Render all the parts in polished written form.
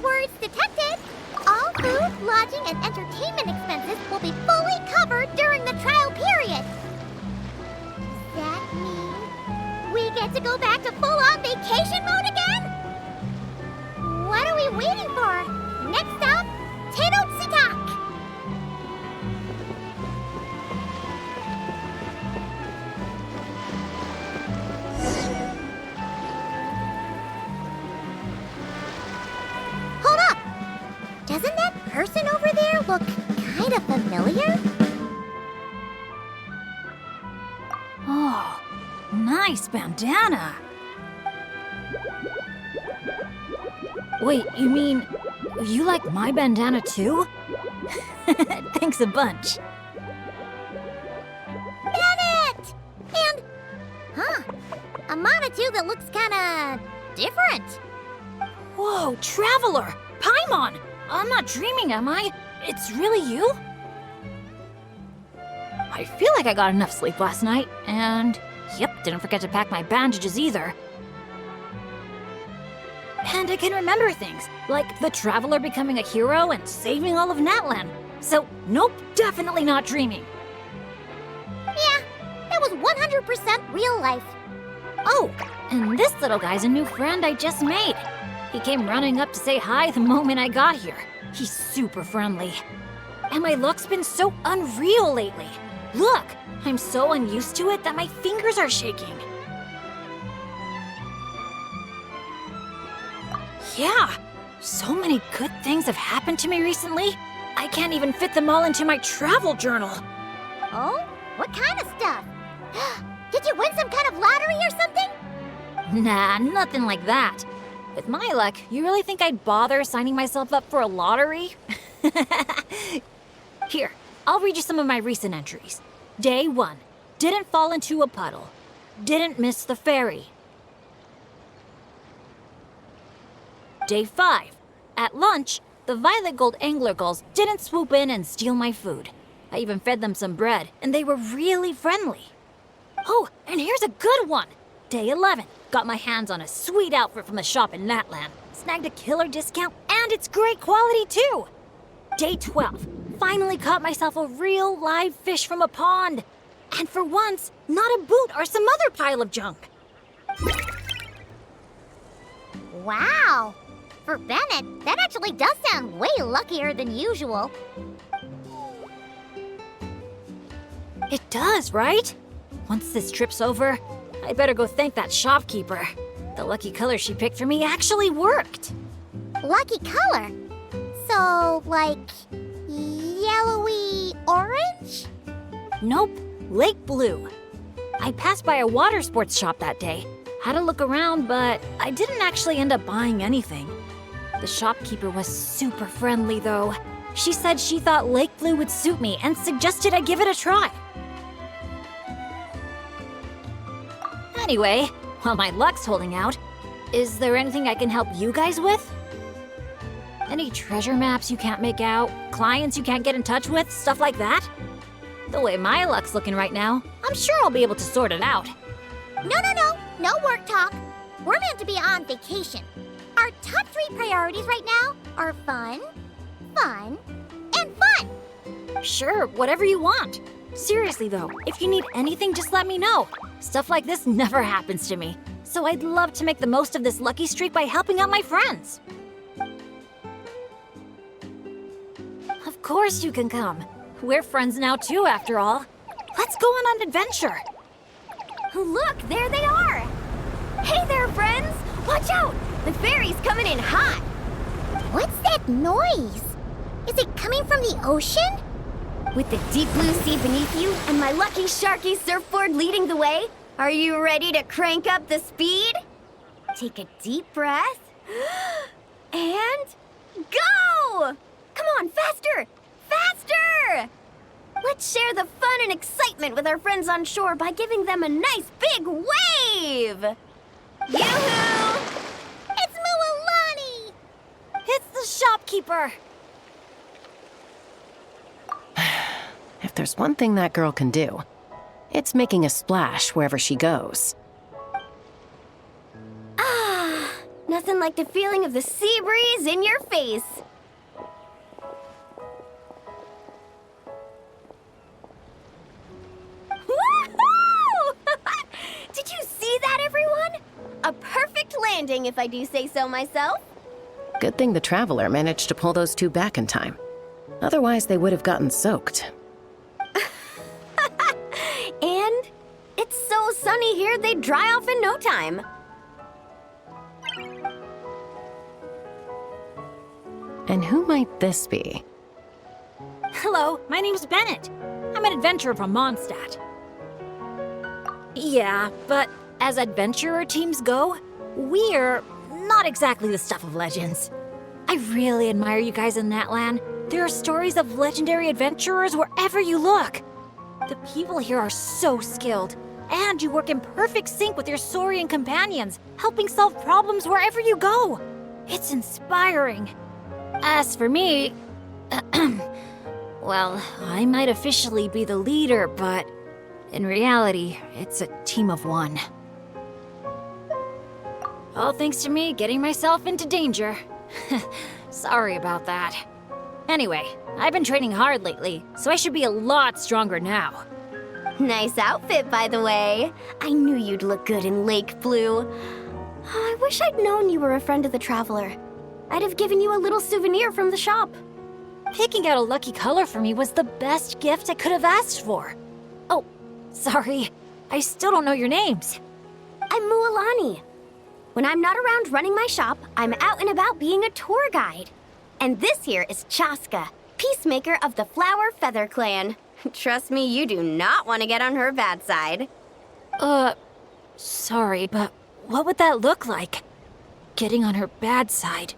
words detected. All food, lodging, and entertainment expenses will be fully covered during the trial period. Does that mean we get to go back to full-on vacation mode again? What are we waiting for? Next stop, Tenochtitlan. Hold up! Doesn't that person over there look kind of familiar? Oh, nice bandana. Wait, you mean you like my bandana too? Thanks a bunch. Bennett! And, a Monotoo that looks kinda different. Whoa, Traveler! Paimon! I'm not dreaming, am I? It's really you? I feel like I got enough sleep last night, and yep, didn't forget to pack my bandages either. And I can remember things, like the Traveler becoming a hero and saving all of Natlan. So, nope, definitely not dreaming. Yeah, that was 100% real life. Oh, and this little guy's a new friend I just made. He came running up to say hi the moment I got here. He's super friendly. And my luck's been so unreal lately. Look, I'm so unused to it that my fingers are shaking. Yeah, so many good things have happened to me recently. I can't even fit them all into my travel journal. Oh? What kind of stuff? Did you win some kind of lottery or something? Nah, nothing like that. With my luck, you really think I'd bother signing myself up for a lottery? Here, I'll read you some of my recent entries. Day 1. Didn't fall into a puddle. Didn't miss the ferry. Day 5. At lunch, the Violet Gold Angler Gulls didn't swoop in and steal my food. I even fed them some bread, and they were really friendly. Oh, and here's a good one! Day 11. Got my hands on a sweet outfit from the shop in Natlan. Snagged a killer discount, and it's great quality too! Day 12. Finally caught myself a real live fish from a pond. And for once, not a boot or some other pile of junk. Wow! For Bennett, that actually does sound way luckier than usual. It does, right? Once this trip's over, I better go thank that shopkeeper. The lucky color she picked for me actually worked. Lucky color? So, like, yellowy orange? Nope, lake blue. I passed by a water sports shop that day. Had a look around, but I didn't actually end up buying anything. The shopkeeper was super friendly, though. She said she thought lake blue would suit me and suggested I give it a try. Anyway, while my luck's holding out, is there anything I can help you guys with? Any treasure maps you can't make out? Clients you can't get in touch with? Stuff like that? The way my luck's looking right now, I'm sure I'll be able to sort it out. No work talk. We're meant to be on vacation. Our top 3 priorities right now are fun, fun, and fun. Sure, whatever you want. Seriously though, if you need anything, just let me know. Stuff like this never happens to me, so I'd love to make the most of this lucky streak by helping out my friends. Of course you can come. We're friends now too, after all. Let's go on an adventure. Look, there they are! Hey there, friends! Watch out! The ferry's coming in hot! What's that noise? Is it coming from the ocean? With the deep blue sea beneath you and my lucky Sharky surfboard leading the way, are you ready to crank up the speed? Take a deep breath. And go! Come on, faster! Faster! Let's share the fun and excitement with our friends on shore by giving them a nice big wave! Yoo-hoo! It's Mualani! It's the shopkeeper! If there's one thing that girl can do, it's making a splash wherever she goes. Ah, nothing like the feeling of the sea breeze in your face. Woohoo! Did you see that, everyone? A perfect landing, if I do say so myself. Good thing the Traveler managed to pull those two back in time. Otherwise, they would have gotten soaked. And it's so sunny here, they'd dry off in no time. And who might this be? Hello, my name's Bennett. I'm an adventurer from Mondstadt. Yeah, but as adventurer teams go, we're not exactly the stuff of legends. I really admire you guys in Natlan. There are stories of legendary adventurers wherever you look. The people here are so skilled, and you work in perfect sync with your Saurian companions, helping solve problems wherever you go. It's inspiring. As for me, well, I might officially be the leader, but in reality, it's a team of one. All thanks to me getting myself into danger. Sorry about that. Anyway, I've been training hard lately, so I should be a lot stronger now. Nice outfit, by the way. I knew you'd look good in lake blue. I wish I'd known you were a friend of the Traveler. I'd have given you a little souvenir from the shop. Picking out a lucky color for me was the best gift I could have asked for. Oh, sorry. I still don't know your names. I'm Mualani. When I'm not around running my shop, I'm out and about being a tour guide. And this here is Chaska, peacemaker of the Flower Feather Clan. Trust me, you do not want to get on her bad side. Sorry, but what would that look like? Getting on her bad side.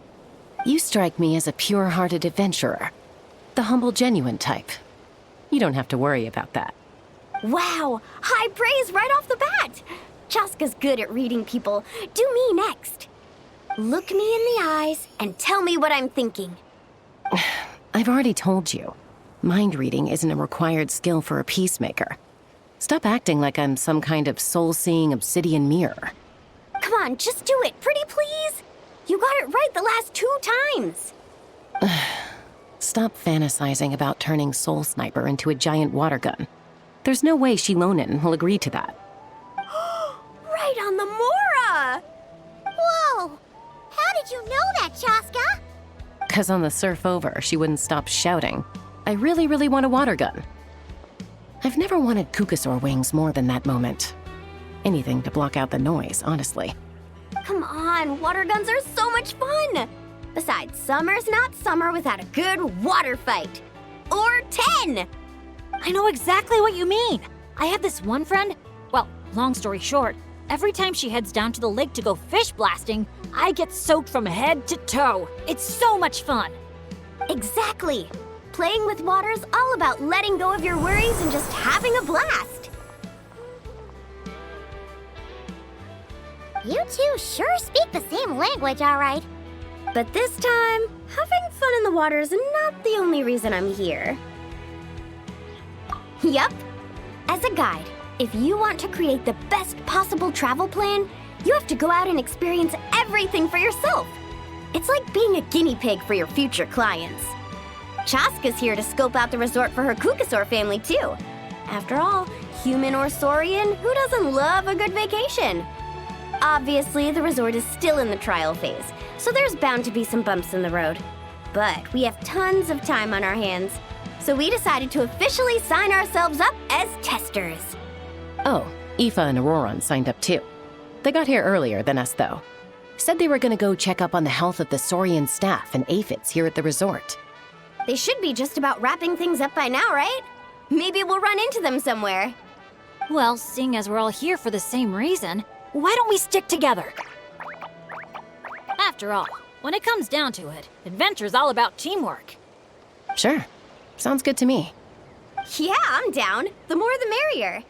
You strike me as a pure-hearted adventurer. The humble, genuine type. You don't have to worry about that. Wow, high praise right off the bat. Chaska's good at reading people. Do me next. Look me in the eyes and tell me what I'm thinking. I've already told you. Mind reading isn't a required skill for a peacemaker. Stop acting like I'm some kind of soul-seeing obsidian mirror. Come on, just do it, pretty please. You got it right the last 2 times. Stop fantasizing about turning Soul Sniper into a giant water gun. There's no way Shilonen will agree to that. Right on the Mora! Whoa! How did you know that, Chaska? 'Cause on the surf over, she wouldn't stop shouting, "I really, really want a water gun." I've never wanted Kukasaur wings more than that moment. Anything to block out the noise, honestly. Come on, water guns are so much fun! Besides, summer's not summer without a good water fight. Or 10! I know exactly what you mean. I have this one friend. Well, long story short, every time she heads down to the lake to go fish blasting, I get soaked from head to toe. It's so much fun. Exactly. Playing with water's all about letting go of your worries and just having a blast. You two sure speak the same language, all right. But this time, having fun in the water is not the only reason I'm here. Yup. As a guide, if you want to create the best possible travel plan, you have to go out and experience everything for yourself. It's like being a guinea pig for your future clients. Chaska's here to scope out the resort for her Kukasaur family, too. After all, human or Saurian, who doesn't love a good vacation? Obviously, the resort is still in the trial phase, so there's bound to be some bumps in the road. But we have tons of time on our hands, so we decided to officially sign ourselves up as testers. Oh, Aoife and Auroron signed up too. They got here earlier than us, though. Said they were gonna go check up on the health of the Saurian staff and aphids here at the resort. They should be just about wrapping things up by now, right? Maybe we'll run into them somewhere. Well, seeing as we're all here for the same reason, why don't we stick together? After all, when it comes down to it, adventure's all about teamwork. Sure. Sounds good to me. Yeah, I'm down. The more the merrier.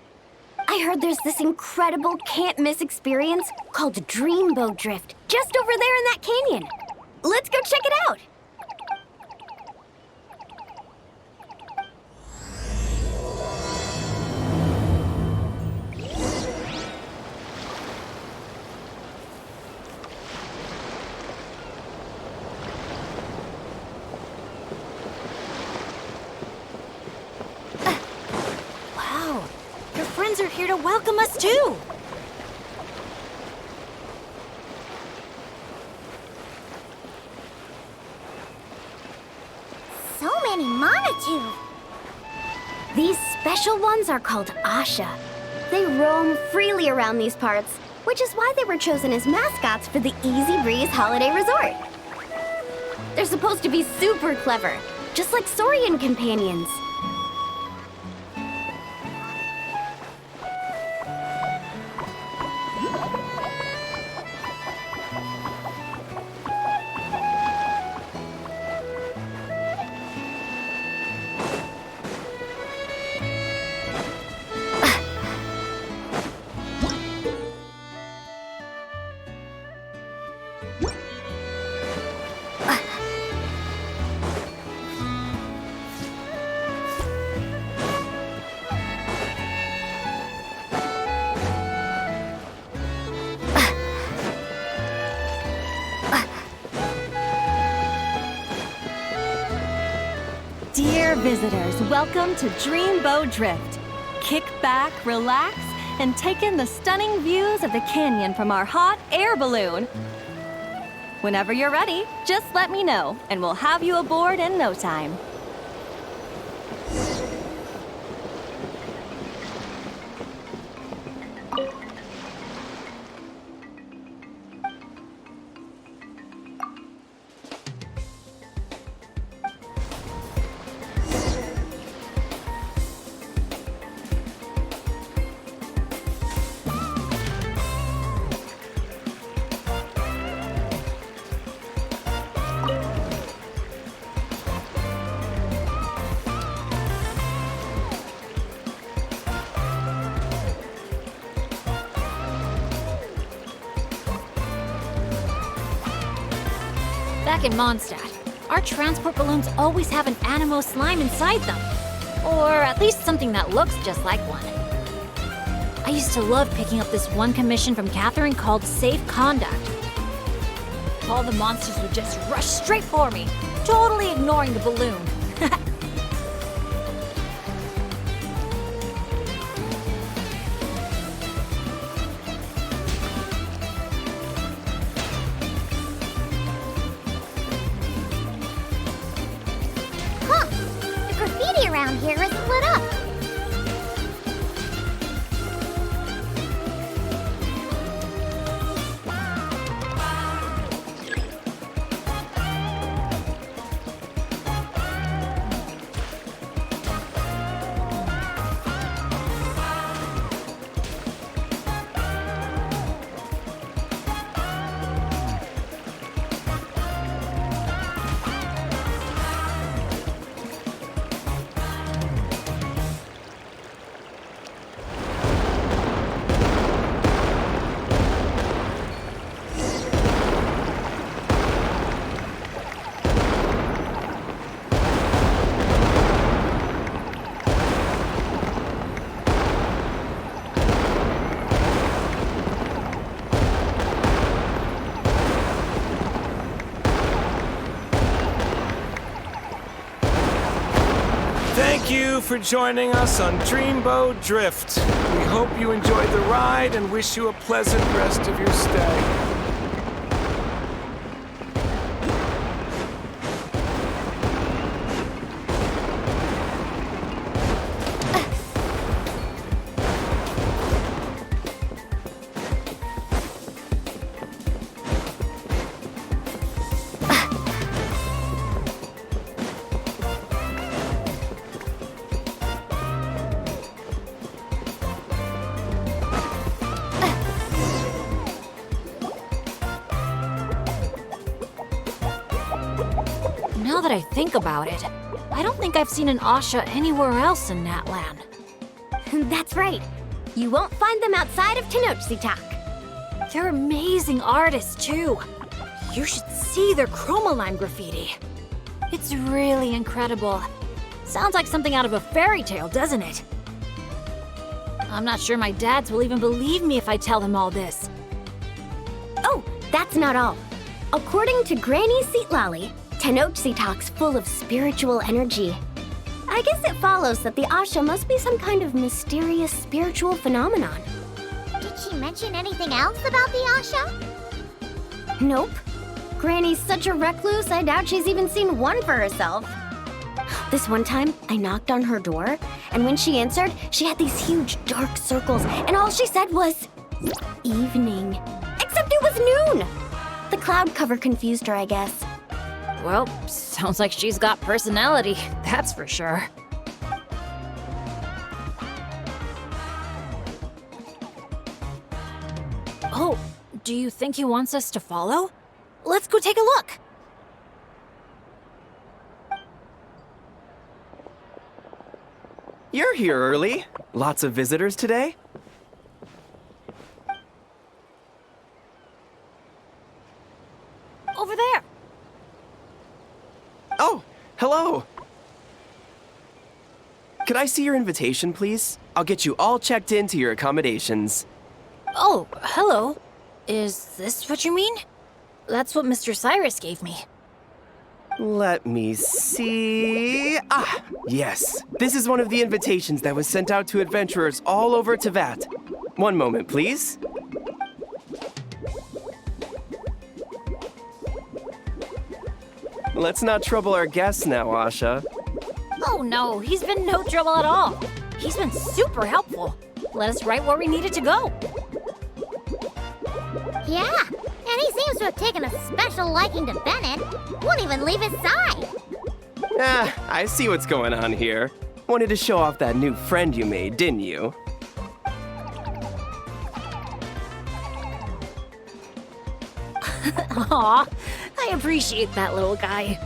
I heard there's this incredible can't-miss experience called Dreamboat Drift just over there in that canyon. Let's go check it out. friends are here to welcome us too. So many Monotube. These special ones are called Asha. They roam freely around these parts, which is why they were chosen as mascots for the Easy Breeze Holiday Resort. They're supposed to be super clever, just like Saurian companions. Dear visitors, welcome to Dreamboat Drift. Kick back, relax, and take in the stunning views of the canyon from our hot air balloon. Whenever you're ready, just let me know, and we'll have you aboard in no time. Back in Mondstadt, our transport balloons always have an Animo slime inside them. Or at least something that looks just like one. I used to love picking up this one commission from Catherine called Safe Conduct. All the monsters would just rush straight for me, totally ignoring the balloon. Huh. The graffiti around here isn't lit up. Thank you for joining us on Dreamboat Drift. We hope you enjoyed the ride and wish you a pleasant rest of your stay. Now that I think about it, I don't think I've seen an Asha anywhere else in Natlan. That's right. You won't find them outside of Tenochtitlan. They're amazing artists, too. You should see their chromolime graffiti. It's really incredible. Sounds like something out of a fairy tale, doesn't it? I'm not sure my dads will even believe me if I tell them all this. Oh, that's not all. According to Granny Seatlolly, Tenochtitlan's full of spiritual energy. I guess it follows that the Asha must be some kind of mysterious spiritual phenomenon. Did she mention anything else about the Asha? Nope. Granny's such a recluse, I doubt she's even seen one for herself. This one time, I knocked on her door, and when she answered, she had these huge dark circles, and all she said was, evening. Except it was noon! The cloud cover confused her, I guess. Well, sounds like she's got personality, that's for sure. Oh, do you think he wants us to follow? Let's go take a look. You're here early. Lots of visitors today? Over there. Oh, hello. Could I see your invitation, please? I'll get you all checked into your accommodations. Oh, hello. Is this what you mean? That's what Mr. Cyrus gave me. Let me see. Ah, yes. This is one of the invitations that was sent out to adventurers all over Tevat. One moment, please. Let's not trouble our guests now, Asha. Oh no, he's been no trouble at all. He's been super helpful. Let us right where we needed to go. Yeah, and he seems to have taken a special liking to Bennett. Won't even leave his side. Ah, I see what's going on here. Wanted to show off that new friend you made, didn't you? Aw, I appreciate that little guy.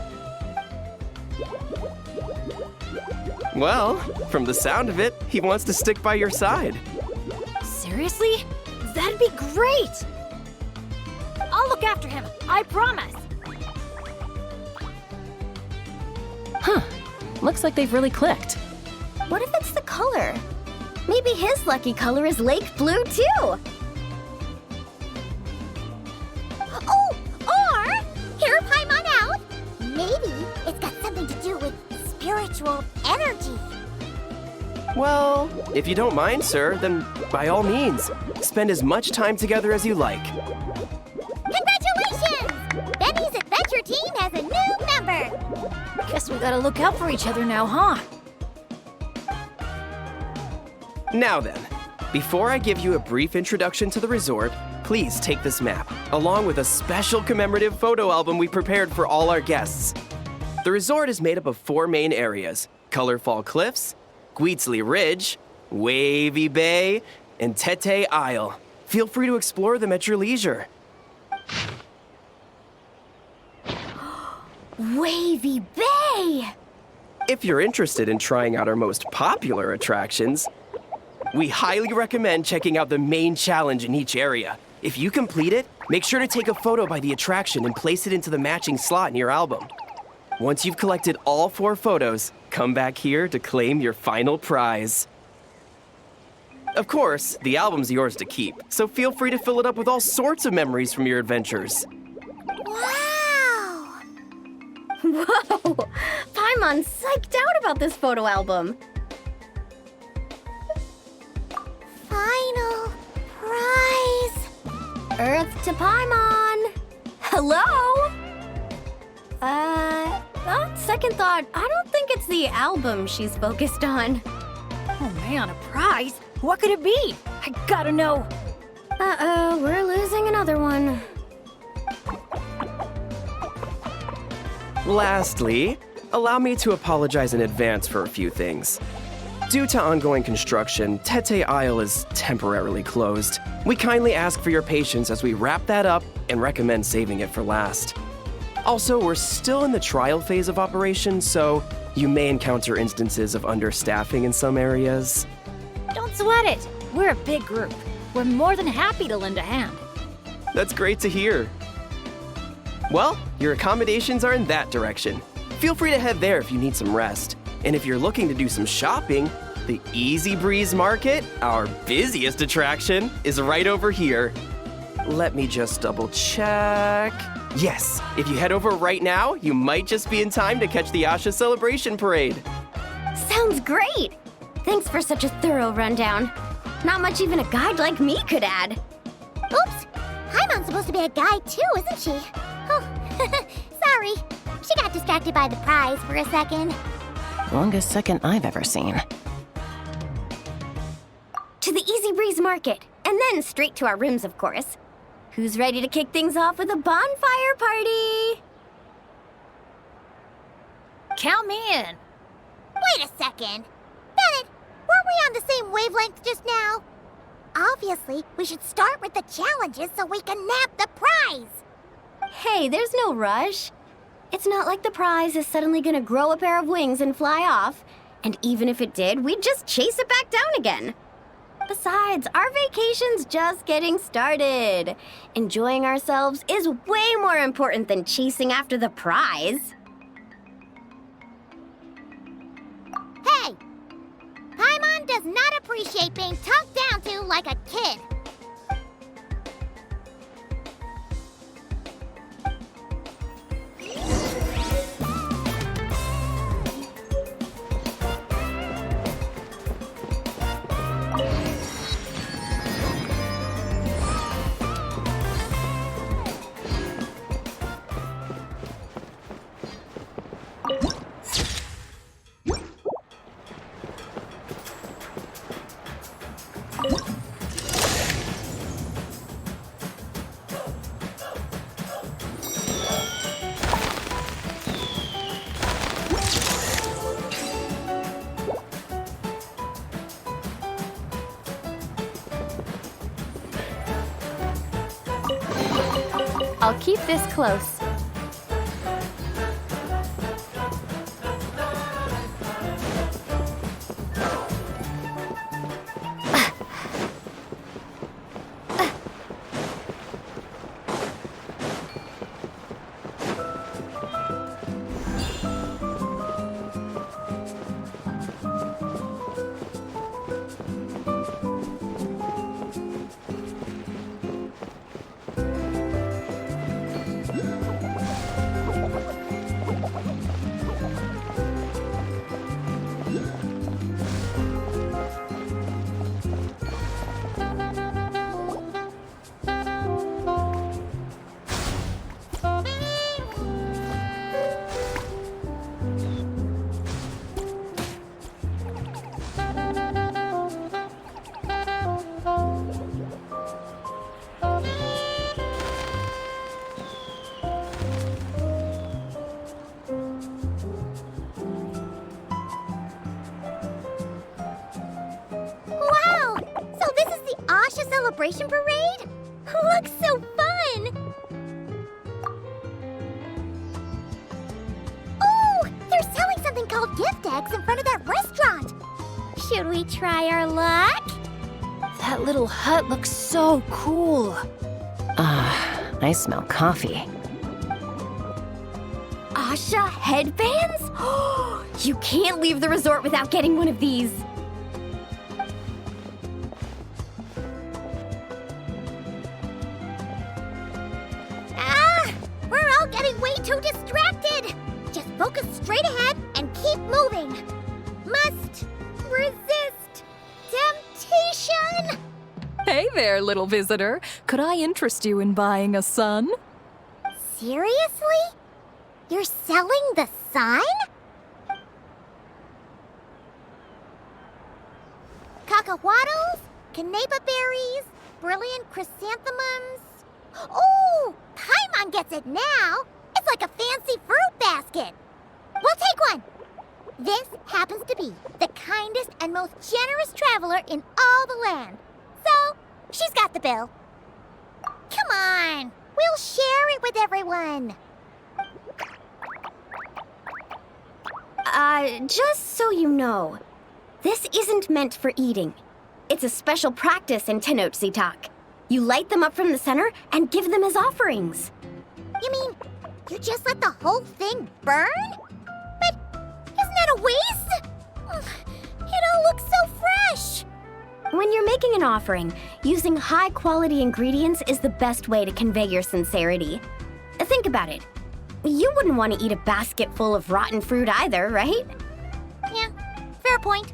Well, from the sound of it, he wants to stick by your side. Seriously? That'd be great! I'll look after him, I promise. Huh. Looks like they've really clicked. What if it's the color? Maybe his lucky color is lake blue, too. Oh, or hear Paimon out. Maybe it's got something to do with spiritual energy. Well, if you don't mind, sir, then by all means, spend as much time together as you like. Congratulations! Benny's adventure team has a new member. Guess we gotta look out for each other now, huh? Now then, before I give you a brief introduction to the resort, please take this map, along with a special commemorative photo album we prepared for all our guests. The resort is made up of 4 main areas: Colorful Cliffs, Gweetsley Ridge, Wavy Bay, and Tete Isle. Feel free to explore them at your leisure. Wavy Bay! If you're interested in trying out our most popular attractions, we highly recommend checking out the main challenge in each area. If you complete it, make sure to take a photo by the attraction and place it into the matching slot in your album. Once you've collected all 4 photos, come back here to claim your final prize. Of course, the album's yours to keep, so feel free to fill it up with all sorts of memories from your adventures. Wow! Whoa! Paimon's psyched out about this photo album. Final prize. Earth to Paimon. Hello? On second thought, I don't think it's the album she's focused on. Oh man, a prize? What could it be? I gotta know. Uh-oh, we're losing another one. Lastly, allow me to apologize in advance for a few things. Due to ongoing construction, Tete Isle is temporarily closed. We kindly ask for your patience as we wrap that up and recommend saving it for last. Also, we're still in the trial phase of operation, so you may encounter instances of understaffing in some areas. Don't sweat it. We're a big group. We're more than happy to lend a hand. That's great to hear. Well, your accommodations are in that direction. Feel free to head there if you need some rest. And if you're looking to do some shopping, the Easy Breeze Market, our busiest attraction, is right over here. Let me just double check. Yes, if you head over right now, you might just be in time to catch the Asha Celebration Parade. Sounds great! Thanks for such a thorough rundown. Not much even a guide like me could add. Oops! Paimon's supposed to be a guide too, isn't she? Oh, sorry. She got distracted by the prize for a second. Longest second I've ever seen. To the Easy Breeze Market, and then straight to our rooms, of course. Who's ready to kick things off with a bonfire party? Count me in. Wait a second. Bennett, weren't we on the same wavelength just now? Obviously, we should start with the challenges so we can nab the prize. Hey, there's no rush. It's not like the prize is suddenly gonna grow a pair of wings and fly off. And even if it did, we'd just chase it back down again. Besides, our vacation's just getting started. Enjoying ourselves is way more important than chasing after the prize. Hey! Paimon does not appreciate being talked down to like a kid. I'll keep this close. Wow! So this is the Asha Celebration Parade? Looks so fun! Oh! They're selling something called gift eggs in front of that restaurant! Should we try our luck? That little hut looks so cool. I smell coffee. Asha headbands? You can't leave the resort without getting one of these. We're all getting way too distracted! Just focus straight ahead and keep moving! Must resist temptation! Hey there, little visitor. Could I interest you in buying a sun? Seriously? You're selling the sign? Cacahuatls, canepa berries, brilliant chrysanthemums. Oh, Paimon gets it now. It's like a fancy fruit basket. We'll take one. This happens to be the kindest and most generous traveler in all the land. So, she's got the bill. Come on, we'll share it with everyone. Just so you know, this isn't meant for eating. It's a special practice in Tenochtitlan. You light them up from the center and give them as offerings. You mean, you just let the whole thing burn? But isn't that a waste? Ugh, it all looks so fresh. When you're making an offering, using high-quality ingredients is the best way to convey your sincerity. Think about it. You wouldn't want to eat a basket full of rotten fruit either, right? Yeah, fair Fair point.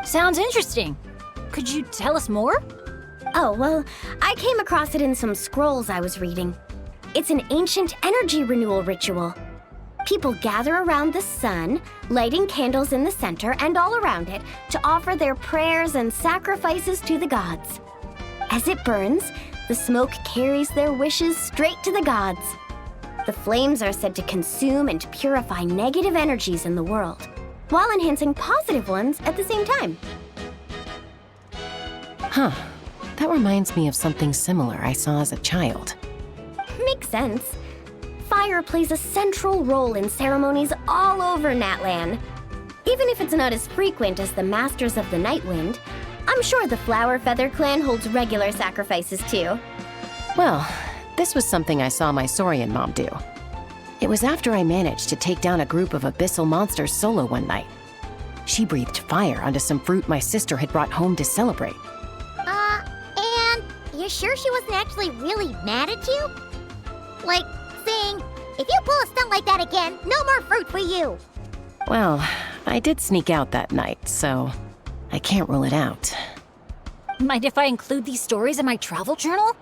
Sounds interesting. Could you tell us more? Oh, well, I came across it in some scrolls I was reading. It's an ancient energy renewal ritual. People gather around the sun, lighting candles in the center and all around it to offer their prayers and sacrifices to the gods. As it burns, the smoke carries their wishes straight to the gods. The flames are said to consume and purify negative energies in the world, while enhancing positive ones at the same time. Huh. That reminds me of something similar I saw as a child. Makes sense. Fire plays a central role in ceremonies all over Natlan. Even if it's not as frequent as the Masters of the Night Wind, I'm sure the Flower Feather clan holds regular sacrifices too. Well, this was something I saw my Saurian mom do. It was after I managed to take down a group of abyssal monsters solo one night. She breathed fire onto some fruit my sister had brought home to celebrate. And you sure she wasn't actually really mad at you? Like, saying, if you pull a stunt like that again, no more fruit for you. Well, I did sneak out that night, so I can't rule it out. Mind if I include these stories in my travel journal?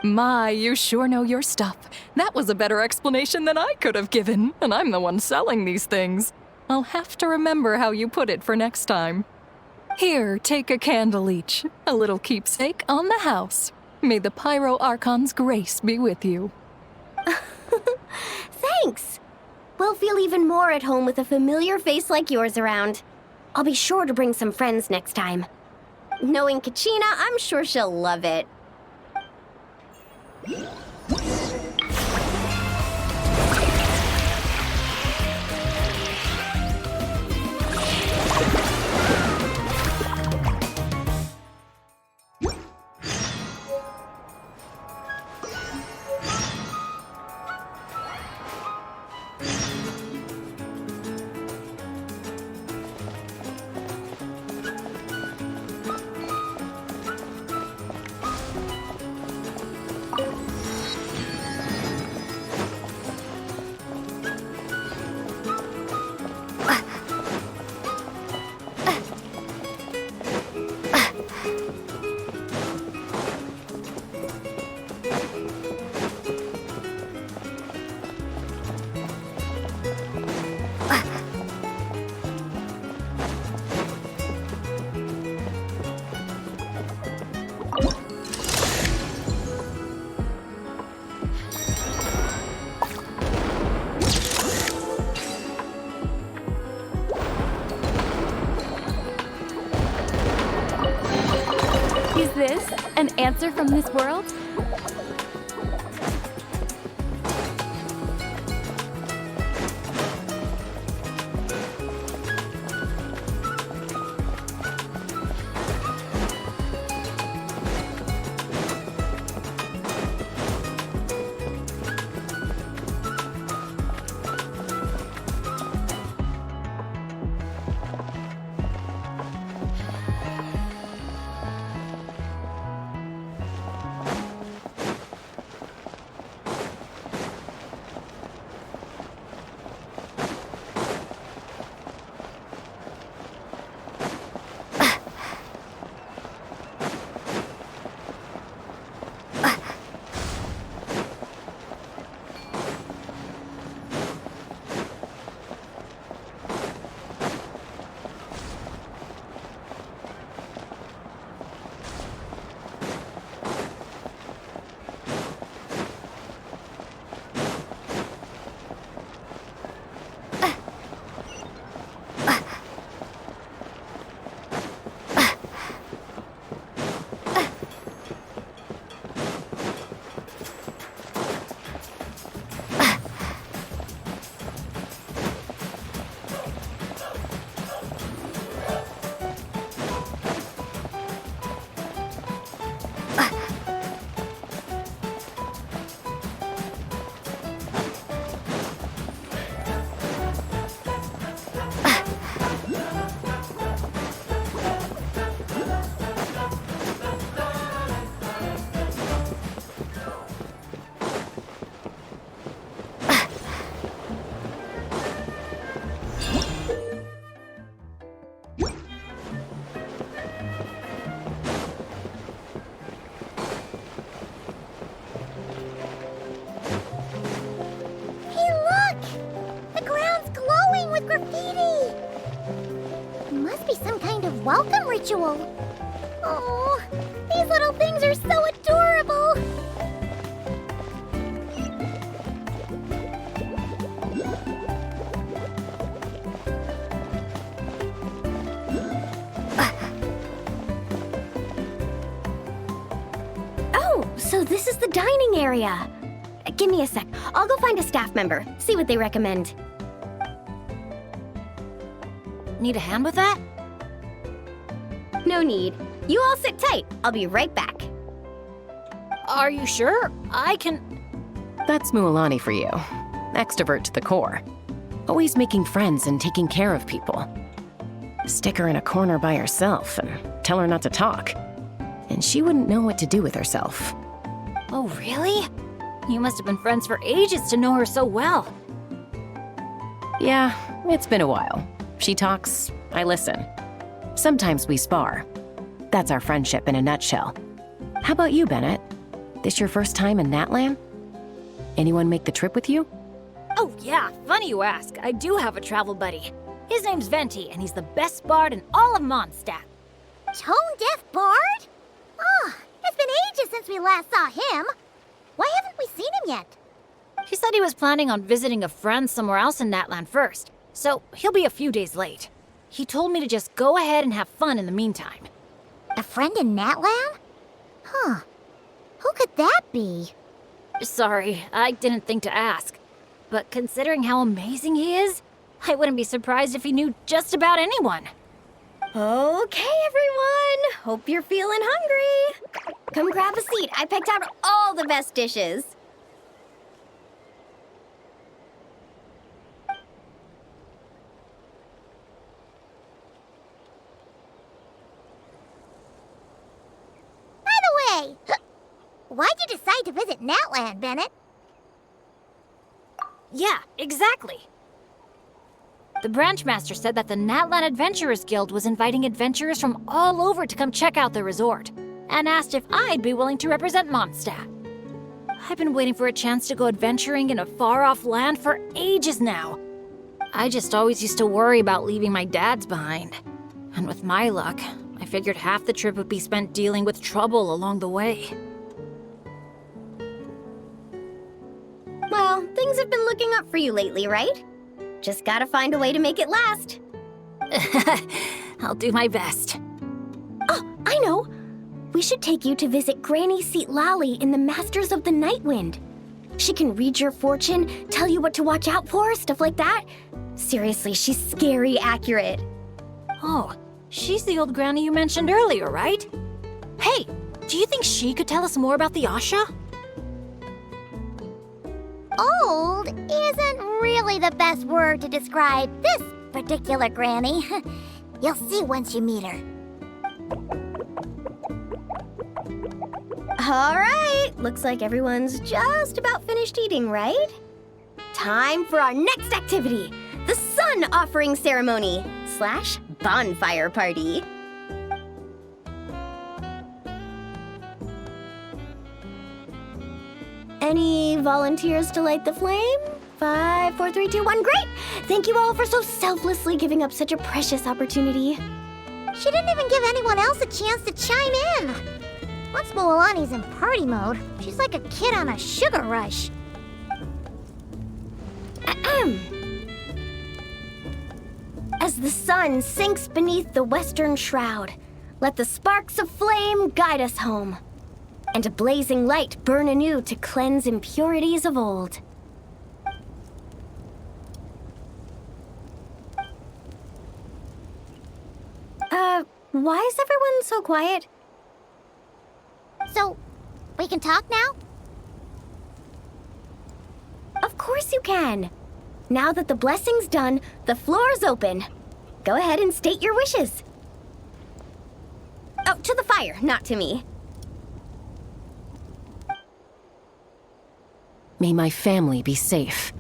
My, you sure know your stuff. That was a better explanation than I could have given, and I'm the one selling these things. I'll have to remember how you put it for next time. Here, take a candle each, a little keepsake on the house. May the Pyro Archon's grace be with you. Thanks! We'll feel even more at home with a familiar face like yours around. I'll be sure to bring some friends next time. Knowing Kachina, I'm sure she'll love it. Is this an answer from this world? welcome ritual. Oh, these little things are so adorable. Oh, so this is the dining area. Give me a sec. I'll go find a staff member, see what they recommend. Need a hand with that? No need. You all sit tight. I'll be right back. Are you sure? I can... That's Mualani for you. Extrovert to the core. Always making friends and taking care of people. Stick her in a corner by herself and tell her not to talk. And she wouldn't know what to do with herself. Oh, really? You must have been friends for ages to know her so well. Yeah, it's been a while. She talks, I listen. Sometimes we spar. That's our friendship in a nutshell. How about you, Bennett? This your first time in Natlan? Anyone make the trip with you? Oh, yeah, funny you ask. I do have a travel buddy. His name's Venti, and he's the best bard in all of Mondstadt. Tone-deaf bard? Oh, it's been ages since we last saw him. Why haven't we seen him yet? He said he was planning on visiting a friend somewhere else in Natlan first, so he'll be a few days late. He told me to just go ahead and have fun in the meantime. A friend in Natlan? Huh. Who could that be? Sorry, I didn't think to ask. But considering how amazing he is, I wouldn't be surprised if he knew just about anyone. Okay, everyone. Hope you're feeling hungry. Come grab a seat. I picked out all the best dishes. By the way, why'd you decide to visit Natlan, Bennett? Yeah, exactly. The branch master said that the Natlan Adventurers Guild was inviting adventurers from all over to come check out the resort, and asked if I'd be willing to represent Mondstadt. I've been waiting for a chance to go adventuring in a far-off land for ages now. I just always used to worry about leaving my dad's behind. And with my luck, I figured half the trip would be spent dealing with trouble along the way. Well, things have been looking up for you lately, right? Just gotta find a way to make it last. I'll do my best. Oh, I know! We should take you to visit Granny Seat Lally in the Masters of the Nightwind. She can read your fortune, tell you what to watch out for, stuff like that. Seriously, she's scary accurate. Oh, she's the old granny you mentioned earlier, right? Hey, do you think she could tell us more about the Asha? Old isn't really the best word to describe this particular granny. You'll see once you meet her. All right, looks like everyone's just about finished eating, right? Time for our next activity, the Sun Offering Ceremony / bonfire party. Any volunteers to light the flame? 5, 4, 3, 2, 1, great! Thank you all for so selflessly giving up such a precious opportunity. She didn't even give anyone else a chance to chime in. Once Mualani's in party mode, she's like a kid on a sugar rush. Ahem. As the sun sinks beneath the western shroud, let the sparks of flame guide us home, and a blazing light burn anew to cleanse impurities of old. Why is everyone so quiet? So, we can talk now? Of course you can. Now that the blessing's done, the floor's open. Go ahead and state your wishes. Oh, to the fire, not to me. May my family be safe,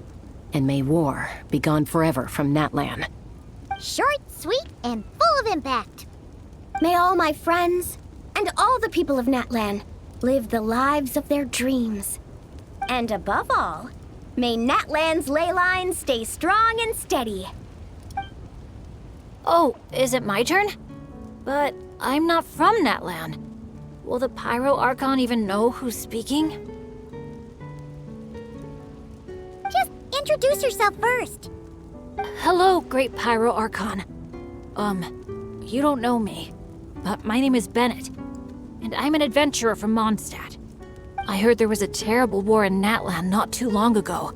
and may war be gone forever from Natlan. Short, sweet, and full of impact. May all my friends and all the people of Natlan live the lives of their dreams. And above all, may Natlan's ley line stay strong and steady. Oh, is it my turn? But I'm not from Natlan. Will the Pyro Archon even know who's speaking? Just introduce yourself first. Hello, Great Pyro Archon. You don't know me, but my name is Bennett, and I'm an adventurer from Mondstadt. I heard there was a terrible war in Natlan not too long ago,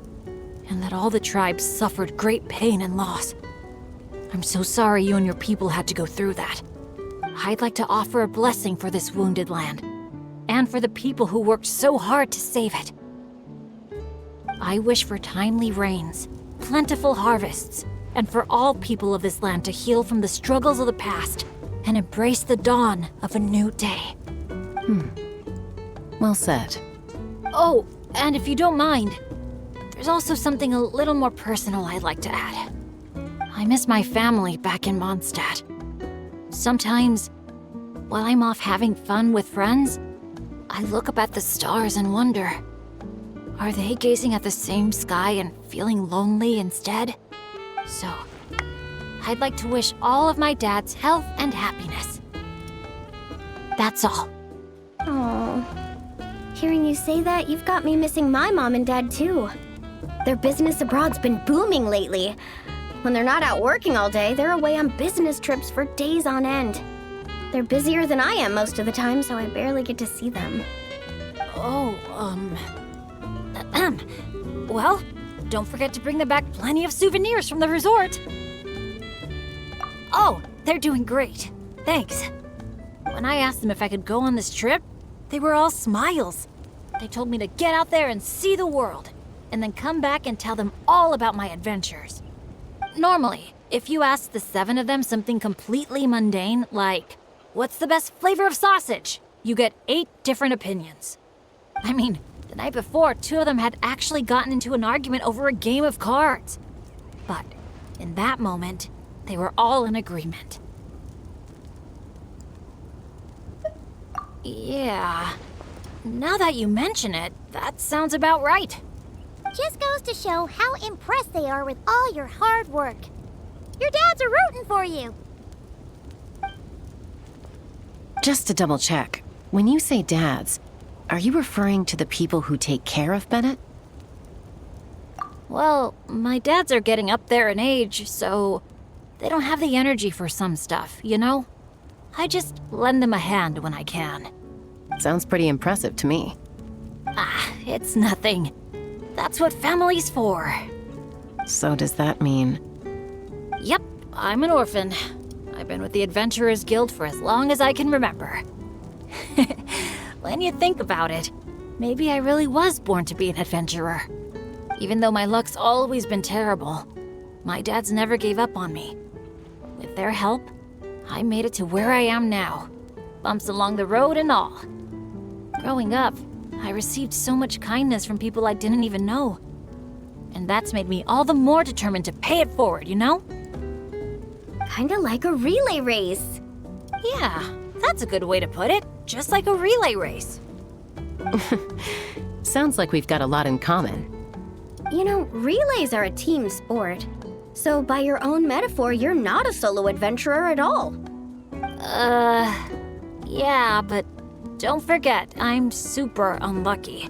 and that all the tribes suffered great pain and loss. I'm so sorry you and your people had to go through that. I'd like to offer a blessing for this wounded land, and for the people who worked so hard to save it. I wish for timely rains, plentiful harvests, and for all people of this land to heal from the struggles of the past and embrace the dawn of a new day. Well said. Oh, and if you don't mind, there's also something a little more personal I'd like to add. I miss my family back in Mondstadt. Sometimes, while I'm off having fun with friends, I look up at the stars and wonder, are they gazing at the same sky and feeling lonely instead? So, I'd like to wish all of my dad's health and happiness. That's all. Oh, hearing you say that, you've got me missing my mom and dad too. Their business abroad's been booming lately. When they're not out working all day, they're away on business trips for days on end. They're busier than I am most of the time, so I barely get to see them. Well, don't forget to bring them back plenty of souvenirs from the resort. Oh, they're doing great. Thanks. When I asked them if I could go on this trip, they were all smiles. They told me to get out there and see the world, and then come back and tell them all about my adventures. Normally, if you ask the 7 of them something completely mundane, like, what's the best flavor of sausage? You get 8 different opinions. I mean, the night before, 2 of them had actually gotten into an argument over a game of cards. But in that moment, they were all in agreement. Yeah, now that you mention it, that sounds about right. Just goes to show how impressed they are with all your hard work. Your dads are rooting for you. Just to double check, when you say dads, are you referring to the people who take care of Bennett? Well, my dads are getting up there in age, so they don't have the energy for some stuff, you know? I just lend them a hand when I can. Sounds pretty impressive to me. It's nothing. That's what family's for. So does that mean... Yep, I'm an orphan. I've been with the Adventurers Guild for as long as I can remember. When you think about it, maybe I really was born to be an adventurer. Even though my luck's always been terrible, my dads never gave up on me. With their help, I made it to where I am now. Bumps along the road and all. Growing up, I received so much kindness from people I didn't even know. And that's made me all the more determined to pay it forward, you know? Kinda like a relay race. Yeah, that's a good way to put it. Just like a relay race. Sounds like we've got a lot in common. You know, relays are a team sport. So by your own metaphor, you're not a solo adventurer at all. Yeah, but don't forget, I'm super unlucky.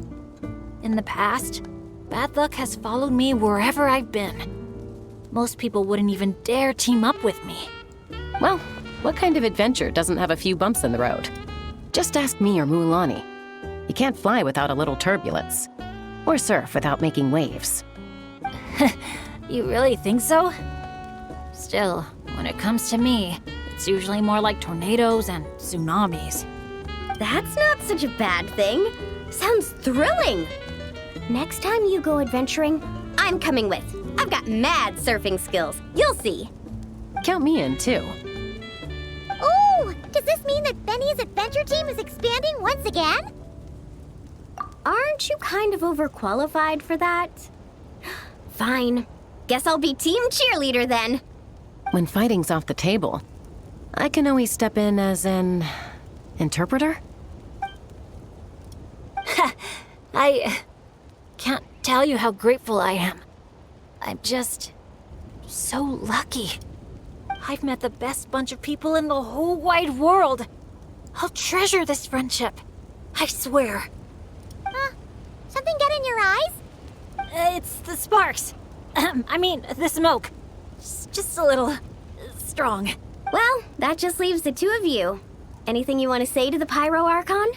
In the past, bad luck has followed me wherever I've been. Most people wouldn't even dare team up with me. Well, what kind of adventure doesn't have a few bumps in the road? Just ask me or Mualani. You can't fly without a little turbulence. Or surf without making waves. You really think so? Still, when it comes to me, it's usually more like tornadoes and tsunamis. That's not such a bad thing. Sounds thrilling. Next time you go adventuring, I'm coming with. I've got mad surfing skills. You'll see. Count me in, too. Ooh, does this mean that Benny's adventure team is expanding once again? Aren't you kind of overqualified for that? Fine. Guess I'll be team cheerleader then. When fighting's off the table, I can always step in as an... interpreter? I can't tell you how grateful I am. I'm just so lucky. I've met the best bunch of people in the whole wide world. I'll treasure this friendship. I swear. Something get in your eyes? It's the sparks. I mean, the smoke. Just a little strong. Well, that just leaves the two of you. Anything you want to say to the Pyro Archon?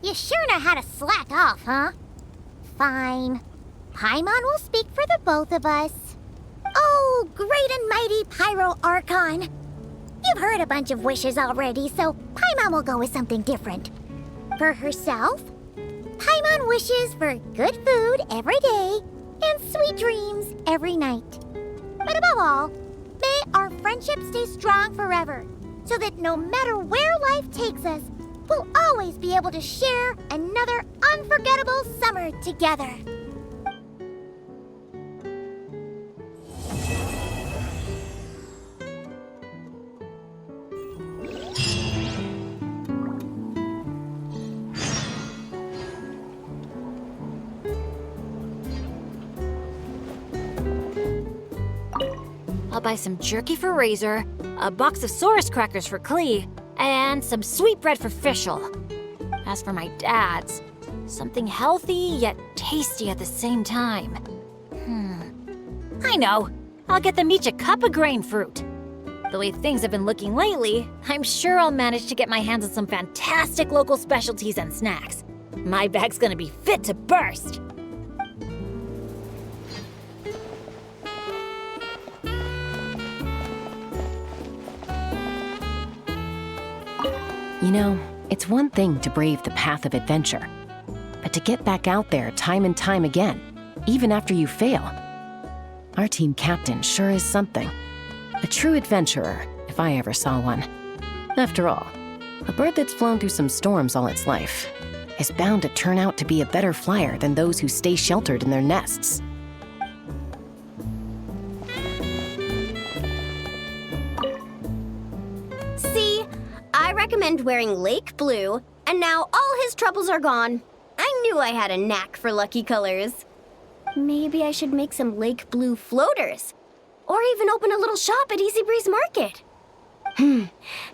You sure know how to slack off, huh? Fine. Paimon will speak for the both of us. Oh, great and mighty Pyro Archon. You've heard a bunch of wishes already, so Paimon will go with something different. For herself, Paimon wishes for good food every day and sweet dreams every night. But above all, may our friendship stay strong forever, so that no matter where life takes us, we'll always be able to share another unforgettable summer together. I'll buy some jerky for Razor, a box of Saurus crackers for Klee, and some sweet bread for Fischl. As for my dad's, something healthy yet tasty at the same time. I know. I'll get them each a cup of grain fruit. The way things have been looking lately, I'm sure I'll manage to get my hands on some fantastic local specialties and snacks. My bag's gonna be fit to burst. You know, it's one thing to brave the path of adventure, but to get back out there time and time again, even after you fail. Our team captain sure is something. A true adventurer, if I ever saw one. After all, a bird that's flown through some storms all its life is bound to turn out to be a better flyer than those who stay sheltered in their nests. See, I recommend wearing lake blue, and now all his troubles are gone. I knew I had a knack for lucky colors. Maybe I should make some lake blue floaters. Or even open a little shop at Easy Breeze Market.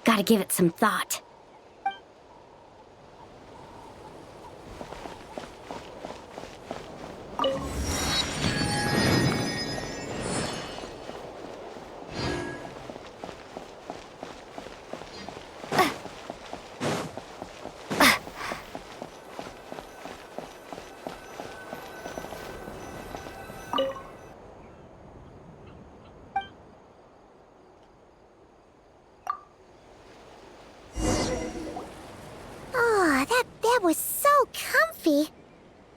Gotta give it some thought. Oh, that bed was so comfy.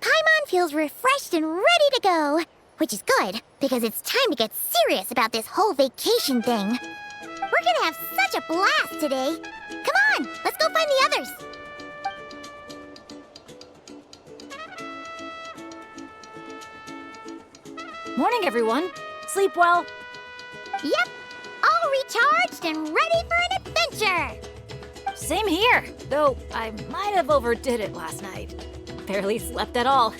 Paimon feels refreshed and ready to go. Which is good, because it's time to get serious about this whole vacation thing. We're gonna have such a blast today. Come on, let's go find the others. Morning, everyone. Sleep well. Yep, all recharged and ready for an adventure. Same here, though I might have overdid it last night. Barely slept at all.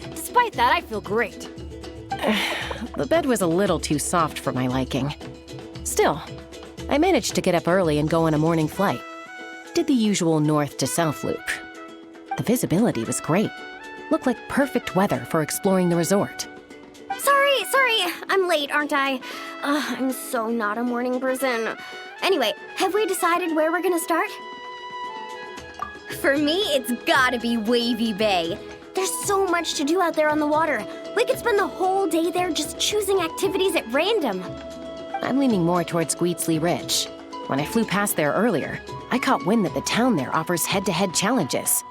Despite that, I feel great. The bed was a little too soft for my liking. Still, I managed to get up early and go on a morning flight. Did the usual north to south loop. The visibility was great. Looked like perfect weather for exploring the resort. Sorry, I'm late, aren't I? I'm so not a morning person. Anyway, have we decided where we're gonna start? For me, it's gotta be Wavy Bay. There's so much to do out there on the water. We could spend the whole day there just choosing activities at random. I'm leaning more towards Gweedsley Ridge. When I flew past there earlier, I caught wind that the town there offers head-to-head challenges.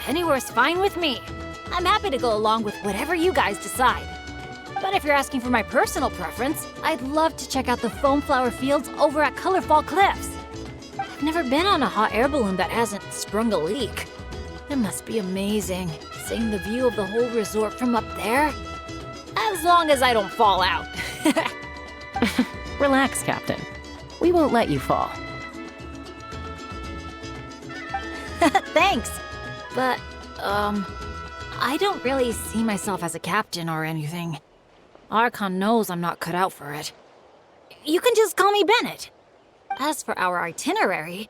Anywhere's fine with me. I'm happy to go along with whatever you guys decide. But if you're asking for my personal preference, I'd love to check out the foam flower fields over at Colorfall Cliffs. I've never been on a hot air balloon that hasn't sprung a leak. It must be amazing, seeing the view of the whole resort from up there. As long as I don't fall out. Relax, Captain. We won't let you fall. Thanks. But, I don't really see myself as a captain or anything. Archon knows I'm not cut out for it. You can just call me Bennett. As for our itinerary,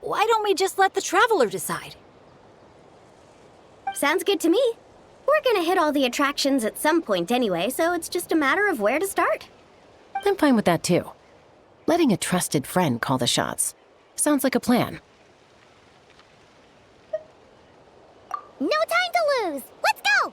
why don't we just let the traveler decide? Sounds good to me. We're gonna hit all the attractions at some point anyway, so it's just a matter of where to start. I'm fine with that too. Letting a trusted friend call the shots. Sounds like a plan. No time to lose! Let's go!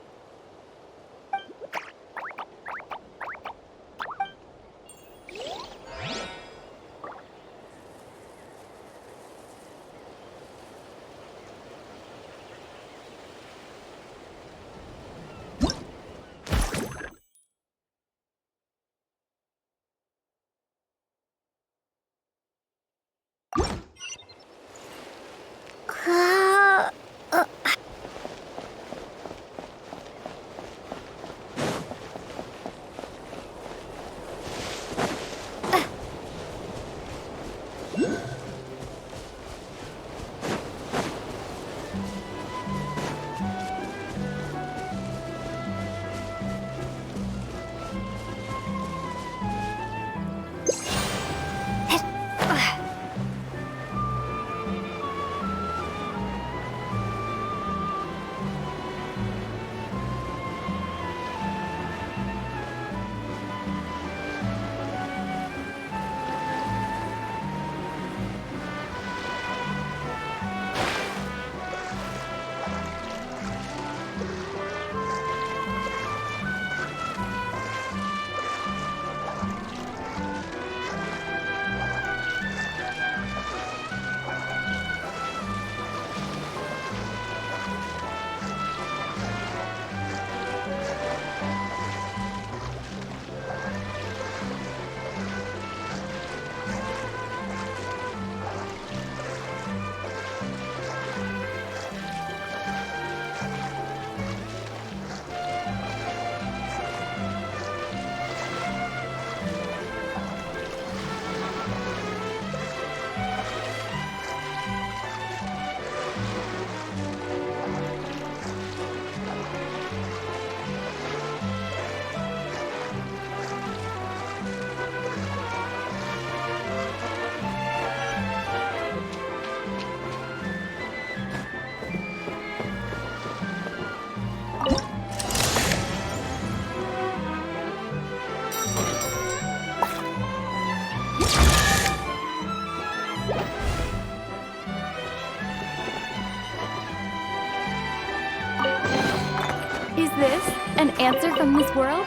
Is this an answer from this world?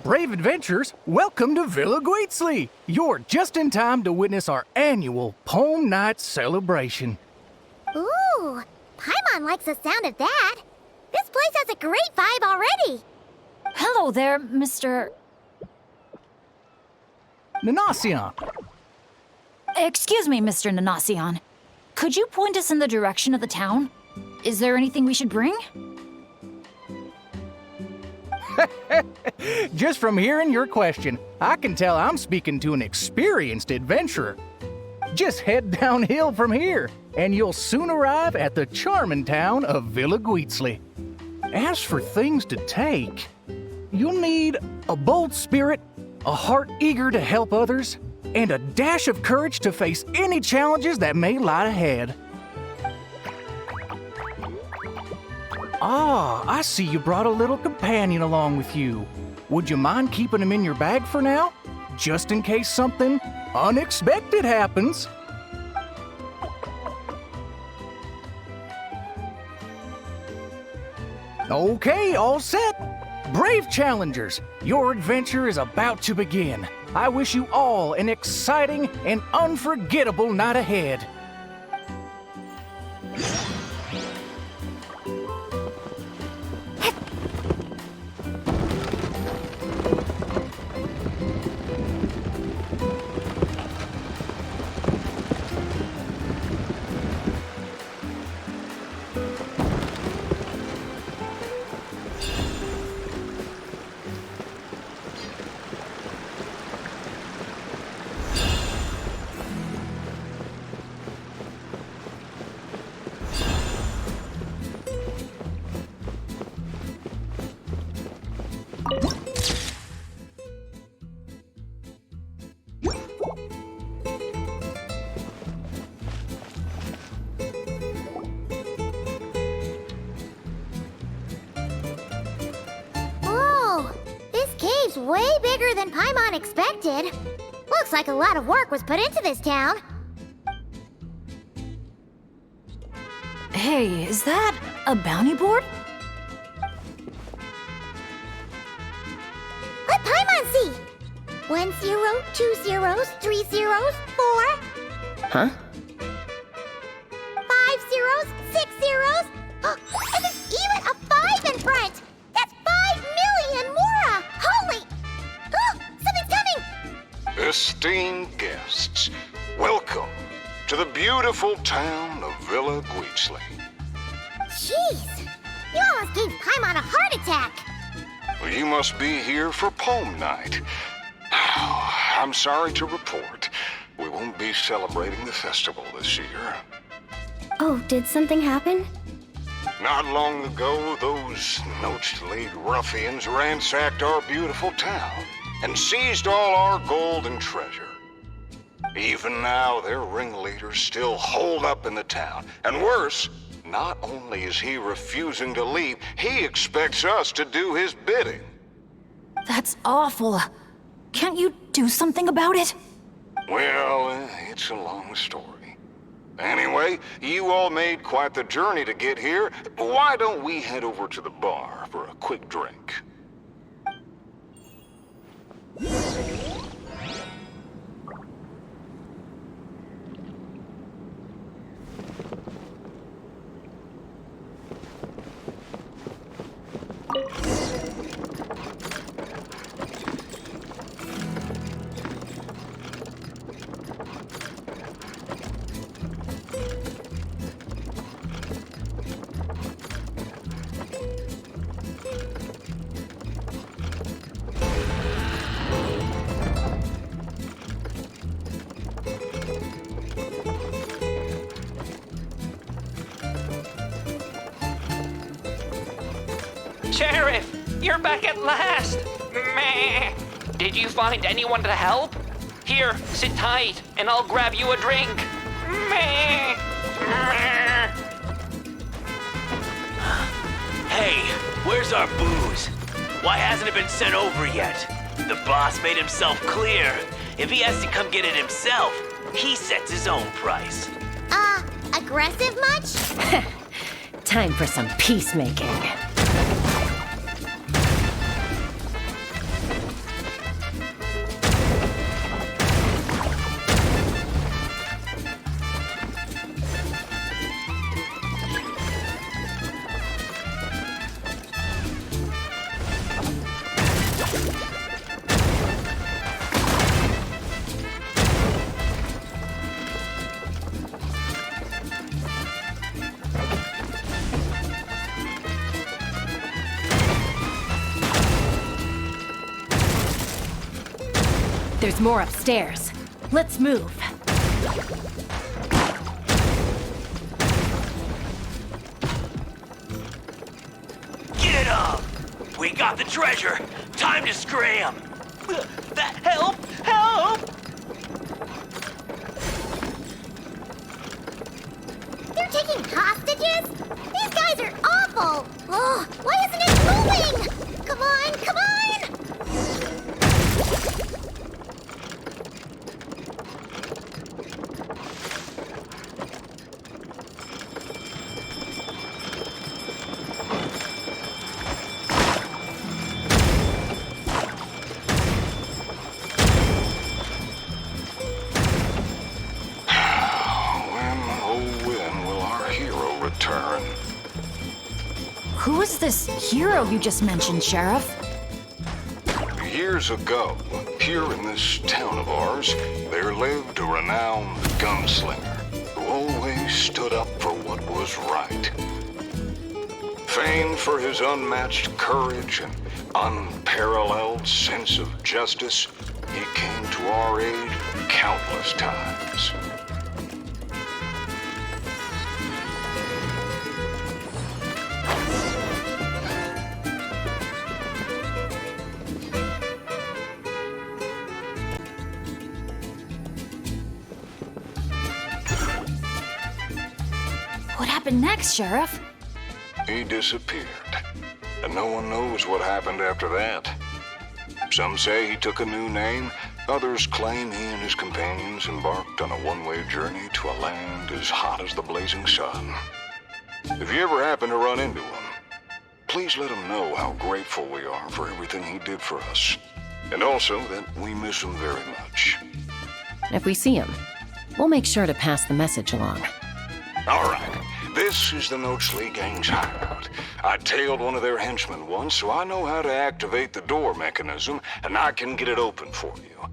Brave adventurers, welcome to Villa Guitzli. You're just in time to witness our annual Poem Night celebration. Ooh, Paimon likes the sound of that. This place has a great vibe already. Hello there, Mr. Nanasion, Excuse me, Mr. Nanasion. Could you point us in the direction of the town? Is there anything we should bring? just from hearing your question, I can tell I'm speaking to an experienced adventurer. Just head downhill from here, and you'll soon arrive at the charming town of Villa Guitzli. As for things to take, you'll need a bold spirit, a heart eager to help others, and a dash of courage to face any challenges that may lie ahead. Ah, I see you brought a little companion along with you. Would you mind keeping him in your bag for now? Just in case something unexpected happens. Okay, all set. Brave challengers, your adventure is about to begin. I wish you all an exciting and unforgettable night ahead. seems way bigger than Paimon expected. Looks like a lot of work was put into this town. Hey, is that a bounty board? Let Paimon see! 1 0, 2 zeros, 3 zeros, 4. Huh? 5 zeros, 6 zeros. And there's even a 5 in front! That's 5 million Mora! Holy! Oh, something's coming! Esteemed guests, welcome to the beautiful town of Villa Guitzli. Jeez! You almost gave Paimon a heart attack! You must be here for Poem Night. I'm sorry to report, we won't be celebrating the festival this year. Oh, did something happen? Not long ago, those note-laid ruffians ransacked our beautiful town and seized all our gold and treasure. Even now, their ringleader's still holed up in the town. And worse, not only is he refusing to leave, he expects us to do his bidding. That's awful. Can't you do something about it? Well, it's a long story. Anyway, you all made quite the journey to get here. Why don't we head over to the bar for a quick drink? Sheriff, you're back at last! Meh. Did you find anyone to help? Here, sit tight, and I'll grab you a drink. Meh. Meh. Hey, where's our booze? Why hasn't it been sent over yet? The boss made himself clear. If he has to come get it himself, he sets his own price. Aggressive much? Time for some peacemaking. There's more upstairs. Let's move. Get up! We got the treasure. Time to scram. That help! Help! They're taking hostages? These guys are awful! Oh, why isn't it moving? Come on, come on! Who is this hero you just mentioned, Sheriff? Years ago, here in this town of ours, there lived a renowned gunslinger who always stood up for what was right. Famed for his unmatched courage and unparalleled sense of justice, he came to our aid countless times. What happened next, Sheriff? He disappeared, and no one knows what happened after that. Some say he took a new name. Others claim he and his companions embarked on a one-way journey to a land as hot as the blazing sun. If you ever happen to run into him, please let him know how grateful we are for everything he did for us. And also that we miss him very much. If we see him, we'll make sure to pass the message along. All right. This is the Nochely Gang's hideout. I tailed one of their henchmen once, so I know how to activate the door mechanism, and I can get it open for you.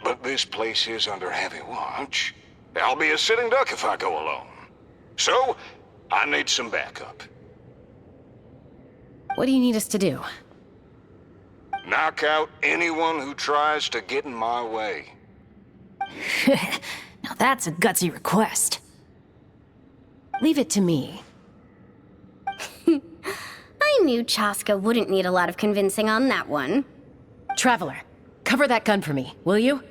But this place is under heavy watch. I'll be a sitting duck if I go alone. So, I need some backup. What do you need us to do? Knock out anyone who tries to get in my way. Now that's a gutsy request. Leave it to me. I knew Chaska wouldn't need a lot of convincing on that one. Traveler, cover that gun for me, will you?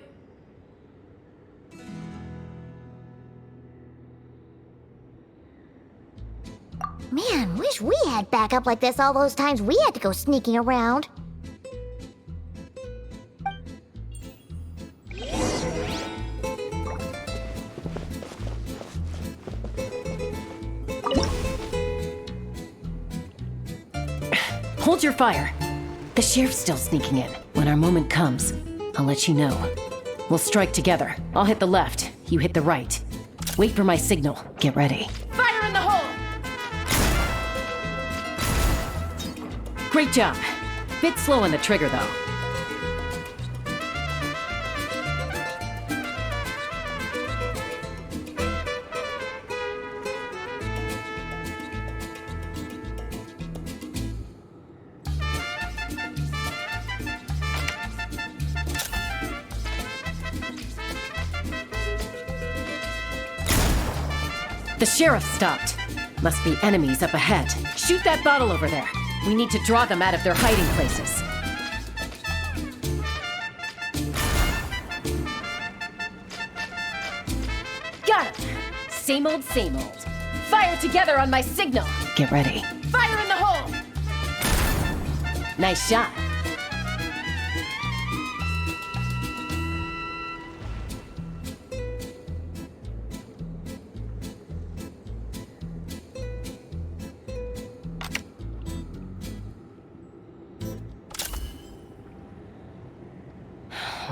Man, wish we had backup like this all those times we had to go sneaking around. Hold your fire. The sheriff's still sneaking in. When our moment comes, I'll let you know. We'll strike together. I'll hit the left, you hit the right. Wait for my signal. Get ready. Fire in the hole! Great job. Bit slow on the trigger, though. The sheriff stopped. Must be enemies up ahead. Shoot that bottle over there. We need to draw them out of their hiding places. Got him! Same old, same old. Fire together on my signal! Get ready. Fire in the hole! Nice shot.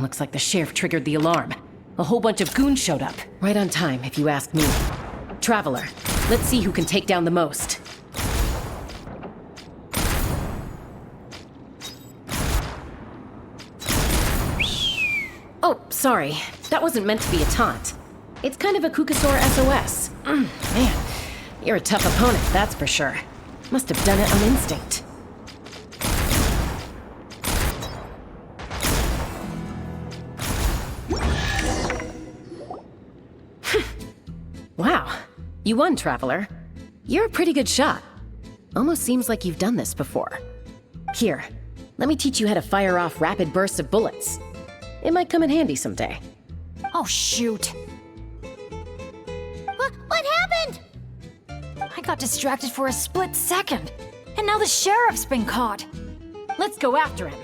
Looks like the sheriff triggered the alarm. A whole bunch of goons showed up. Right on time, if you ask me. Traveler, let's see who can take down the most. Oh, sorry. That wasn't meant to be a taunt. It's kind of a Kukasaur SOS. Man, you're a tough opponent, that's for sure. Must have done it on instinct. Wow, you won, Traveler. You're a pretty good shot. Almost seems like you've done this before. Here, let me teach you how to fire off rapid bursts of bullets. It might come in handy someday. Oh, shoot. What happened? I got distracted for a split second, and now the sheriff's been caught. Let's go after him.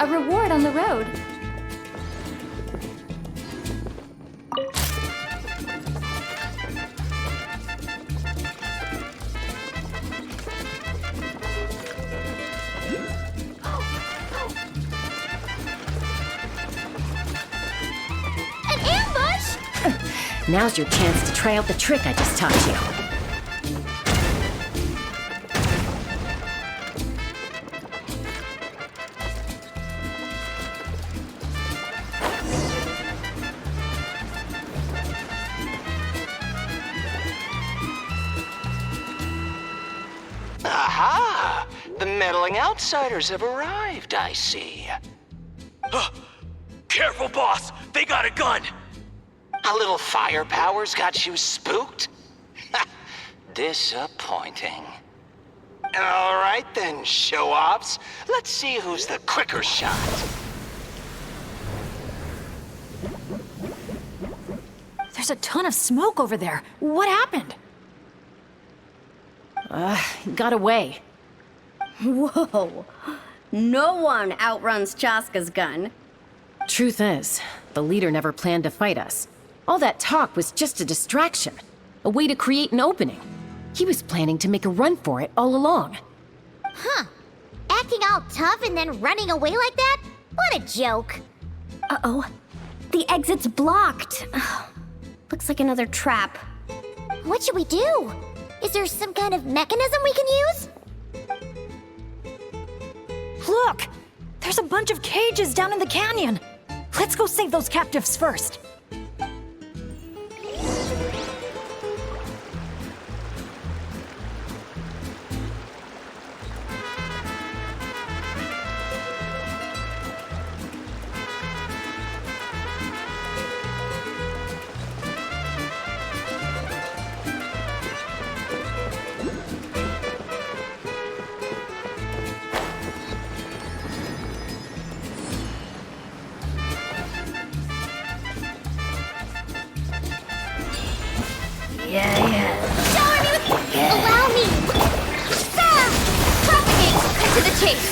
A reward on the road. An ambush? Now's your chance to try out the trick I just taught you. Aha! The meddling outsiders have arrived, I see. Careful, boss! They got a gun! A little firepower's got you spooked? Disappointing. All right then, show-offs. Let's see who's the quicker shot. There's a ton of smoke over there. What happened? Got away. Whoa. No one outruns Chaska's gun. Truth is, the leader never planned to fight us. All that talk was just a distraction. A way to create an opening. He was planning to make a run for it all along. Huh. Acting all tough and then running away like that? What a joke. Uh-oh. The exit's blocked. Looks like another trap. What should we do? Is there some kind of mechanism we can use? Look! There's a bunch of cages down in the canyon. Let's go save those captives first. Allow me! Propagate! Cut to the chase!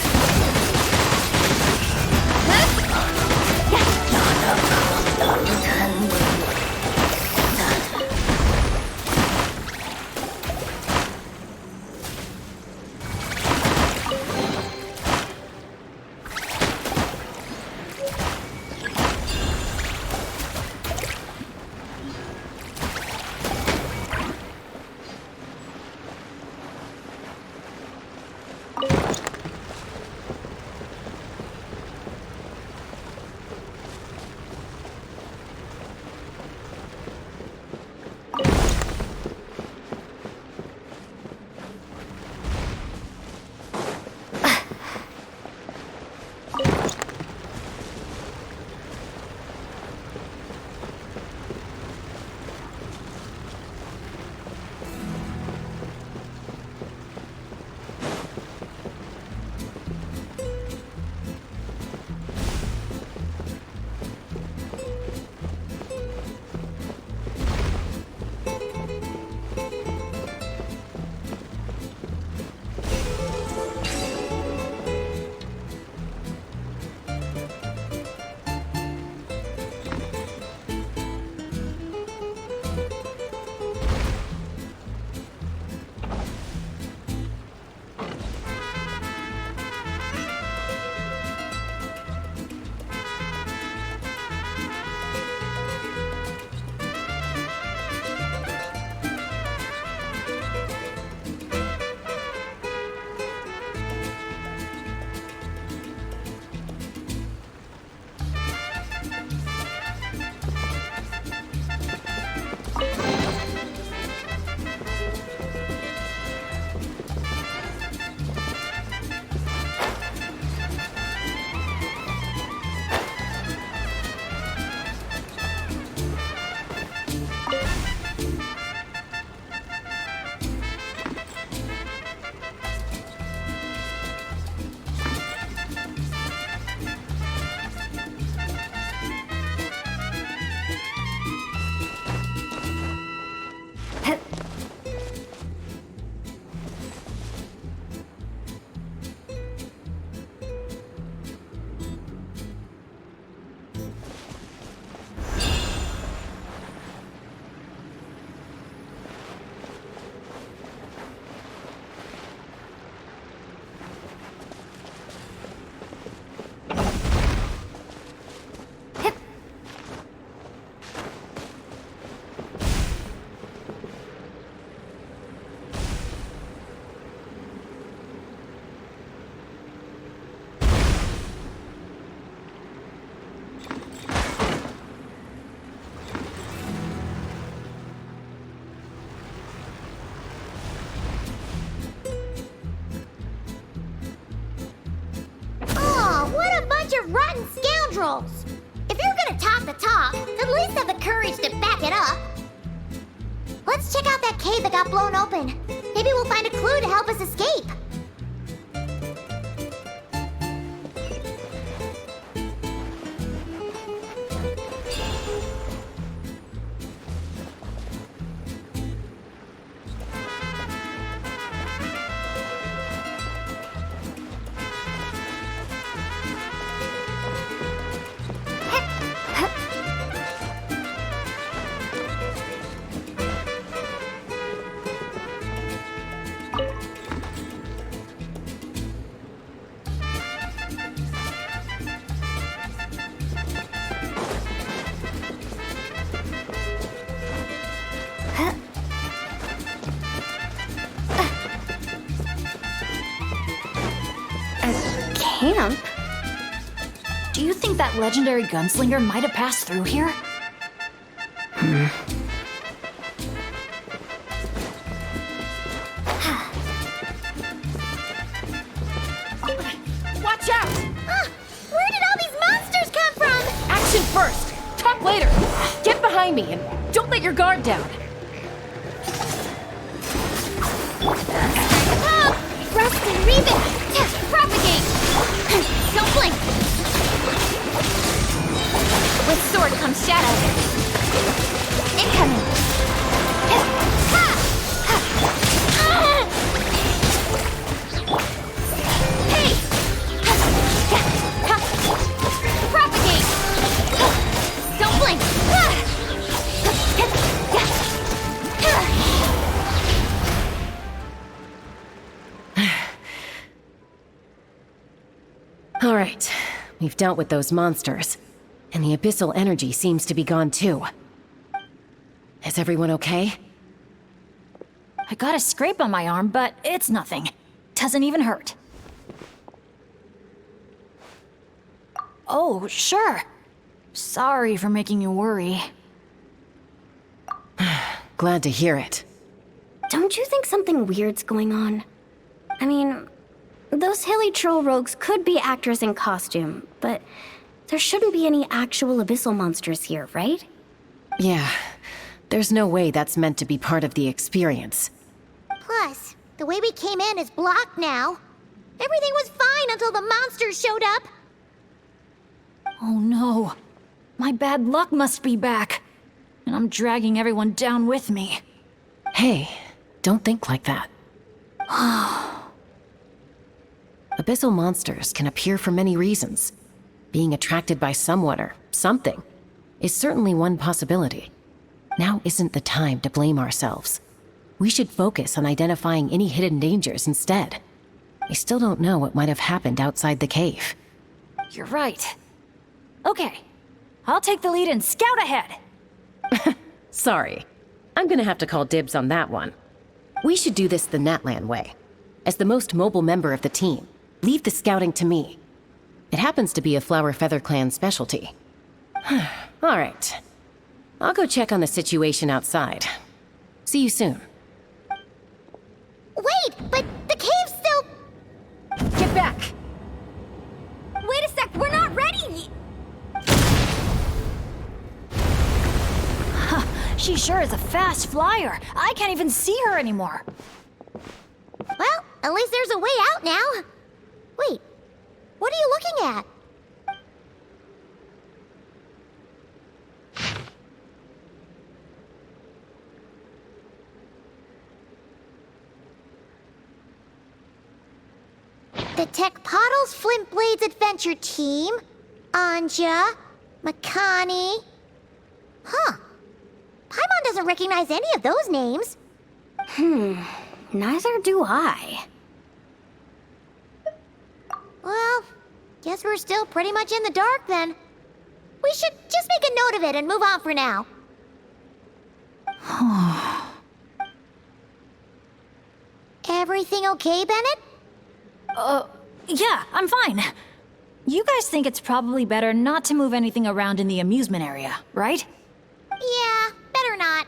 Let's check out that cave that got blown open. Maybe we'll find a clue to help us escape. Camp? Do you think that legendary gunslinger might have passed through here? Watch out! Where did all these monsters come from? Action first! Talk later! Get behind me and don't let your guard down. Rust and rebound! Propagate! Don't blink! With sword comes shadow. Incoming! Hey! Propagate! Don't blink! All right, we've dealt with those monsters, and the abyssal energy seems to be gone too. Is everyone okay? I got a scrape on my arm, but it's nothing. Doesn't even hurt. Oh, sure. Sorry for making you worry. Glad to hear it. Don't you think something weird's going on? I mean, those hilly troll rogues could be actors in costume, but there shouldn't be any actual abyssal monsters here, right? Yeah, there's no way that's meant to be part of the experience. Plus, the way we came in is blocked now. Everything was fine until the monsters showed up. Oh no. My bad luck must be back. And I'm dragging everyone down with me. Hey, don't think like that. Abyssal monsters can appear for many reasons. Being attracted by someone or something is certainly one possibility. Now isn't the time to blame ourselves. We should focus on identifying any hidden dangers instead. I still don't know what might have happened outside the cave. You're right. Okay. I'll take the lead and scout ahead. Sorry. I'm gonna have to call dibs on that one. We should do this the Natlan way. As the most mobile member of the team, leave the scouting to me. It happens to be a Flower Feather Clan specialty. All right. I'll go check on the situation outside. See you soon. Wait, but the cave's still... Get back! Wait a sec, we're not ready! She sure is a fast flyer. I can't even see her anymore. Well, at least there's a way out now. Wait, what are you looking at? The Tech Pottles Flint Blades Adventure Team, Anja, Makani. Huh. Paimon doesn't recognize any of those names. Neither do I. Well, guess we're still pretty much in the dark then. We should just make a note of it and move on for now. Everything okay, Bennett? Yeah, I'm fine. You guys think it's probably better not to move anything around in the amusement area, right? Yeah, better not.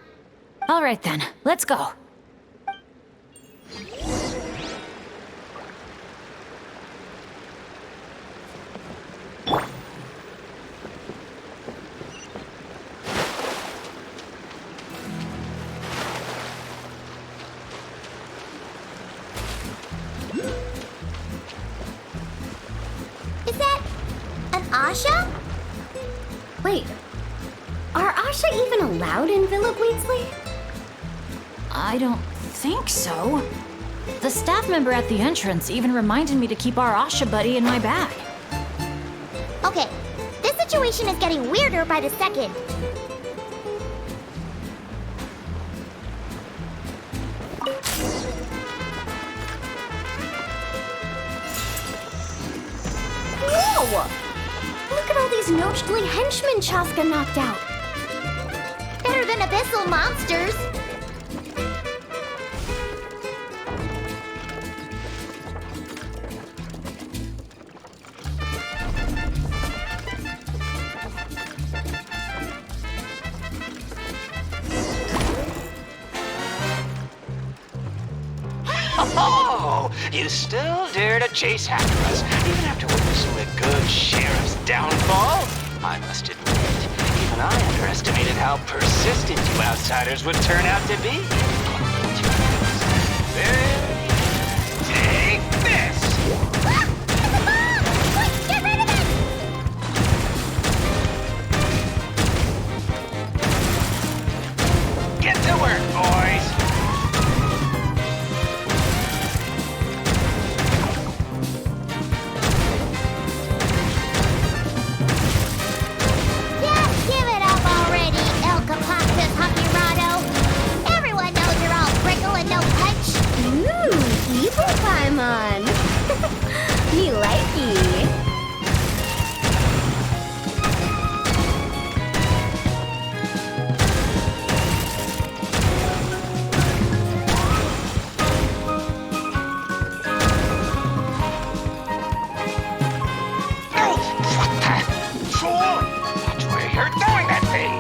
All right then, let's go. Wait, are Asha even allowed in Villa Gweetsley? I don't think so. The staff member at the entrance even reminded me to keep our Asha buddy in my bag. Okay, this situation is getting weirder by the second. Whoa! Look at all these Nochtly henchmen Chaska knocked out. Better than abyssal monsters. Oh, you still dare to chase after us, even after witnessing a good sheriff's downfall? I must admit, even I underestimated how persistent you outsiders would turn out to be. Take this! Ah! It's a bomb! Quick, get rid of it! Get to work, boys! Yeah, give it up already, El Capactus Hakirado. Everyone knows you're all prickle and no punch. Ooh, evil Paimon. Me likey. That's where you're throwing that thing!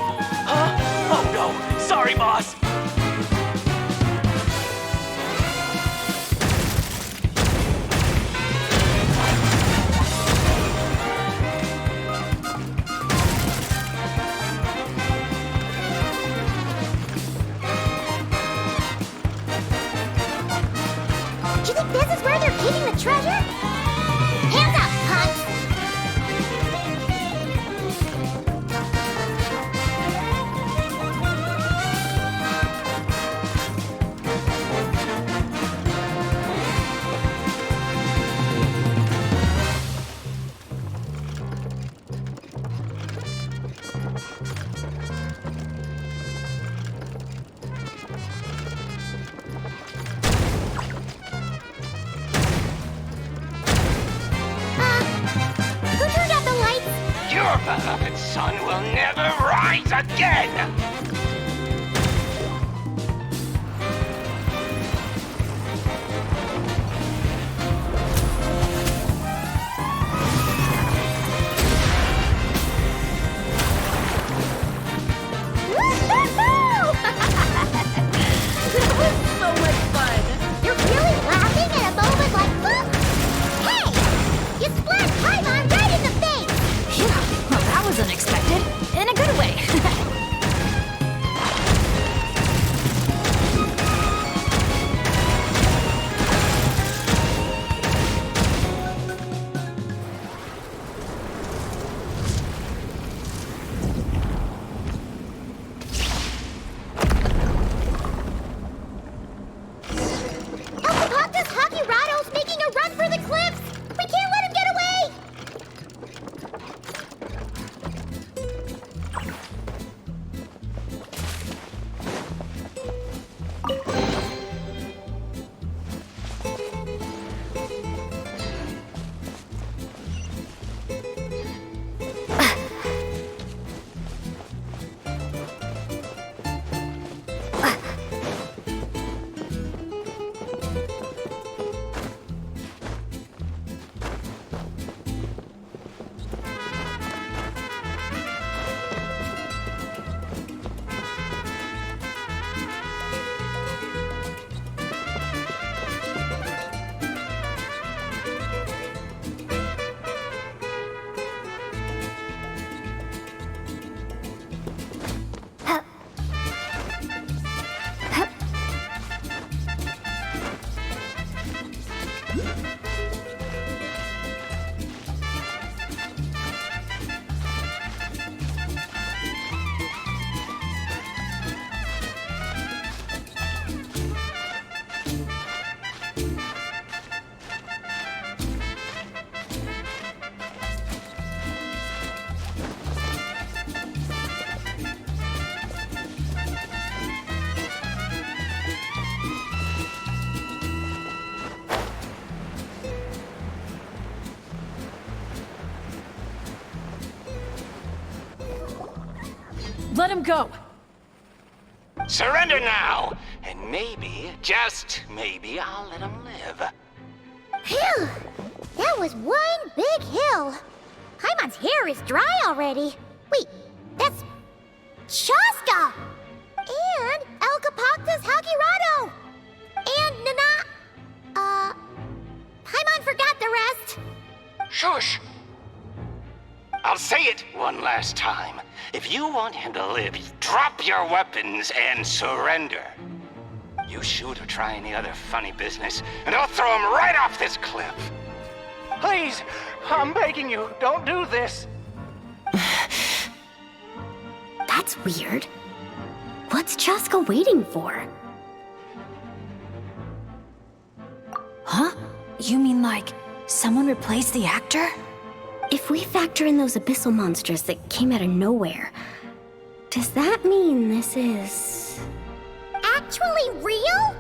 Huh? Oh no! Sorry, boss! Do you think this is where they're keeping the treasure? Hands up, punks! Who turned out the lights? Your beloved son will never rise again! Woo-hoo-hoo! That was so much fun! You're really laughing at a moment like this? Hey! You splashed Paimon right in the face! Phew, well, that was unexpected. In a good way. Let him go. Surrender now, and maybe, just maybe, I'll let him live. Phew! That was one big hill. Paimon's hair is dry already. Wait, that's Chaska! And Elcapoctus Hagirado! And Nana... Paimon forgot the rest. Shush! I'll say it one last time. If you want him to live, drop your weapons and surrender. You shoot or try any other funny business, and I'll throw him right off this cliff. Please, I'm begging you, don't do this. That's weird. What's Chaska waiting for? Huh? You mean like someone replaced the actor? If we factor in those abyssal monsters that came out of nowhere, does that mean this is... Actually real?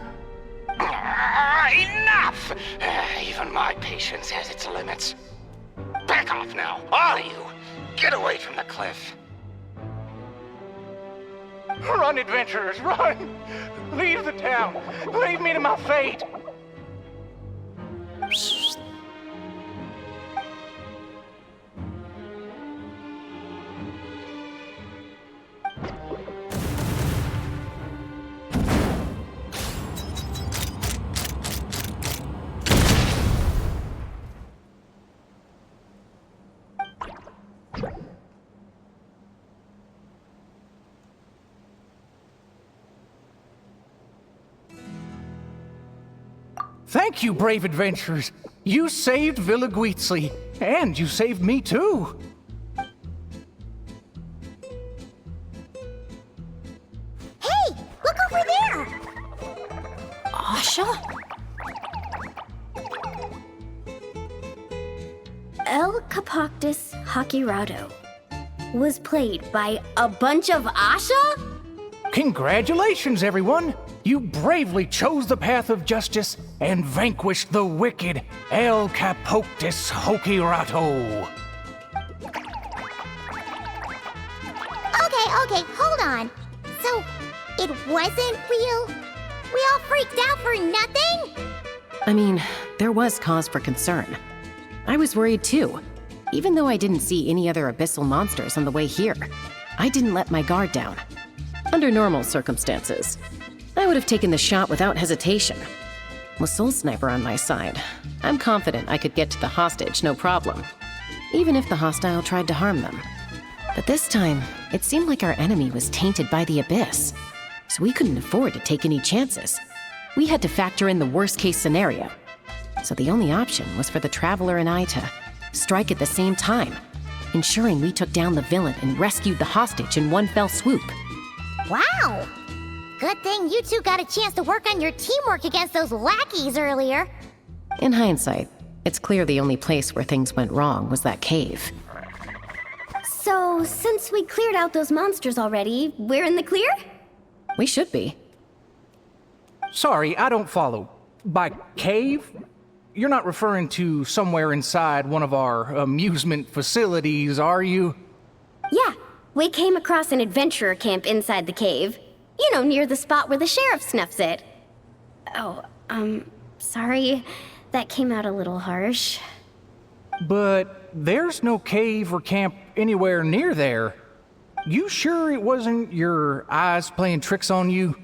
Enough! Even my patience has its limits. Back off now, all of you. Get away from the cliff. Run, adventurers, run! Leave the town! Leave me to my fate! Thank you, brave adventurers. You saved Villa Guizli, and you saved me too. Hey, look over there! Asha? Elcapoctus Hagirado was played by a bunch of Asha? Congratulations, everyone! You bravely chose the path of justice and vanquished the wicked Elcapoctus Hagirado. Okay, hold on. So, it wasn't real? We all freaked out for nothing? I mean, there was cause for concern. I was worried too. Even though I didn't see any other abyssal monsters on the way here, I didn't let my guard down. Under normal circumstances, I would have taken the shot without hesitation. With Soul Sniper on my side, I'm confident I could get to the hostage no problem, even if the hostile tried to harm them. But this time, it seemed like our enemy was tainted by the Abyss, so we couldn't afford to take any chances. We had to factor in the worst-case scenario, so the only option was for the Traveler and I to strike at the same time, ensuring we took down the villain and rescued the hostage in one fell swoop. Wow! Good thing you two got a chance to work on your teamwork against those lackeys earlier. In hindsight, it's clear the only place where things went wrong was that cave. So, since we cleared out those monsters already, we're in the clear? We should be. Sorry, I don't follow. By cave? You're not referring to somewhere inside one of our amusement facilities, are you? Yeah, we came across an adventurer camp inside the cave. You know, near the spot where the sheriff snuffs it. Oh, sorry. That came out a little harsh. But there's no cave or camp anywhere near there. You sure it wasn't your eyes playing tricks on you?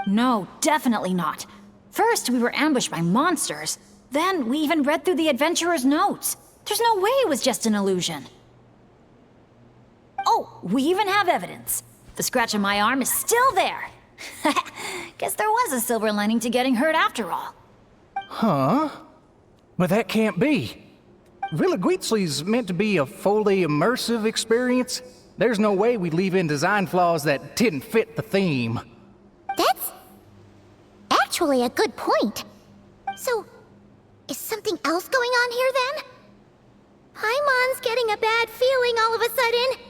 No, definitely not. First, we were ambushed by monsters. Then, we even read through the adventurer's notes. There's no way it was just an illusion. Oh, we even have evidence. The scratch on my arm is still there. Guess there was a silver lining to getting hurt after all. Huh? But that can't be. Villa Guizli's meant to be a fully immersive experience. There's no way we'd leave in design flaws that didn't fit the theme. That's actually a good point. So, is something else going on here then? Paimon's getting a bad feeling all of a sudden.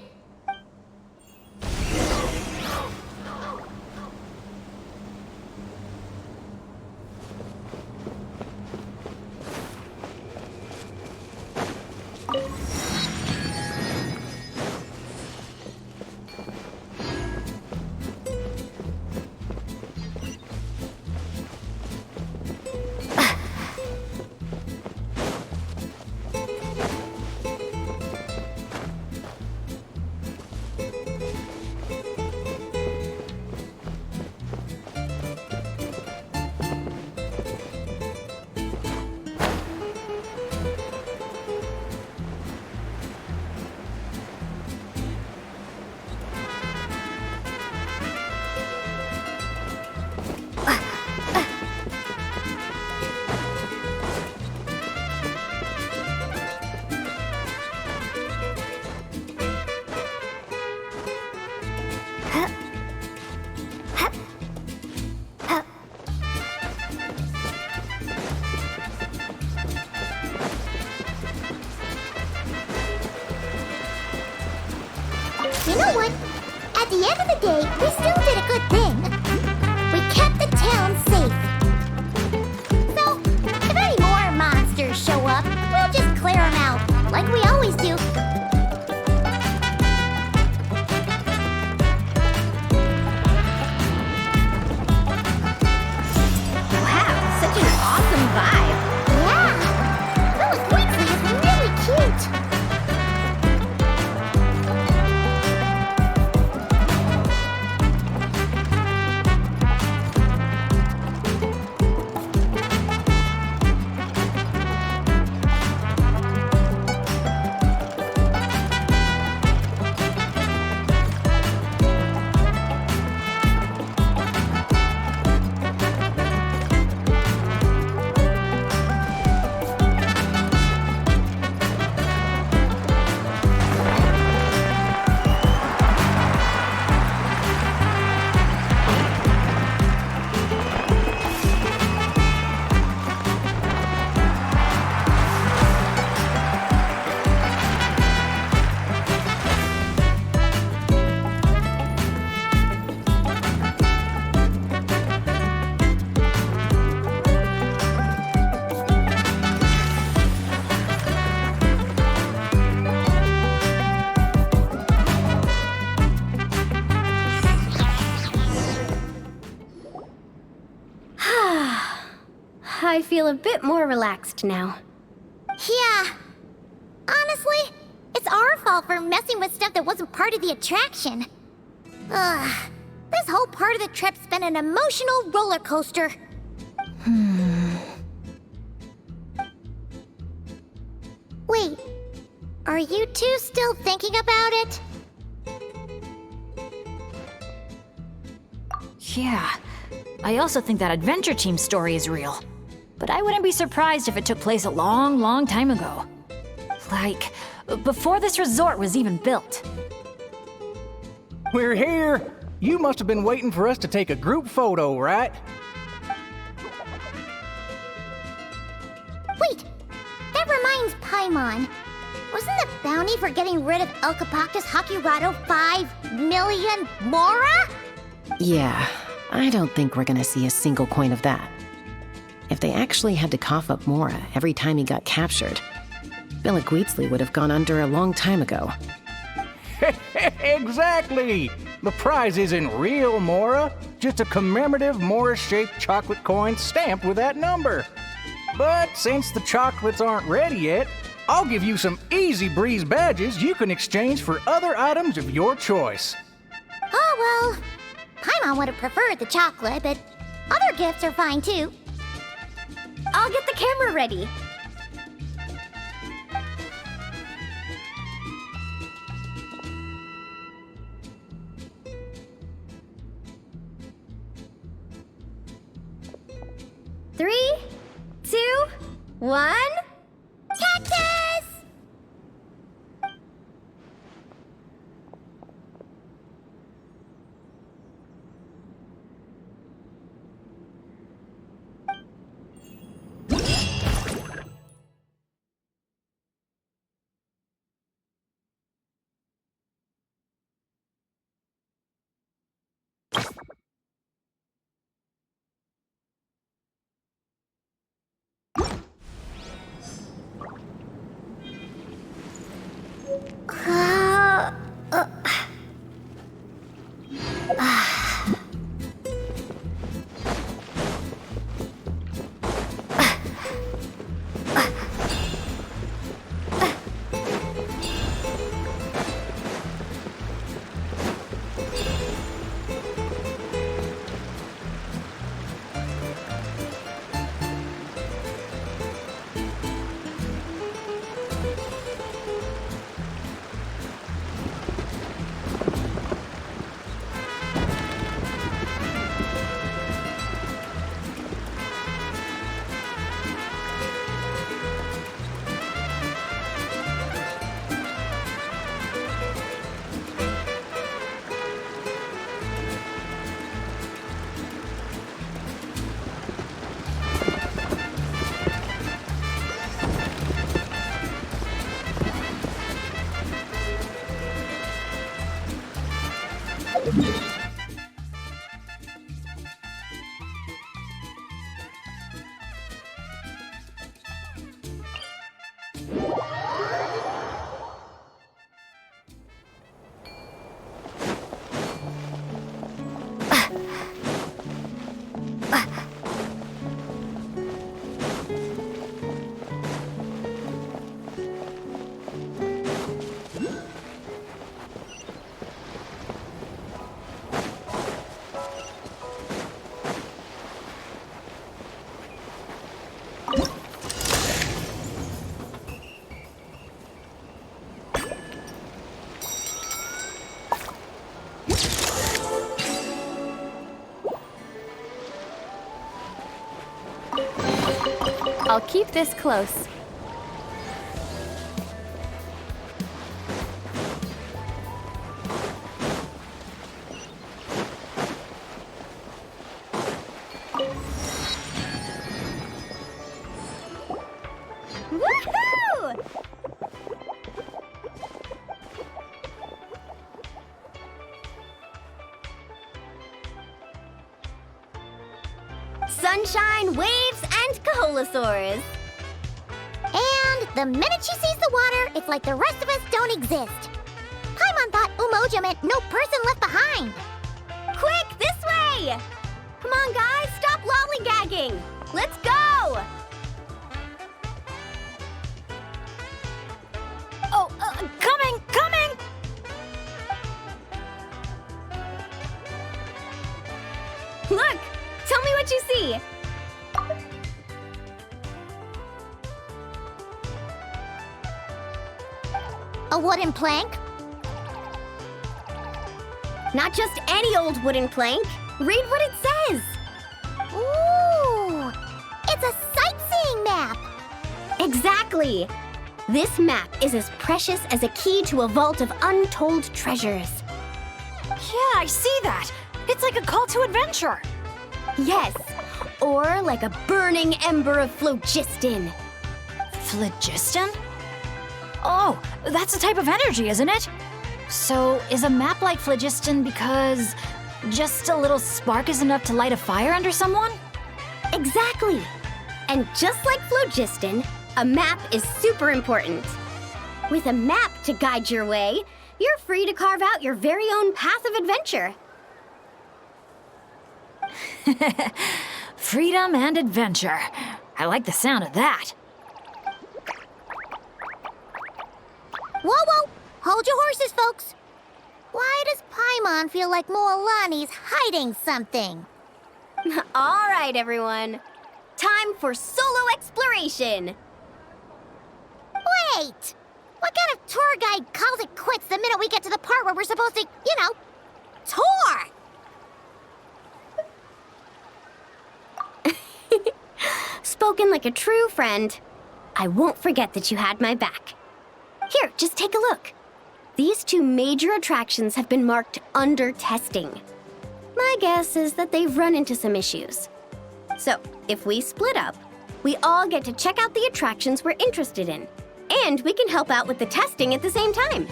At the end of the day, we still did a good thing. We kept the town safe. So, if any more monsters show up, we'll just clear them out, like we always do. Wow, such an awesome vibe. Yeah! Phyllis Weasley is really cute. I feel a bit more relaxed now. Yeah. Honestly, it's our fault for messing with stuff that wasn't part of the attraction. Ugh. This whole part of the trip's been an emotional roller coaster. Wait, are you two still thinking about it? Yeah. I also think that Adventure Team story is real. But I wouldn't be surprised if it took place a long, long time ago. Like, before this resort was even built. We're here! You must have been waiting for us to take a group photo, right? Wait, that reminds Paimon. Wasn't the bounty for getting rid of El Capactus Hakurado 5 million Mora? Yeah, I don't think we're gonna see a single coin of that. If they actually had to cough up Mora every time he got captured, Billick Wheatsley would have gone under a long time ago. Exactly! The prize isn't real Mora, just a commemorative Mora-shaped chocolate coin stamped with that number. But since the chocolates aren't ready yet, I'll give you some easy breeze badges you can exchange for other items of your choice. Oh, well, Paimon would have preferred the chocolate, but other gifts are fine too. I'll get the camera ready. Three, 2, 1. Cactus! I'll keep this close. Woohoo! Sunshine, waves, and kaholasaurs. And the minute she sees the water, it's like the rest of us don't exist. Paimon thought Umoja meant no person left behind. Quick, this way! Come on, guys, stop lollygagging! Let's go! Oh, coming, coming! Look! Tell me what you see! A wooden plank? Not just any old wooden plank. Read what it says. Ooh! It's a sightseeing map! Exactly! This map is as precious as a key to a vault of untold treasures. Yeah, I see that. It's like a call to adventure. Yes, or like a burning ember of phlogiston. Phlogiston? Oh, that's a type of energy, isn't it? So, is a map like phlogiston because just a little spark is enough to light a fire under someone? Exactly! And just like phlogiston, a map is super important. With a map to guide your way, you're free to carve out your very own path of adventure. Freedom and adventure. I like the sound of that. Whoa, whoa! Hold your horses, folks! Why does Paimon feel like Mualani's hiding something? All right, everyone. Time for solo exploration! Wait! What kind of tour guide calls it quits the minute we get to the part where we're supposed to, tour? Spoken like a true friend. I won't forget that you had my back. Here, just take a look. These two major attractions have been marked under testing. My guess is that they've run into some issues. So, if we split up, we all get to check out the attractions we're interested in. And we can help out with the testing at the same time.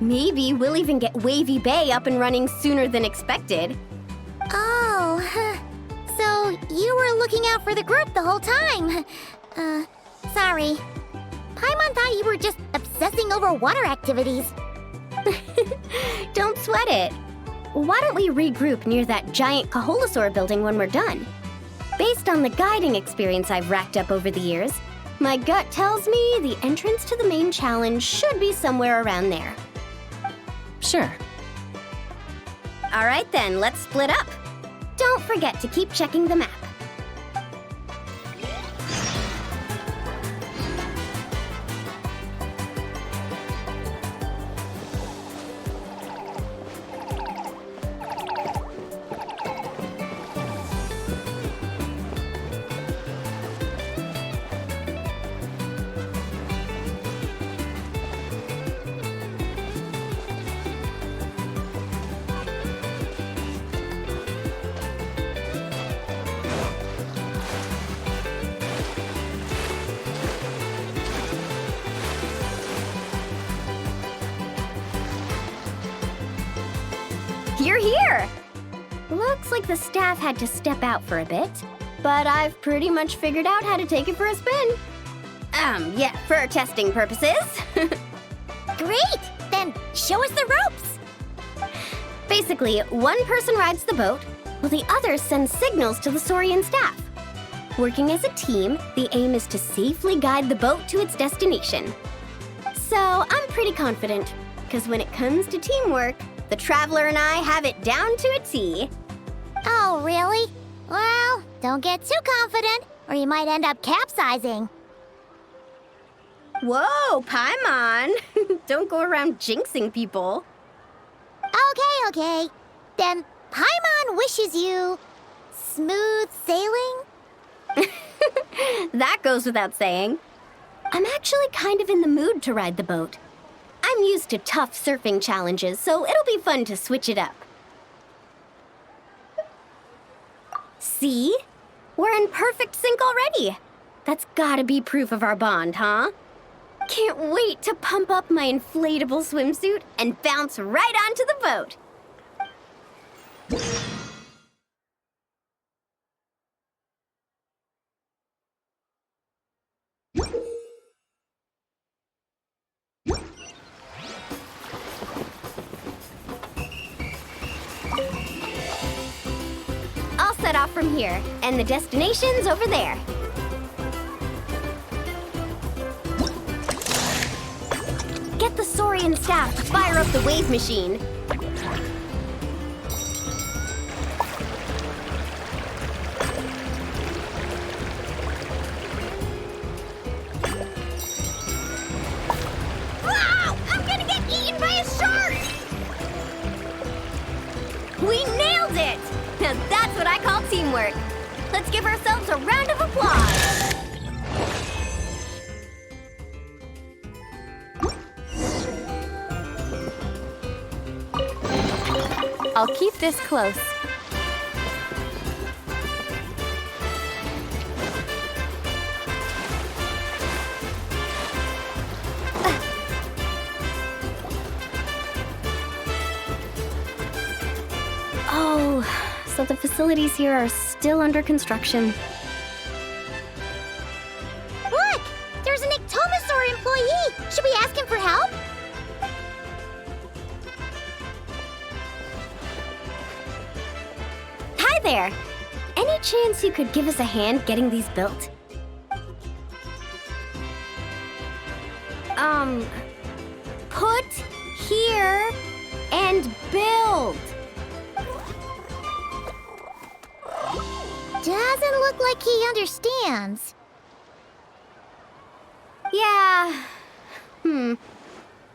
Maybe we'll even get Wavy Bay up and running sooner than expected. Oh, so you were looking out for the group the whole time. Sorry. Paimon thought you were just obsessing over water activities. Don't sweat it. Why don't we regroup near that giant kaholasaur building when we're done? Based on the guiding experience I've racked up over the years, my gut tells me the entrance to the main challenge should be somewhere around there. Sure. All right then, let's split up. Don't forget to keep checking the map. You're here! Looks like the staff had to step out for a bit, but I've pretty much figured out how to take it for a spin. Yeah, for testing purposes. Great! Then show us the ropes! Basically, one person rides the boat, while the others send signals to the Saurian staff. Working as a team, the aim is to safely guide the boat to its destination. So I'm pretty confident, because when it comes to teamwork, the Traveler and I have it down to a T. Oh, really? Well, don't get too confident, or you might end up capsizing. Whoa, Paimon! Don't go around jinxing people. Okay. Then Paimon wishes you smooth sailing? That goes without saying. I'm actually kind of in the mood to ride the boat. I'm used to tough surfing challenges, so it'll be fun to switch it up. See? We're in perfect sync already. That's gotta be proof of our bond, huh? Can't wait to pump up my inflatable swimsuit and bounce right onto the boat. I'll set off from here, and the destination's over there. Get the Saurian staff to fire up the wave machine. Wow! I'm gonna get eaten by a shark! We nailed it! Now that's what I call teamwork. Let's give ourselves a round of applause. I'll keep this close. Oh, so the facilities here are still under construction. Look! There's an Ictomosaur employee! Should we ask him for help? Hi there! Any chance you could give us a hand getting these built? Put here and build. Doesn't look like he understands. Yeah.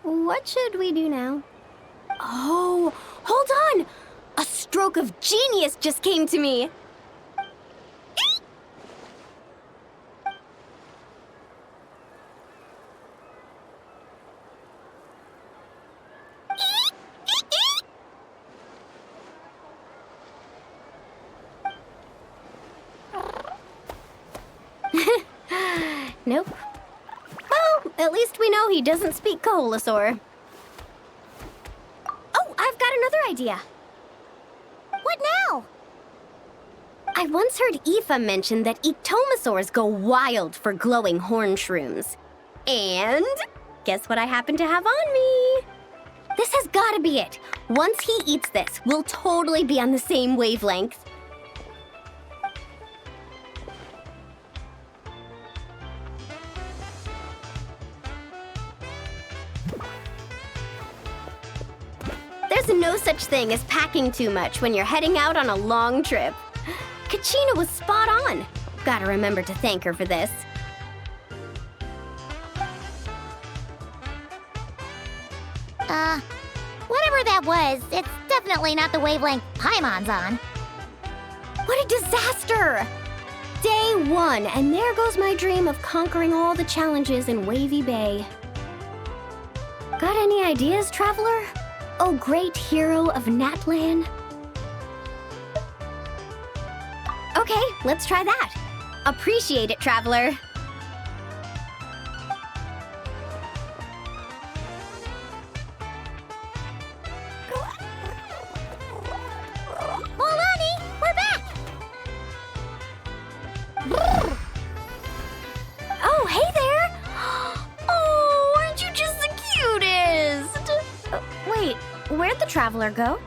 What should we do now? Oh, hold on! A stroke of genius just came to me. Nope. Well, at least we know he doesn't speak Koholosaur. Oh, I've got another idea. What now? I once heard Aoife mention that Ictomosaurs go wild for glowing horn shrooms. And guess what I happen to have on me? This has got to be it. Once he eats this, we'll totally be on the same wavelength. There's no such thing as packing too much when you're heading out on a long trip. Kachina was spot on. Gotta remember to thank her for this. Whatever that was, it's definitely not the wavelength Paimon's on. What a disaster! Day 1, and there goes my dream of conquering all the challenges in Wavy Bay. Got any ideas, Traveler? Oh, great hero of Natlan? Okay, let's try that. Appreciate it, Traveler. traveler go?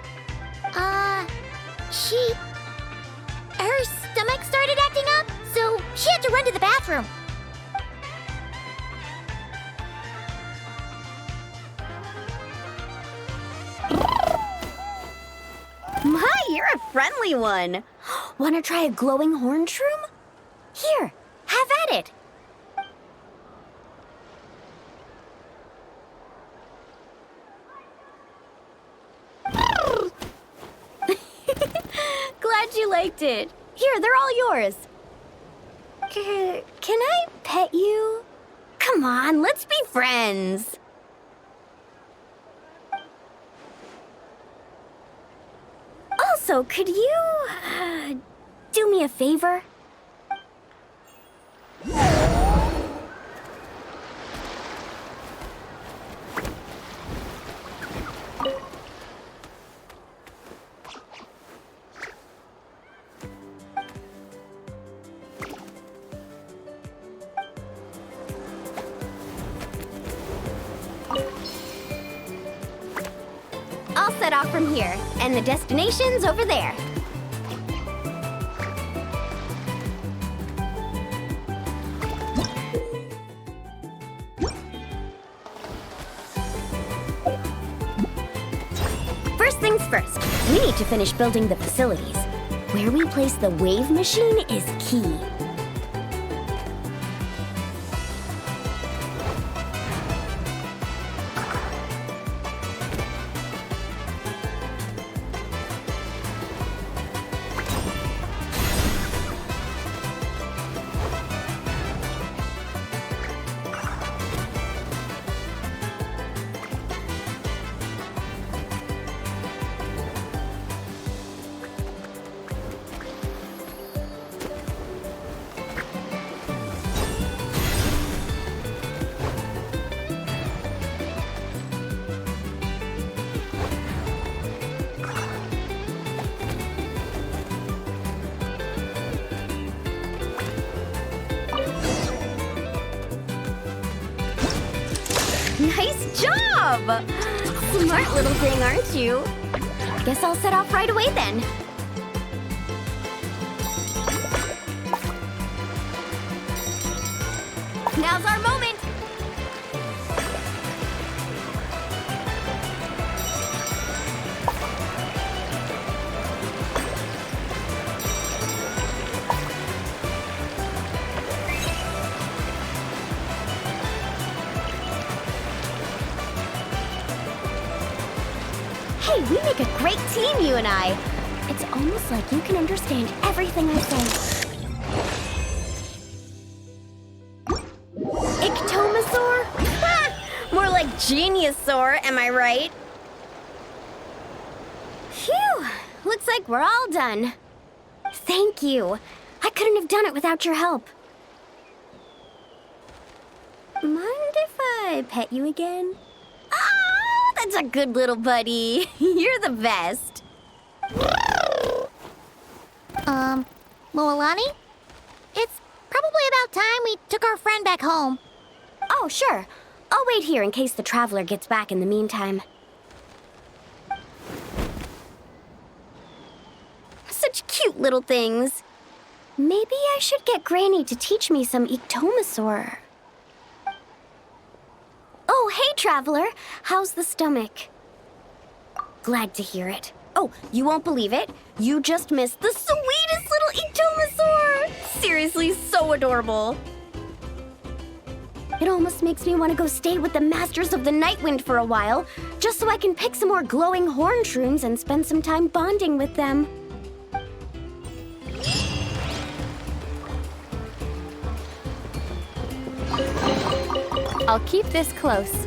Her stomach started acting up, so she had to run to the bathroom. My, you're a friendly one. Want to try a glowing horn shroom? Here, have at it. Glad you liked it. Here, they're all yours. Can I pet you? Come on, let's be friends. Also, could you do me a favor? I'll set off from here, and the destination's over there. First things first, we need to finish building the facilities. Where we place the wave machine is key. Nice job! Smart little thing, aren't you? Guess I'll set off right away then. Now's our moment! Hey, we make a great team, you and I. It's almost like you can understand everything I say. Ictomasaur? Ha! More like Geniusaur, am I right? Phew! Looks like we're all done. Thank you. I couldn't have done it without your help. Mind if I pet you again? Ah, that's a good little buddy. You're the best. Mualani? It's probably about time we took our friend back home. Oh, sure. I'll wait here in case the traveler gets back in the meantime. Such cute little things. Maybe I should get Granny to teach me some Ictomasaur. Oh, hey, traveler. How's the stomach? Glad to hear it. Oh, you won't believe it. You just missed the sweetest little Ictomasaur! Seriously, so adorable. It almost makes me want to go stay with the Masters of the Nightwind for a while, just so I can pick some more glowing horn shrooms and spend some time bonding with them. I'll keep this close.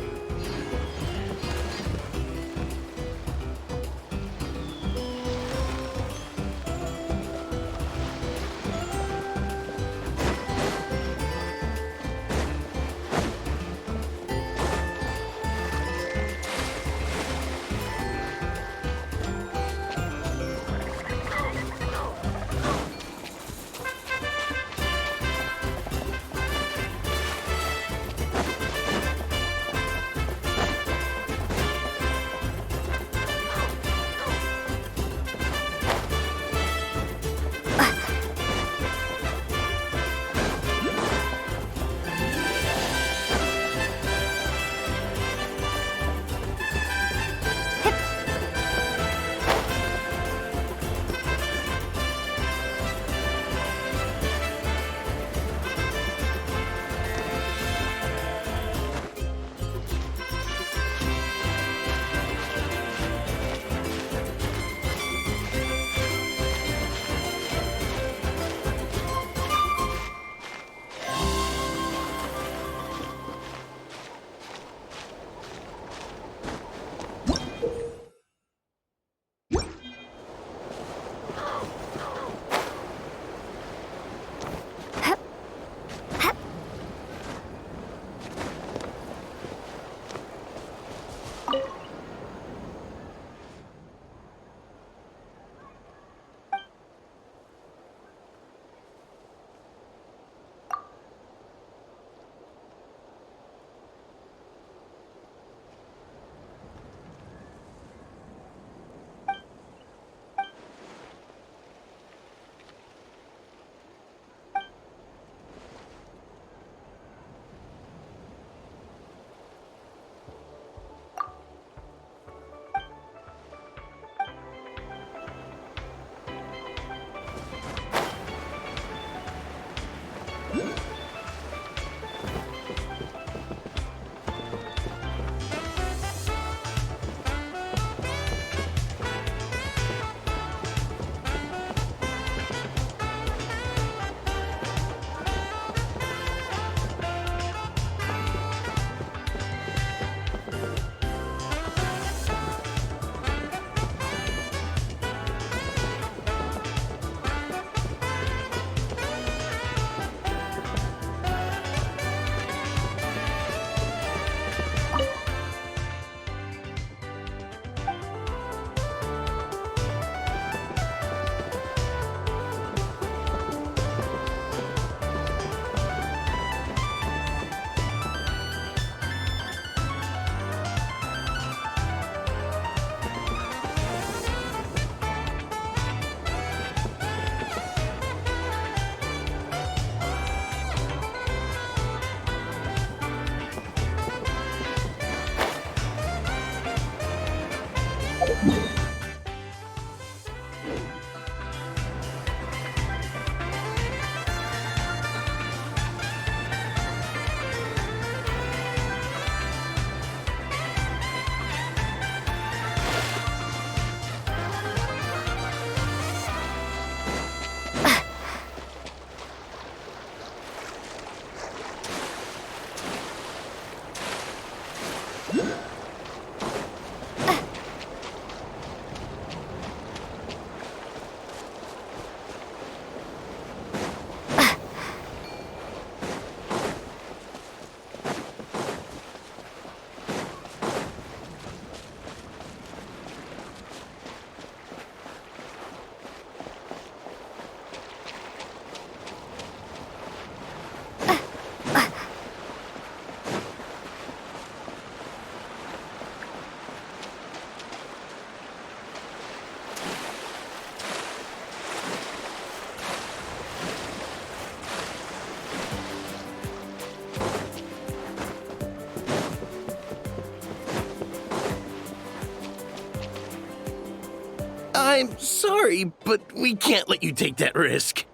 I'm sorry, but we can't let you take that risk.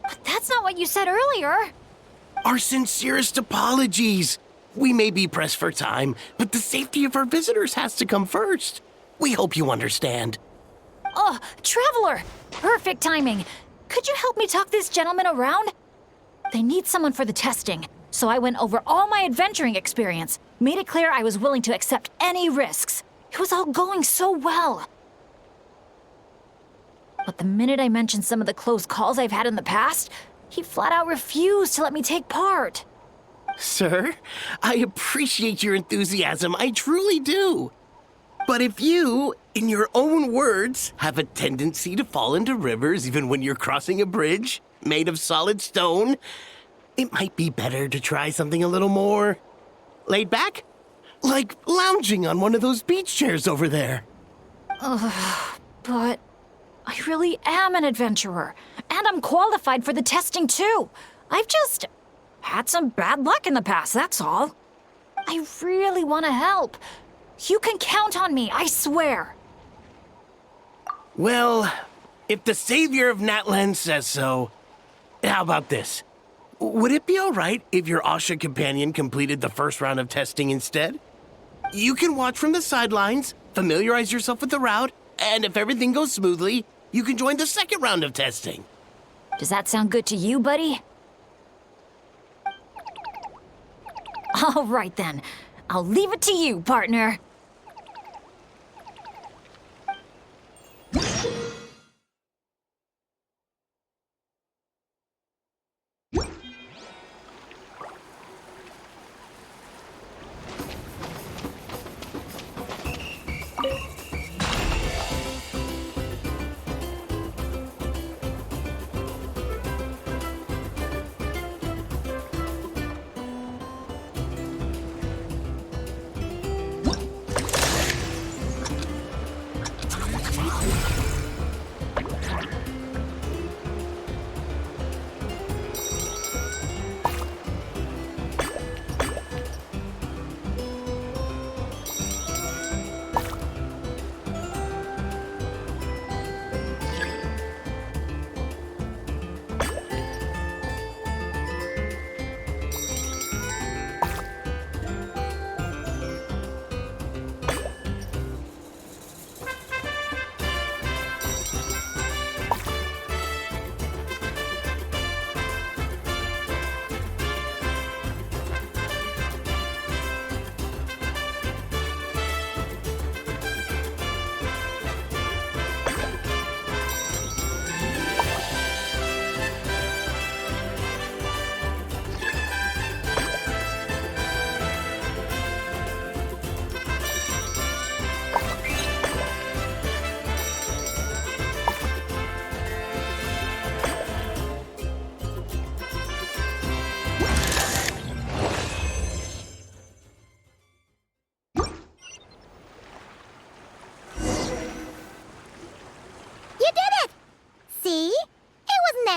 But that's not what you said earlier. Our sincerest apologies. We may be pressed for time, but the safety of our visitors has to come first. We hope you understand. Oh, Traveler! Perfect timing. Could you help me talk this gentleman around? They need someone for the testing, so I went over all my adventuring experience, made it clear I was willing to accept any risks. It was all going so well. But the minute I mentioned some of the close calls I've had in the past, he flat out refused to let me take part. Sir, I appreciate your enthusiasm, I truly do. But if you, in your own words, have a tendency to fall into rivers even when you're crossing a bridge made of solid stone, it might be better to try something a little more laid back? Like lounging on one of those beach chairs over there. But I really am an adventurer, and I'm qualified for the testing too. I've just had some bad luck in the past, that's all. I really want to help. You can count on me, I swear. Well, if the savior of Natlan says so, how about this? Would it be all right if your Asha companion completed the first round of testing instead? You can watch from the sidelines, familiarize yourself with the route, and if everything goes smoothly, you can join the second round of testing. Does that sound good to you, buddy? All right then. I'll leave it to you, partner.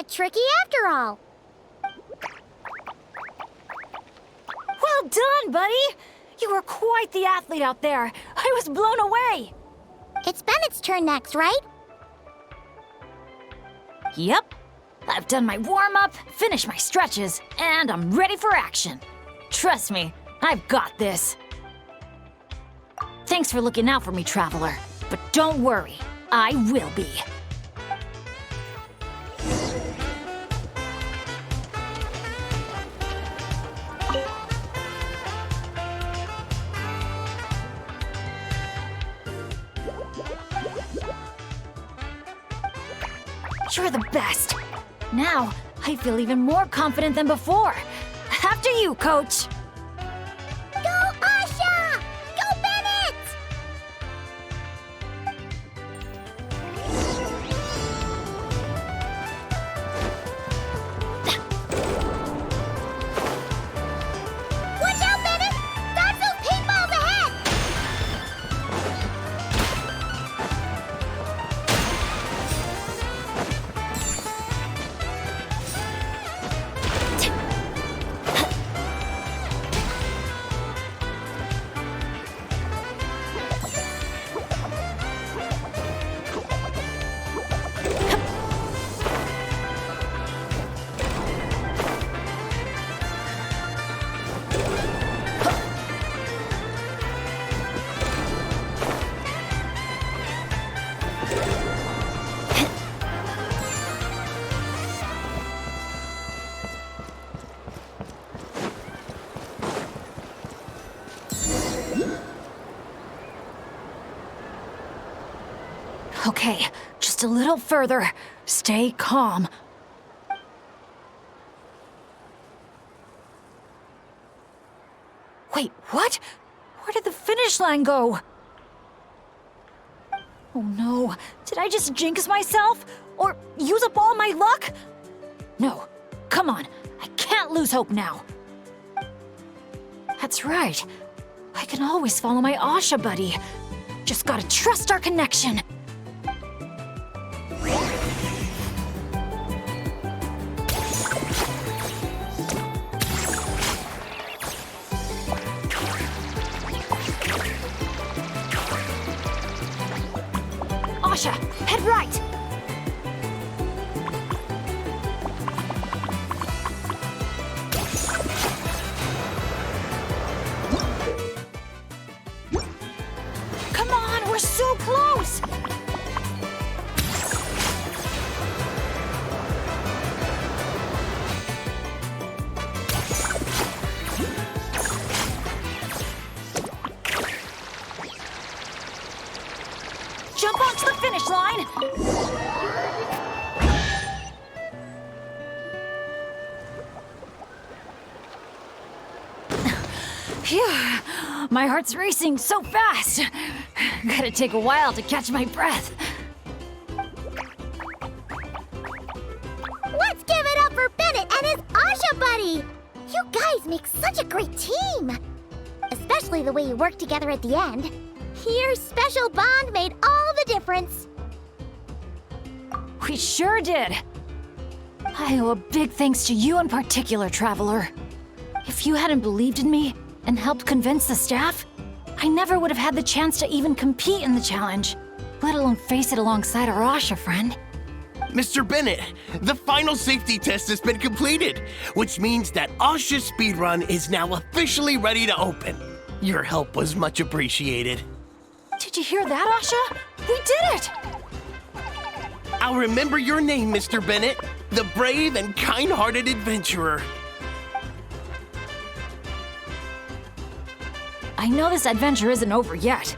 Tricky after all. Well done, buddy! You were quite the athlete out there. I was blown away. It's Bennett's turn next, right? Yep. I've done my warm-up, finished my stretches, and I'm ready for action. Trust me, I've got this. Thanks for looking out for me, Traveler. But don't worry, I will be. You're the best. Now, I feel even more confident than before. After you, Coach. Go, Asha! Go, Bennett! Watch out, Bennett! Dodge those paintballs ahead! Okay, just a little further. Stay calm. Wait, what? Where did the finish line go? Oh no, did I just jinx myself? Or use up all my luck? No, come on, I can't lose hope now. That's right, I can always follow my Asha buddy. Just gotta trust our connection. Asha, head right! Come on, we're so close! Jump onto the finish line! Phew, my heart's racing so fast. Gotta take a while to catch my breath. Let's give it up for Bennett and his Asha buddy! You guys make such a great team! Especially the way you work together at the end. Your special bond made all the difference. We sure did. I owe a big thanks to you in particular, Traveler. If you hadn't believed in me and helped convince the staff, I never would have had the chance to even compete in the challenge, let alone face it alongside our Asha friend. Mr. Bennett, the final safety test has been completed, which means that Asha's speedrun is now officially ready to open. Your help was much appreciated. Did you hear that, Asha? We did it! I'll remember your name, Mr. Bennett, the brave and kind-hearted adventurer. I know this adventure isn't over yet,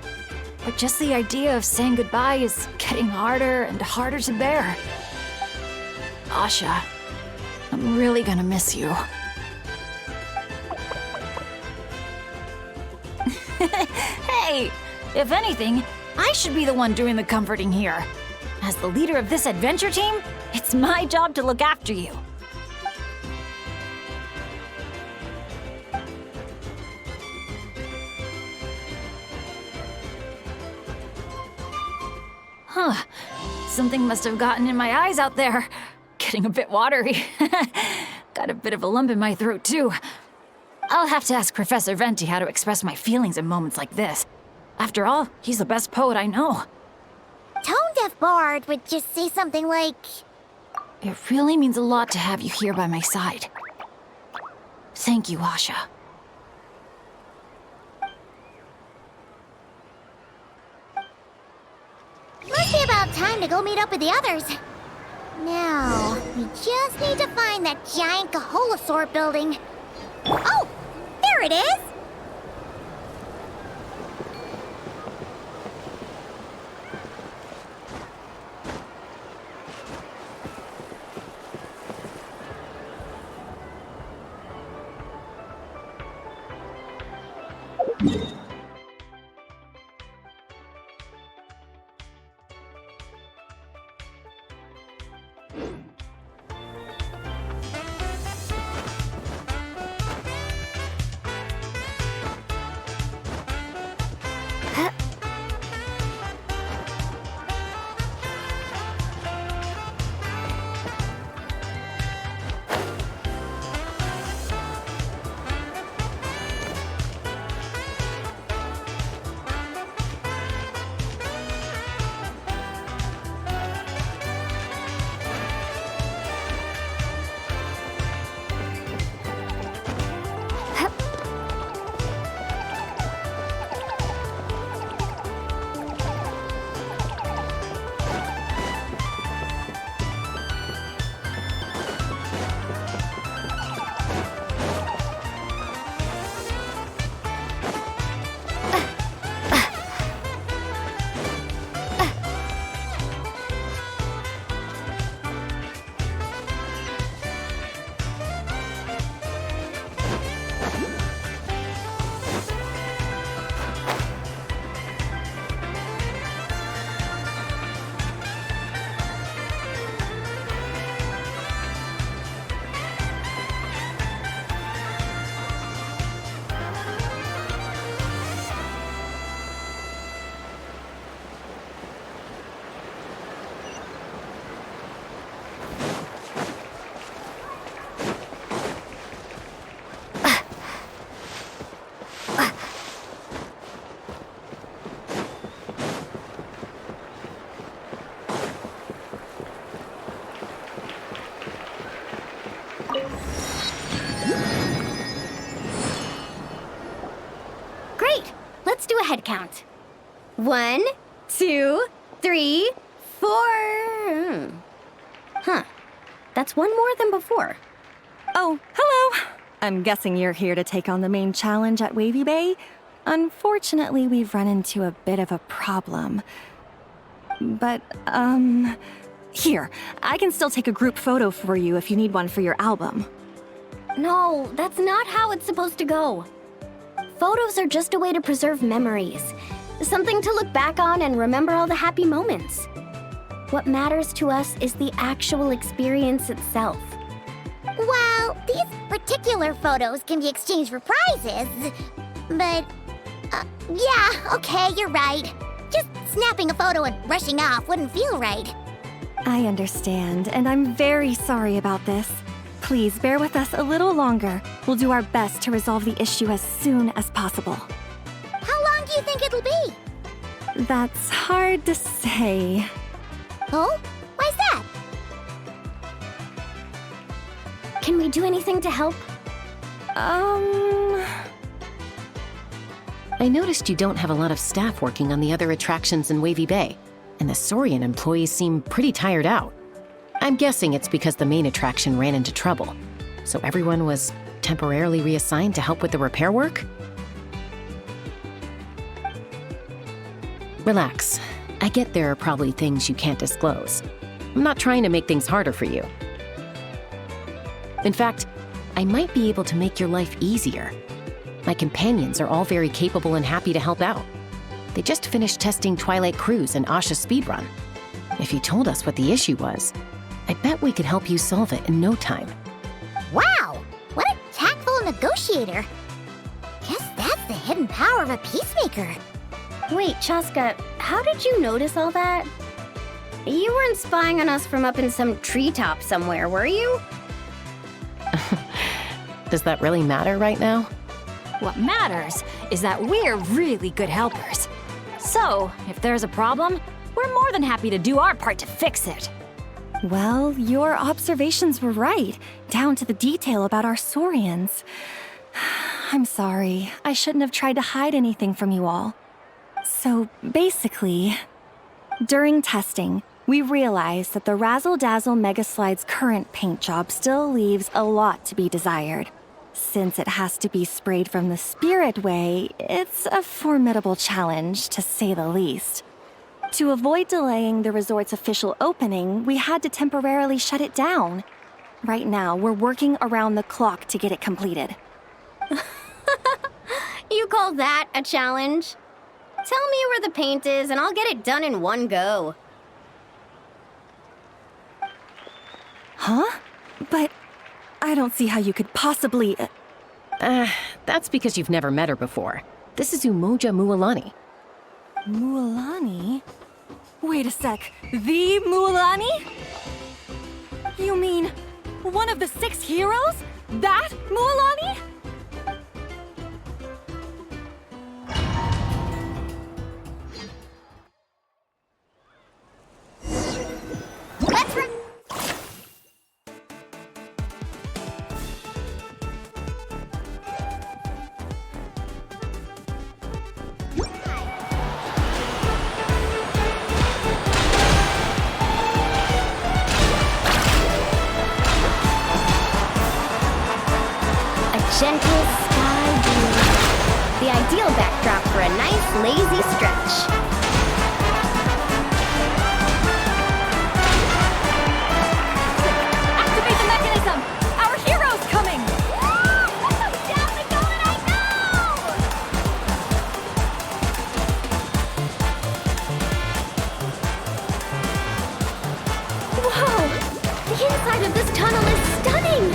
but just the idea of saying goodbye is getting harder and harder to bear. Asha, I'm really gonna miss you. Hey, if anything, I should be the one doing the comforting here. As the leader of this adventure team, it's my job to look after you. Huh. Something must have gotten in my eyes out there. Getting a bit watery. Got a bit of a lump in my throat, too. I'll have to ask Professor Venti how to express my feelings in moments like this. After all, he's the best poet I know. Tone-deaf Bard would just say something like... It really means a lot to have you here by my side. Thank you, Asha. Must be about time to go meet up with the others. Now, we just need to find that giant Kaholosaur building. Oh! There it is! count. 1, 2, 3, 4. Huh. That's one more than before. Oh, hello! I'm guessing you're here to take on the main challenge at Wavy Bay. Unfortunately, we've run into a bit of a problem. But, here, I can still take a group photo for you if you need one for your album. No, that's not how it's supposed to go. Photos are just a way to preserve memories. Something to look back on and remember all the happy moments. What matters to us is the actual experience itself. Well, these particular photos can be exchanged for prizes, but... yeah, okay, you're right. Just snapping a photo and rushing off wouldn't feel right. I understand, and I'm very sorry about this. Please bear with us a little longer. We'll do our best to resolve the issue as soon as possible. How long do you think it'll be? That's hard to say. Oh? Why's that? Can we do anything to help? I noticed you don't have a lot of staff working on the other attractions in Wavy Bay, and the Saurian employees seem pretty tired out. I'm guessing it's because the main attraction ran into trouble, so everyone was temporarily reassigned to help with the repair work? Relax. I get there are probably things you can't disclose. I'm not trying to make things harder for you. In fact, I might be able to make your life easier. My companions are all very capable and happy to help out. They just finished testing Twilight Cruise and Asha Speedrun. If you told us what the issue was, I bet we could help you solve it in no time. Wow! What a tactful negotiator. Guess that's the hidden power of a peacemaker. Wait, Chaska, how did you notice all that? You weren't spying on us from up in some treetop somewhere, were you? Does that really matter right now? What matters is that we're really good helpers. So, if there's a problem, we're more than happy to do our part to fix it. Well, your observations were right, down to the detail about our Saurians. I'm sorry, I shouldn't have tried to hide anything from you all. So, basically, during testing, we realized that the Razzle Dazzle Mega Slide's current paint job still leaves a lot to be desired. Since it has to be sprayed from the Spirit Way, it's a formidable challenge, to say the least. To avoid delaying the resort's official opening, we had to temporarily shut it down. Right now, we're working around the clock to get it completed. You call that a challenge? Tell me where the paint is and I'll get it done in one go. Huh? But I don't see how you could possibly... That's because you've never met her before. This is Umoja Mualani. Mualani? Wait a sec. The Mualani? You mean one of the 6 heroes? That Mualani? Gentle sky blue. The ideal backdrop for a nice, lazy stretch. Activate the mechanism! Our hero's coming! Whoa! The inside of this tunnel is stunning!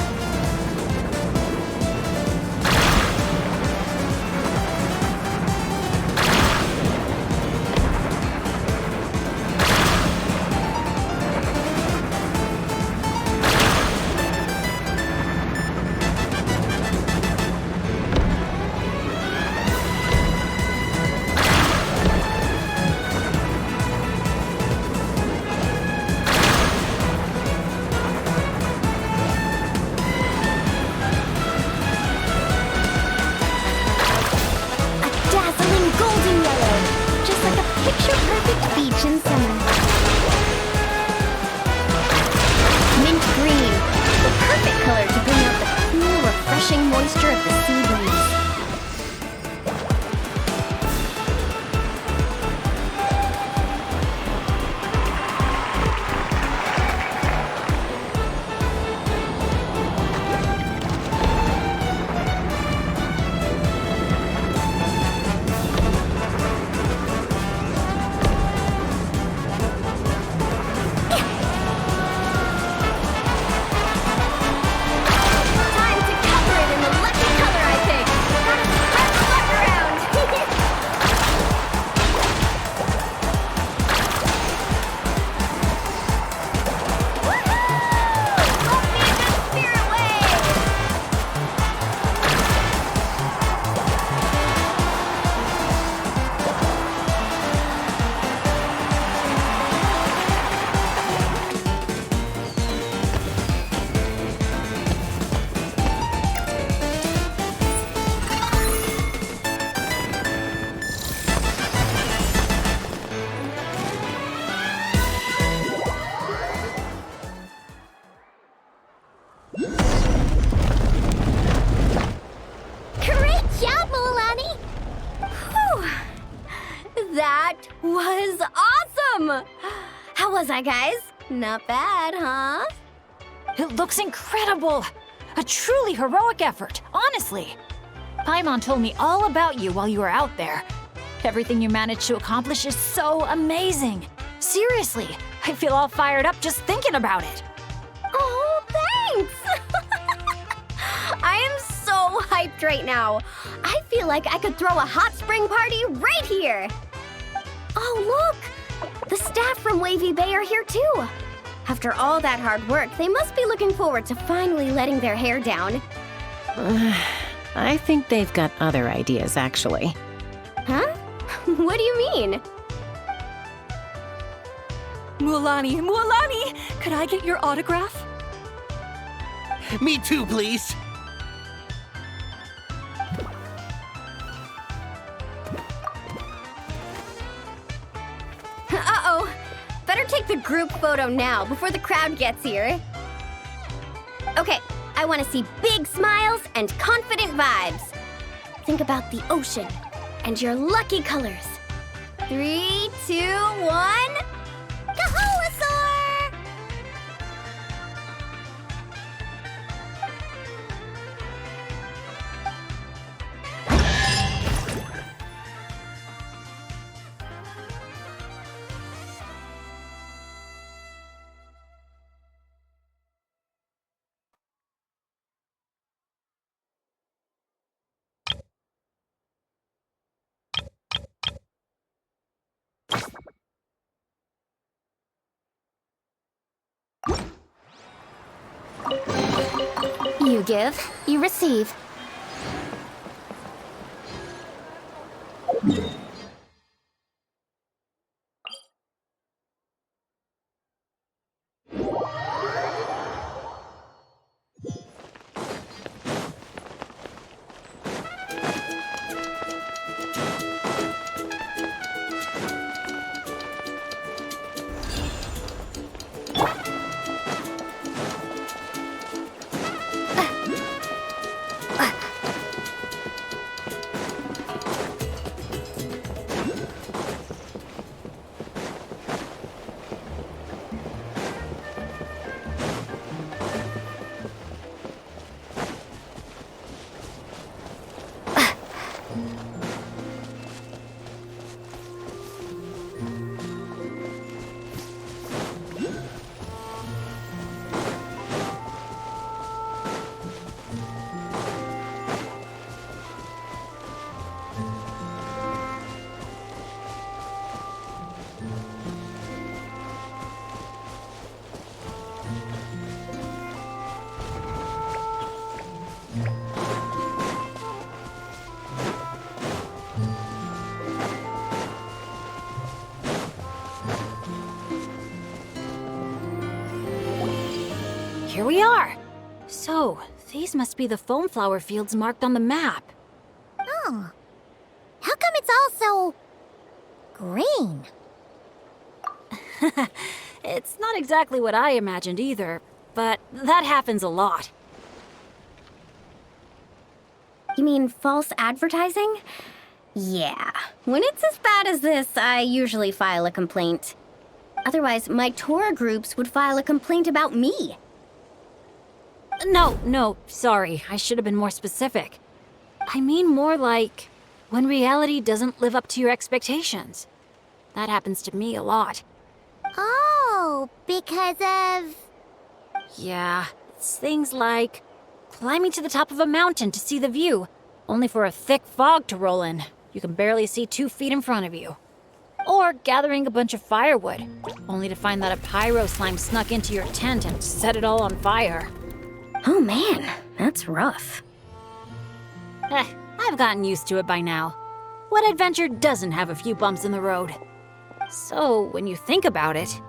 That was awesome! How was I, guys? Not bad, huh? It looks incredible! A truly heroic effort, honestly. Paimon told me all about you while you were out there. Everything you managed to accomplish is so amazing. Seriously, I feel all fired up just thinking about it. Oh, thanks! I am so hyped right now. I feel like I could throw a hot spring party right here. Oh, look! The staff from Wavy Bay are here too. After all that hard work, they must be looking forward to finally letting their hair down. I think they've got other ideas, actually. Huh? What do you mean? Mualani, could I get your autograph? Me too, please. Uh-oh. Better take the group photo now before the crowd gets here. Okay, I want to see big smiles and confident vibes. Think about the ocean and your lucky colors. 3, 2, 1... Kaholasaur! You give, you receive. Here we are. So, these must be the foam flower fields marked on the map. Oh. How come it's all so... green? It's not exactly what I imagined either, but that happens a lot. You mean false advertising? Yeah. When it's as bad as this, I usually file a complaint. Otherwise, my tour groups would file a complaint about me. No, sorry. I should have been more specific. I mean more like when reality doesn't live up to your expectations. That happens to me a lot. Oh, because of... Yeah, it's things like climbing to the top of a mountain to see the view, only for a thick fog to roll in. You can barely see 2 feet in front of you. Or gathering a bunch of firewood, only to find that a pyro slime snuck into your tent and set it all on fire. Oh man, that's rough. I've gotten used to it by now. What adventure doesn't have a few bumps in the road? So, when you think about it,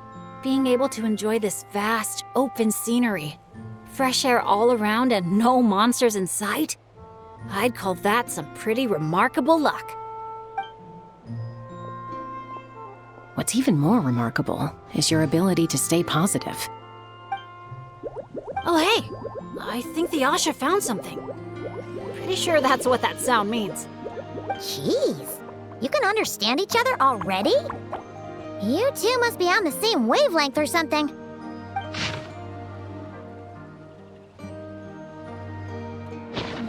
being able to enjoy this vast, open scenery, fresh air all around and no monsters in sight, I'd call that some pretty remarkable luck. What's even more remarkable is your ability to stay positive. Oh hey, I think the Asha found something. Pretty sure that's what that sound means. Jeez. You can understand each other already? You two must be on the same wavelength or something.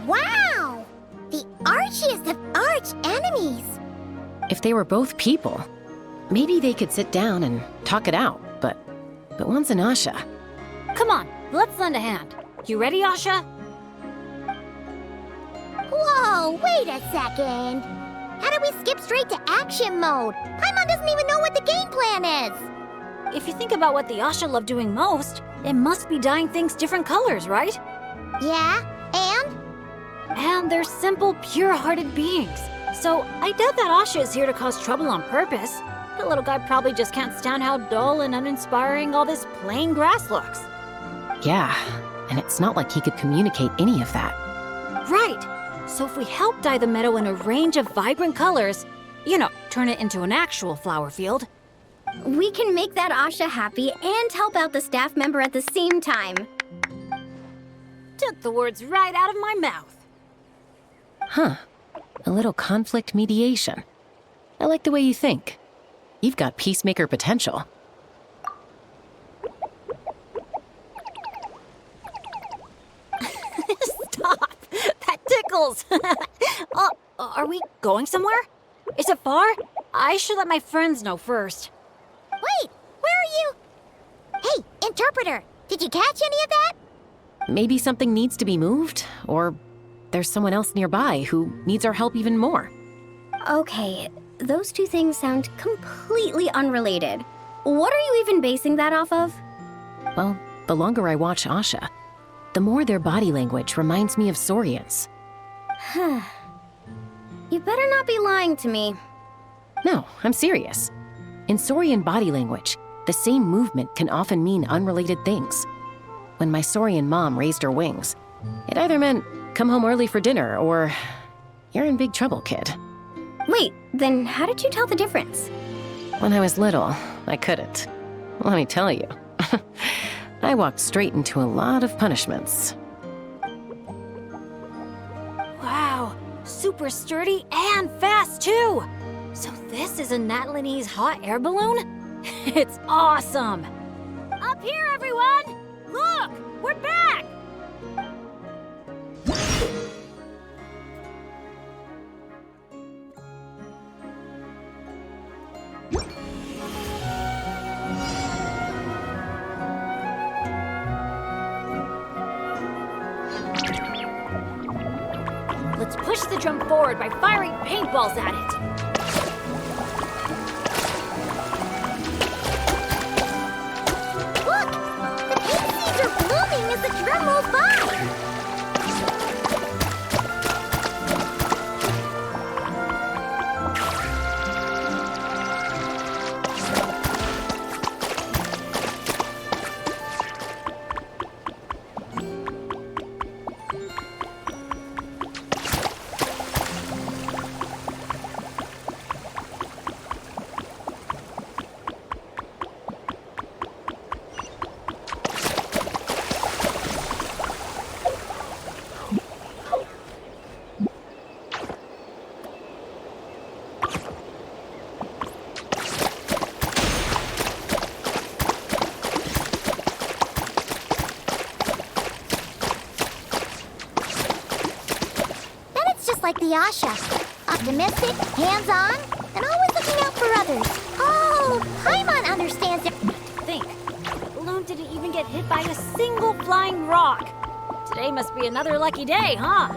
Wow! The archiest of arch enemies! If they were both people, maybe they could sit down and talk it out, but one's an Asha. Come on, let's lend a hand. You ready, Asha? Whoa, wait a second. How do we skip straight to action mode? Paimon doesn't even know what the game plan is. If you think about what the Asha love doing most, it must be dyeing things different colors, right? Yeah, and? And they're simple, pure-hearted beings. So I doubt that Asha is here to cause trouble on purpose. The little guy probably just can't stand how dull and uninspiring all this plain grass looks. Yeah, and it's not like he could communicate any of that. Right. So if we help dye the meadow in a range of vibrant colors, turn it into an actual flower field. We can make that Asha happy and help out the staff member at the same time. Took the words right out of my mouth. Huh. A little conflict mediation. I like the way you think. You've got peacemaker potential. Stop! That tickles! Are we going somewhere? Is it far? I should let my friends know first. Wait, where are you? Hey, interpreter, did you catch any of that? Maybe something needs to be moved, or there's someone else nearby who needs our help even more. Okay, those two things sound completely unrelated. What are you even basing that off of? Well, the longer I watch Asha, the more their body language reminds me of Saurians. You better not be lying to me. No, I'm serious. In Saurian body language, the same movement can often mean unrelated things. When my Saurian mom raised her wings, it either meant, come home early for dinner, or, you're in big trouble, kid. Wait, then how did you tell the difference? When I was little, I couldn't. Let me tell you. I walked straight into a lot of punishments. Wow, super sturdy and fast too! So this is a Natlanese hot air balloon? It's awesome! Up here, everyone! Look! We're back! Let's push the drum forward by firing paintballs at it. Look! The pink seeds are blooming as the drum rolls by! Like the Asha. Optimistic, hands-on, and always looking out for others. Oh, Paimon understands it. Think, the balloon didn't even get hit by a single flying rock. Today must be another lucky day, huh?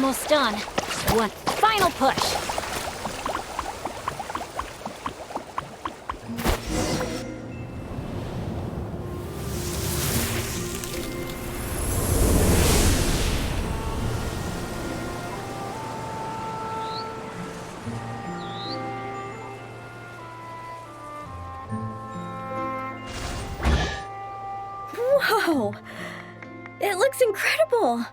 almost done. One final push. Whoa! It looks incredible!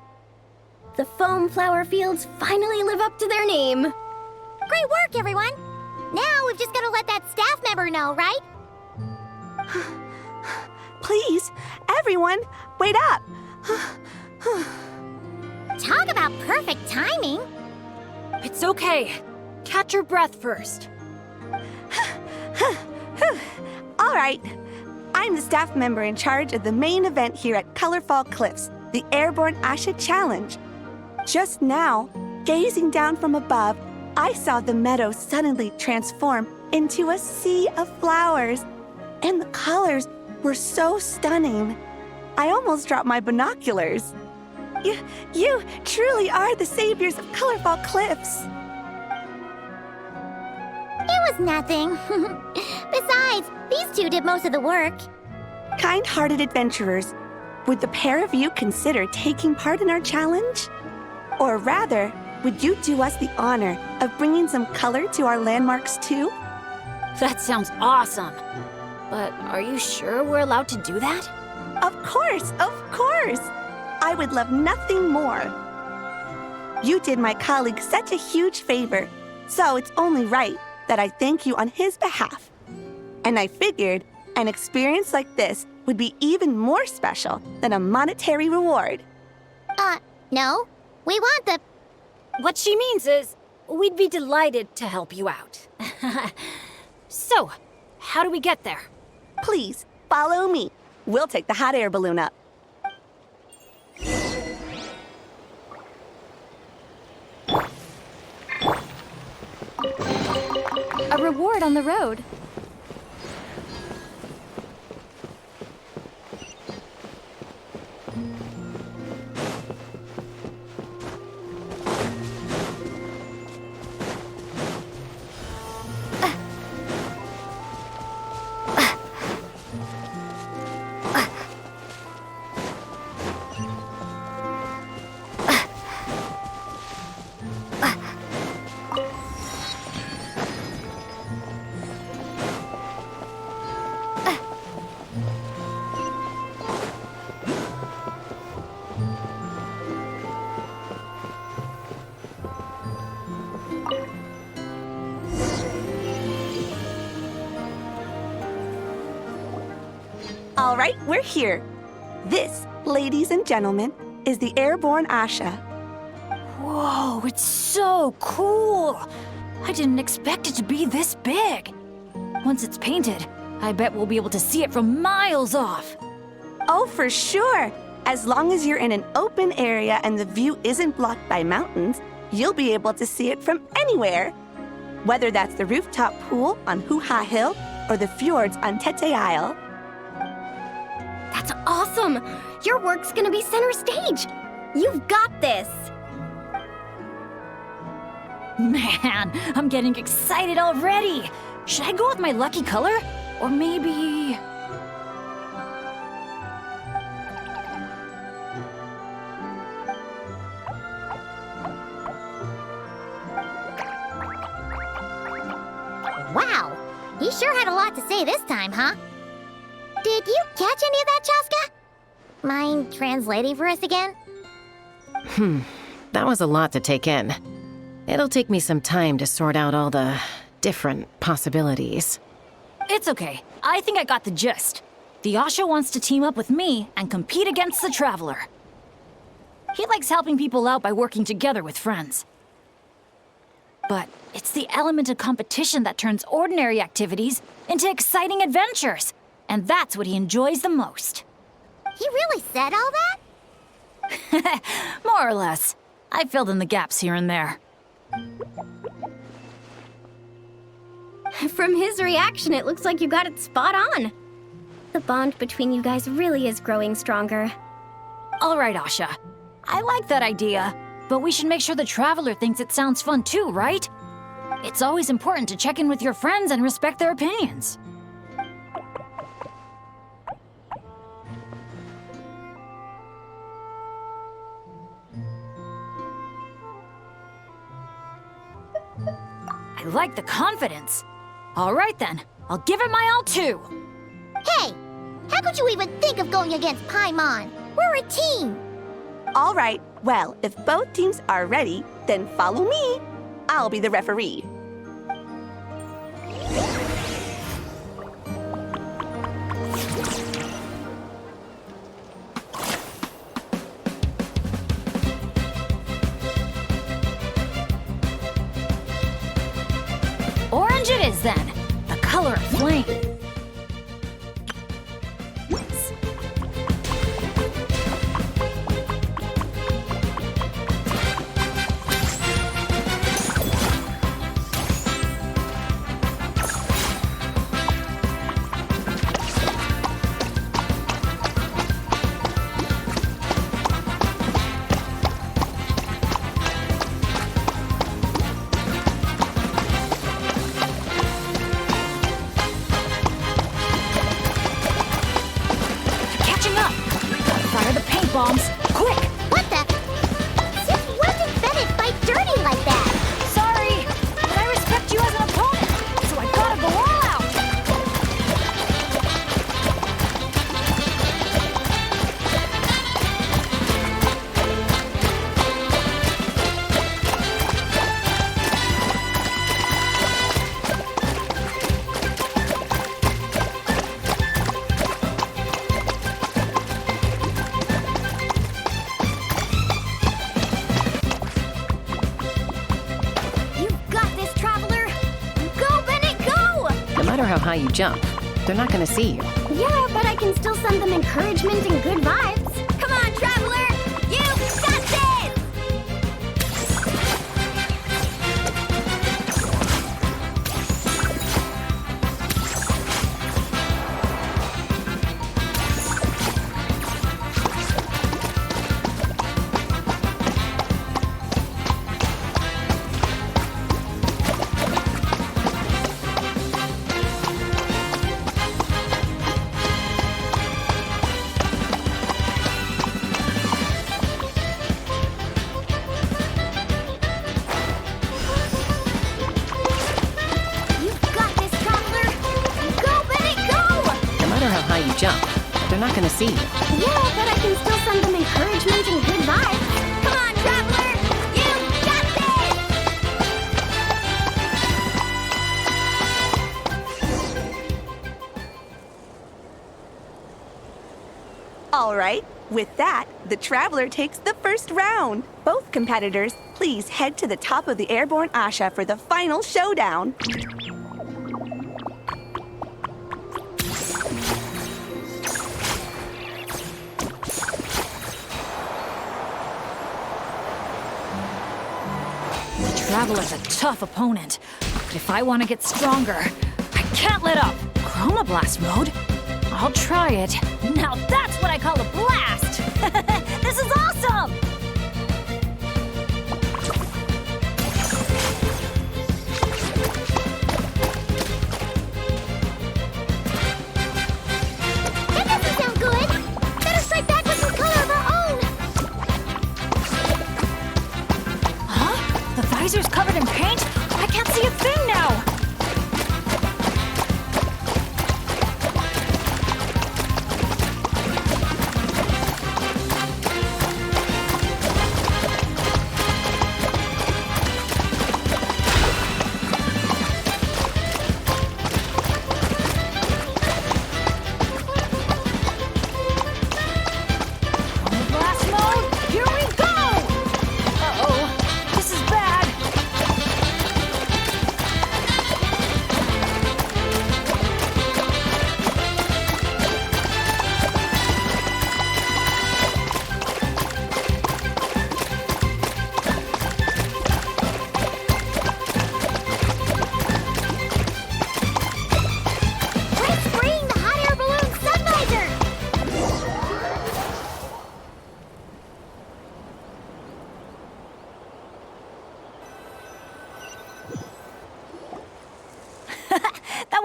The foam flower fields finally live up to their name. Great work, everyone! Now we've just got to let that staff member know, right? Please, everyone, wait up! Talk about perfect timing! It's okay. Catch your breath first. All right. I'm the staff member in charge of the main event here at Colorfall Cliffs, the Airborne Asha Challenge. Just now, gazing down from above, I saw the meadow suddenly transform into a sea of flowers. And the colors were so stunning. I almost dropped my binoculars. You truly are the saviors of Colorfall Cliffs. It was nothing. Besides, these two did most of the work. Kind-hearted adventurers, would the pair of you consider taking part in our challenge? Or rather, would you do us the honor of bringing some color to our landmarks too? That sounds awesome. But are you sure we're allowed to do that? Of course, of course! I would love nothing more. You did my colleague such a huge favor, so it's only right that I thank you on his behalf. And I figured an experience like this would be even more special than a monetary reward. No. We want the... What she means is, we'd be delighted to help you out. So, how do we get there? Please, follow me. We'll take the hot air balloon up. A reward on the road. All right, we're here. This, ladies and gentlemen, is the Airborne Asha. Whoa, it's so cool! I didn't expect it to be this big. Once it's painted, I bet we'll be able to see it from miles off. Oh, for sure. As long as you're in an open area and the view isn't blocked by mountains, you'll be able to see it from anywhere. Whether that's the rooftop pool on Hoo-Ha Hill or the fjords on Tete Isle. That's awesome! Your work's gonna be center stage! You've got this! Man, I'm getting excited already! Should I go with my lucky color? Or maybe... Wow! He sure had a lot to say this time, huh? Did you catch any of that, Chaska? Mind translating for us again? That was a lot to take in. It'll take me some time to sort out all the different possibilities. It's okay. I think I got the gist. The Asha wants to team up with me and compete against the Traveler. He likes helping people out by working together with friends. But it's the element of competition that turns ordinary activities into exciting adventures. And that's what he enjoys the most. He really said all that? More or less. I filled in the gaps here and there. From his reaction, it looks like you got it spot on. The bond between you guys really is growing stronger. All right, Asha. I like that idea. but we should make sure the traveler thinks it sounds fun too, right? It's always important to check in with your friends and respect their opinions. I like the confidence. All right then, I'll give it my all too. Hey, how could you even think of going against Paimon? We're a team. All right, well, if both teams are ready, then follow me. I'll be the referee. Orange it is then, the color of flame. Bombs, quick! What the? Since when did Bennett fight dirty like that? Sorry, but I respect you as an opponent, so I gotta go all out. How high you jump, they're not gonna see you. Yeah, but I can still send them encouragement and good vibes. Come on, Traveler! You've got this! Jump. They're not gonna see you. Yeah, but I can still send them encouragement and good vibes. Come on, Traveler! You've got this! All right, with that, the Traveler takes the first round. Both competitors, please head to the top of the airborne Asha for the final showdown. Traveler's a tough opponent, but if I want to get stronger, I can't let up. Chronoblast mode? I'll try it. Now that's what I call a blast! This is awesome! That doesn't sound good! Better strike back with some color of our own! Huh? The visor's covered in paint? I can't see a thing now!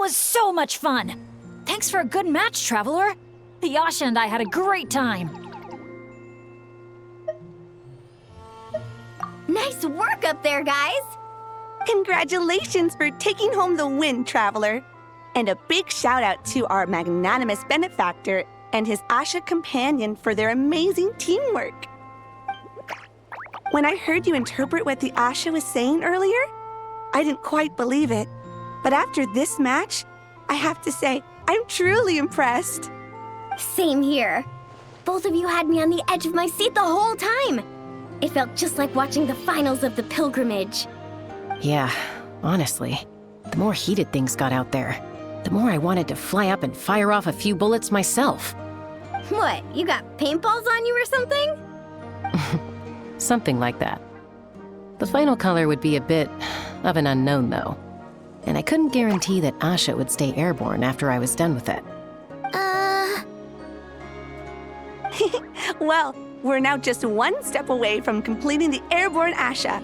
was so much fun! Thanks for a good match, Traveler. Yasha and I had a great time. Nice work up there, guys! Congratulations for taking home the win, Traveler. And a big shout out to our magnanimous benefactor and his Asha companion for their amazing teamwork. When I heard you interpret what the Asha was saying earlier, I didn't quite believe it. But after this match, I have to say, I'm truly impressed. Same here. Both of you had me on the edge of my seat the whole time. It felt just like watching the finals of the pilgrimage. Yeah, honestly, the more heated things got out there, the more I wanted to fly up and fire off a few bullets myself. What, you got paintballs on you or something? Something like that. The final color would be a bit of an unknown, though. And I couldn't guarantee that Asha would stay airborne after I was done with it. Well, we're now just one step away from completing the Airborne Asha.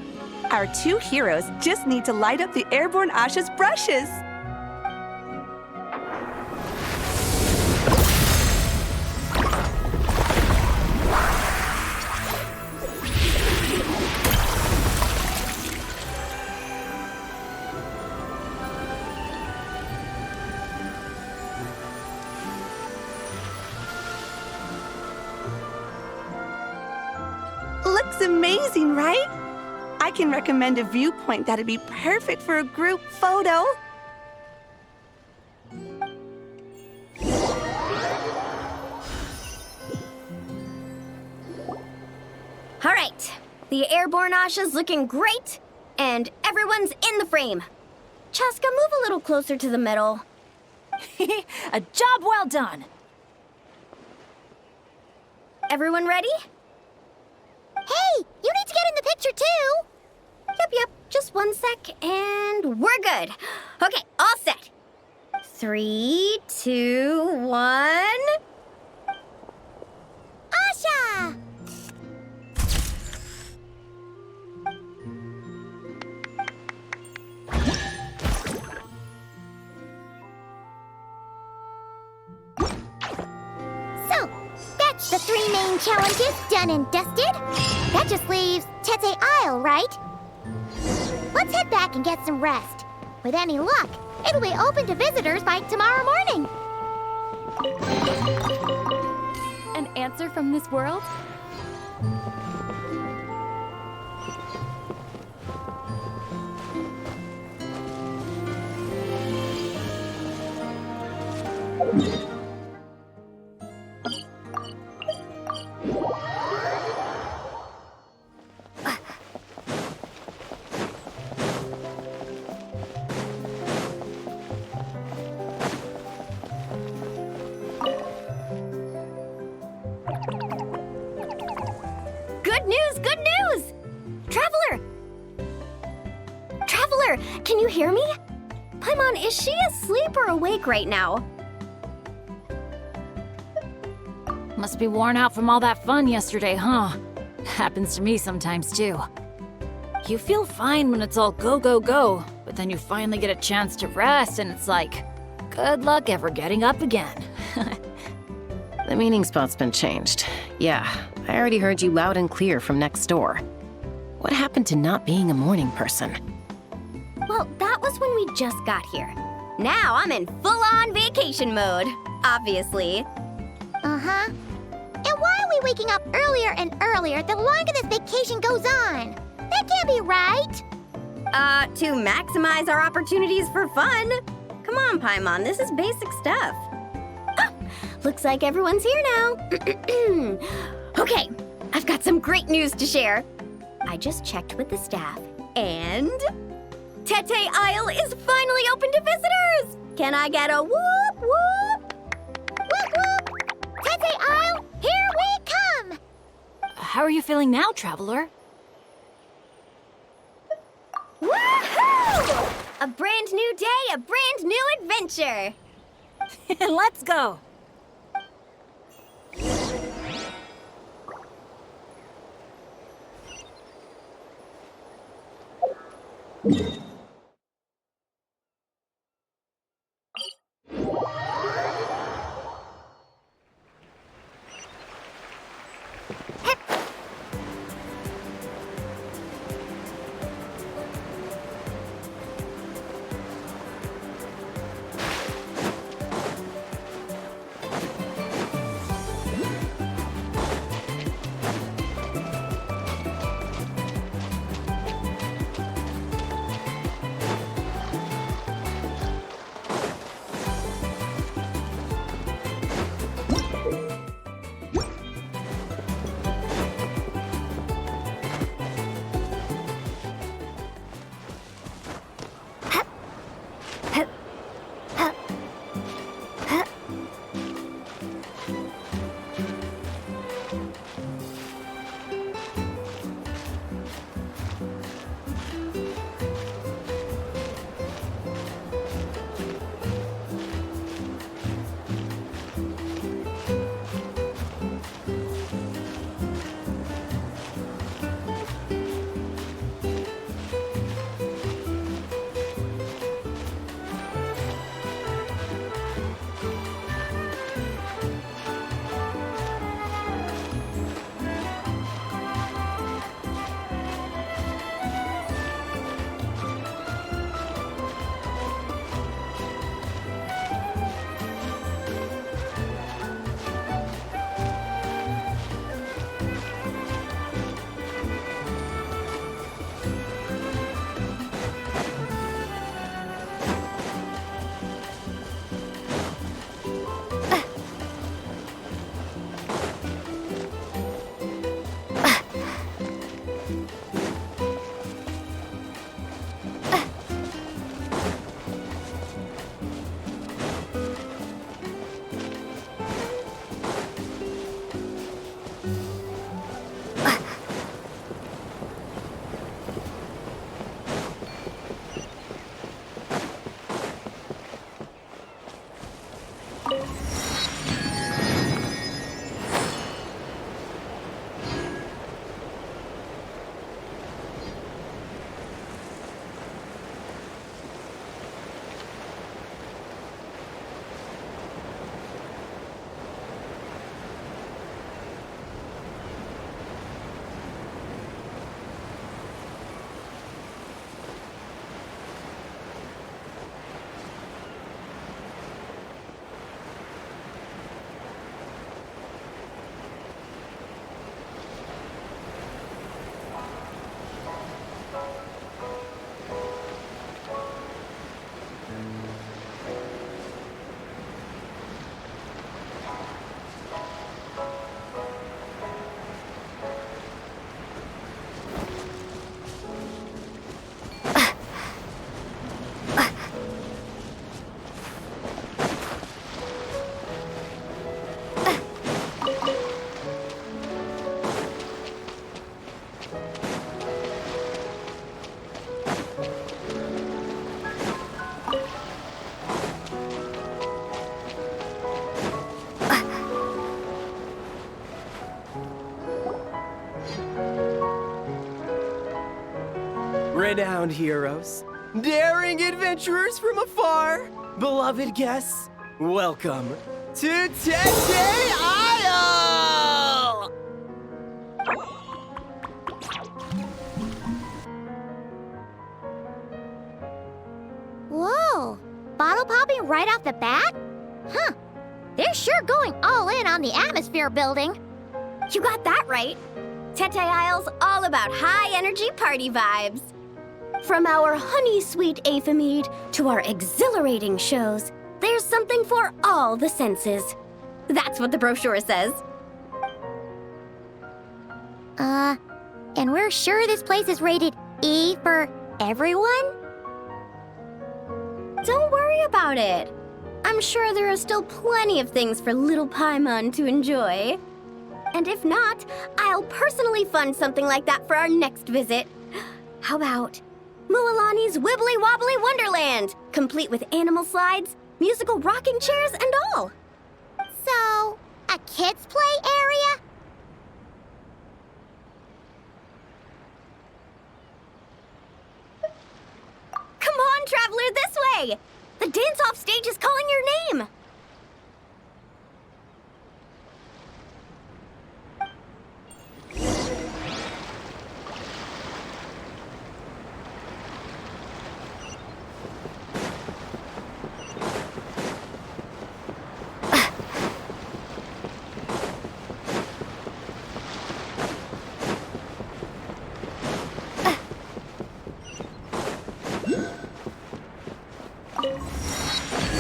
Our two heroes just need to light up the Airborne Asha's brushes. Looks amazing, right? I can recommend a viewpoint that'd be perfect for a group photo. All right, the Airborne Asha's looking great, and everyone's in the frame. Chaska, move a little closer to the middle. A job well done. Everyone ready? Hey, you need to get in the picture too! Yep, just 1 sec, and we're good. Okay, all set. 3, 2, 1... Asha! So, that's the 3 main challenges done and dusted. That just leaves Tete Isle, right? Let's head back and get some rest. With any luck, it'll be open to visitors by tomorrow morning. An answer from this world? Good news! Traveler, can you hear me? Paimon, is she asleep or awake right now? Must be worn out from all that fun yesterday, huh? Happens to me sometimes, too. You feel fine when it's all go, go, go, but then you finally get a chance to rest and it's like, good luck ever getting up again. The meeting spot's been changed. Yeah, I already heard you loud and clear from next door. What happened to not being a morning person? Well, that was when we just got here. Now I'm in full-on vacation mode, obviously. Uh-huh. And why are we waking up earlier and earlier the longer this vacation goes on? That can't be right. To maximize our opportunities for fun. Come on, Paimon, this is basic stuff. Looks like everyone's here now. Okay, I've got some great news to share. I just checked with the staff, and Tete Isle is finally open to visitors! Can I get a whoop whoop? Whoop whoop! Tete Isle, here we come! How are you feeling now, Traveler? Woohoo! A brand new day, a brand new adventure! Let's go! Renowned heroes, daring adventurers from afar, beloved guests, welcome to Tete Isle! Whoa! Bottle popping right off the bat? Huh. They're sure going all in on the atmosphere building. You got that right. Tete Isle's all about high-energy party vibes. From our honey-sweet aphemide to our exhilarating shows, there's something for all the senses. That's what the brochure says. And we're sure this place is rated E for everyone? Don't worry about it. I'm sure there are still plenty of things for little Paimon to enjoy. And if not, I'll personally fund something like that for our next visit. How about Mualani's Wibbly Wobbly Wonderland, complete with animal slides, musical rocking chairs, and all. So, a kids' play area? Come on, traveler, this way! The dance-off stage is calling your name!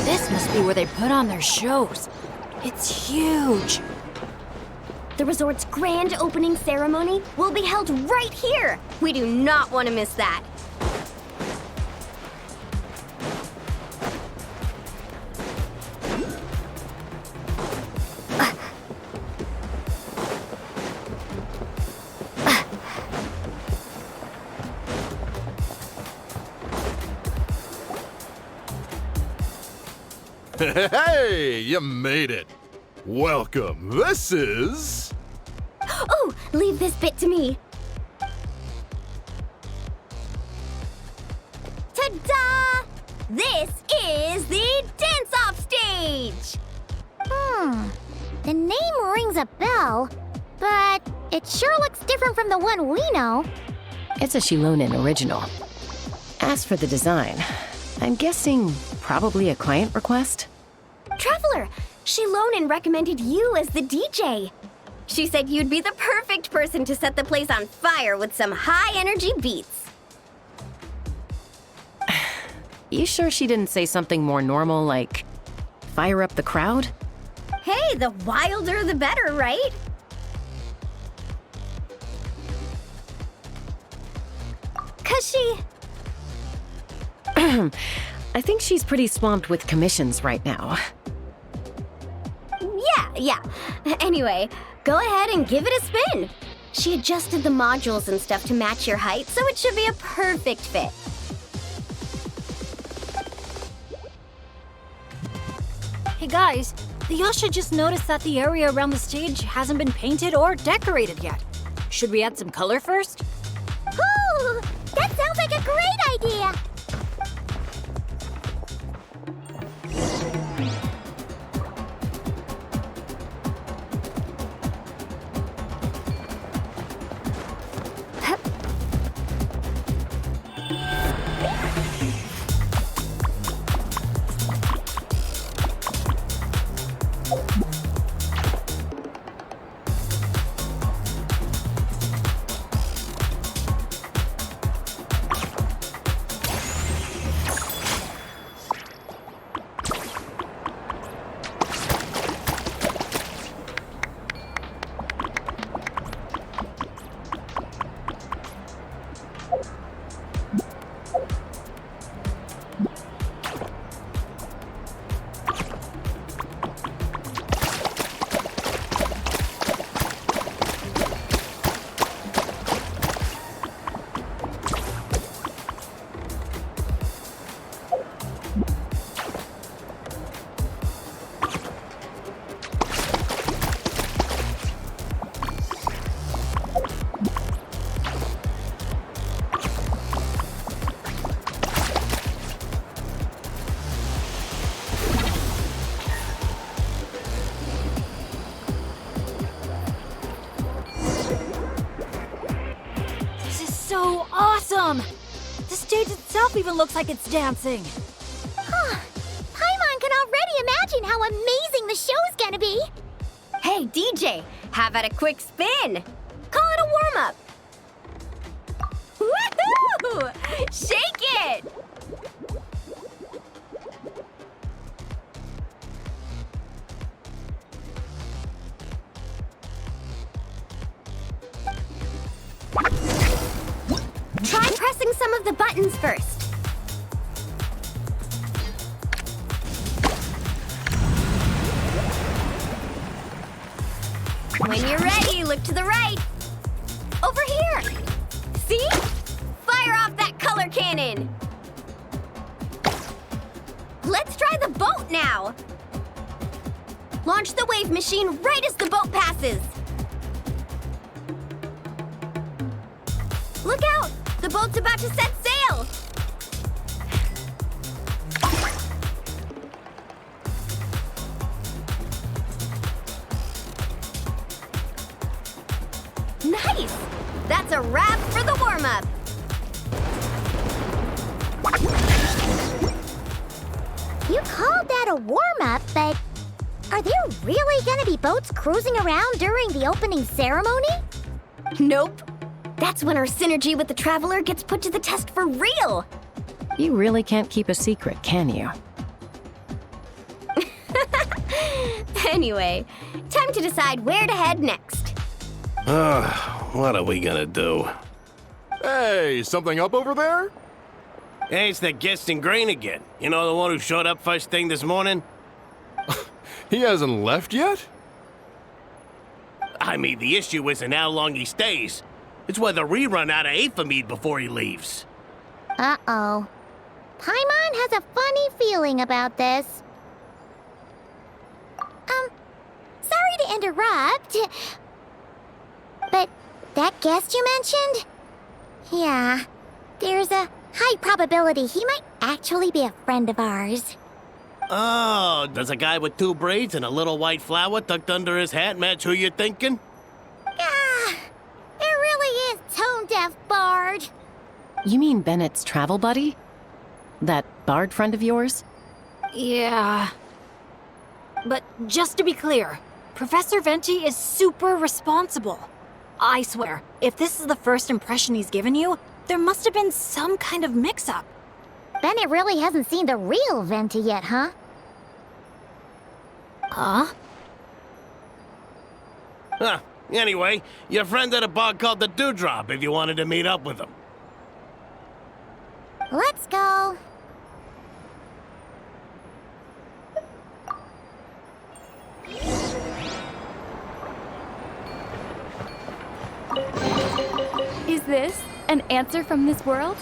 This must be where they put on their shows. It's huge. The resort's grand opening ceremony will be held right here. We do not want to miss that. Hey, you made it. Welcome. This is... Oh, leave this bit to me. Ta-da! This is the dance-off stage! The name rings a bell, but it sure looks different from the one we know. It's a Shilonin original. As for the design, I'm guessing probably a client request? Traveler, Shilonin recommended you as the DJ. She said you'd be the perfect person to set the place on fire with some high-energy beats. You sure she didn't say something more normal like, fire up the crowd? Hey, the wilder the better, right? Cause she... I think she's pretty swamped with commissions right now. Yeah. Anyway, go ahead and give it a spin. She adjusted the modules and stuff to match your height, so it should be a perfect fit. Hey guys, the Yasha just noticed that the area around the stage hasn't been painted or decorated yet. Should we add some color first? Ooh, that sounds like a great idea! awesome! The stage itself even looks like it's dancing. Paimon can already imagine how amazing the show's gonna be. Hey, DJ, how about a quick spin? Call it a warm-up. Woohoo! Shake it! Try pressing some of the buttons first. When you're ready, look to the right. Over here. See? Fire off that color cannon. Let's try the boat now. Launch the wave machine right as the boat passes. Look out! The boat's about to set sail! Nice! That's a wrap for the warm-up. You called that a warm-up, but are there really gonna be boats cruising around during the opening ceremony? Nope. That's when our synergy with the Traveler gets put to the test for real. You really can't keep a secret, can you? Anyway, time to decide where to head next. What are we gonna do? Hey, something up over there? Hey, it's that Genshin Grain again. You know, the one who showed up first thing this morning? He hasn't left yet? I mean, the issue isn't how long he stays. It's whether we run out of Aphamide before he leaves. Uh-oh. Paimon has a funny feeling about this. Sorry to interrupt. But that guest you mentioned? Yeah, there's a high probability he might actually be a friend of ours. Oh, does a guy with 2 braids and a little white flower tucked under his hat match who you're thinking? Ah, it really is tone-deaf Bard. You mean Bennett's travel buddy? That Bard friend of yours? Yeah. But just to be clear, Professor Venti is super responsible. I swear, if this is the first impression he's given you, there must have been some kind of mix-up. Bennett really hasn't seen the real Venti yet, huh? Huh? Huh. Anyway, your friend at a bar called the Dewdrop if you wanted to meet up with him. Let's go. Is this an answer from this world?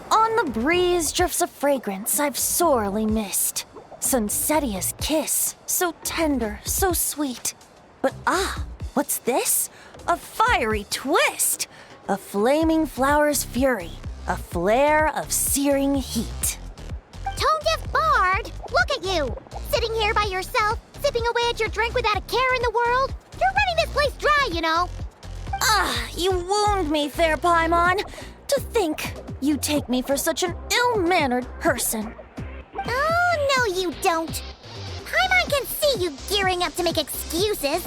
On the breeze drifts a fragrance I've sorely missed. Sunsetia's kiss, so tender, so sweet. But what's this? A fiery twist! A flaming flower's fury, a flare of searing heat. Tone-deaf Bard, look at you! Sitting here by yourself, sipping away at your drink without a care in the world. You're running this place dry, you know. You wound me, fair Paimon. To think you take me for such an ill-mannered person. Oh, no you don't. Paimon can see you gearing up to make excuses.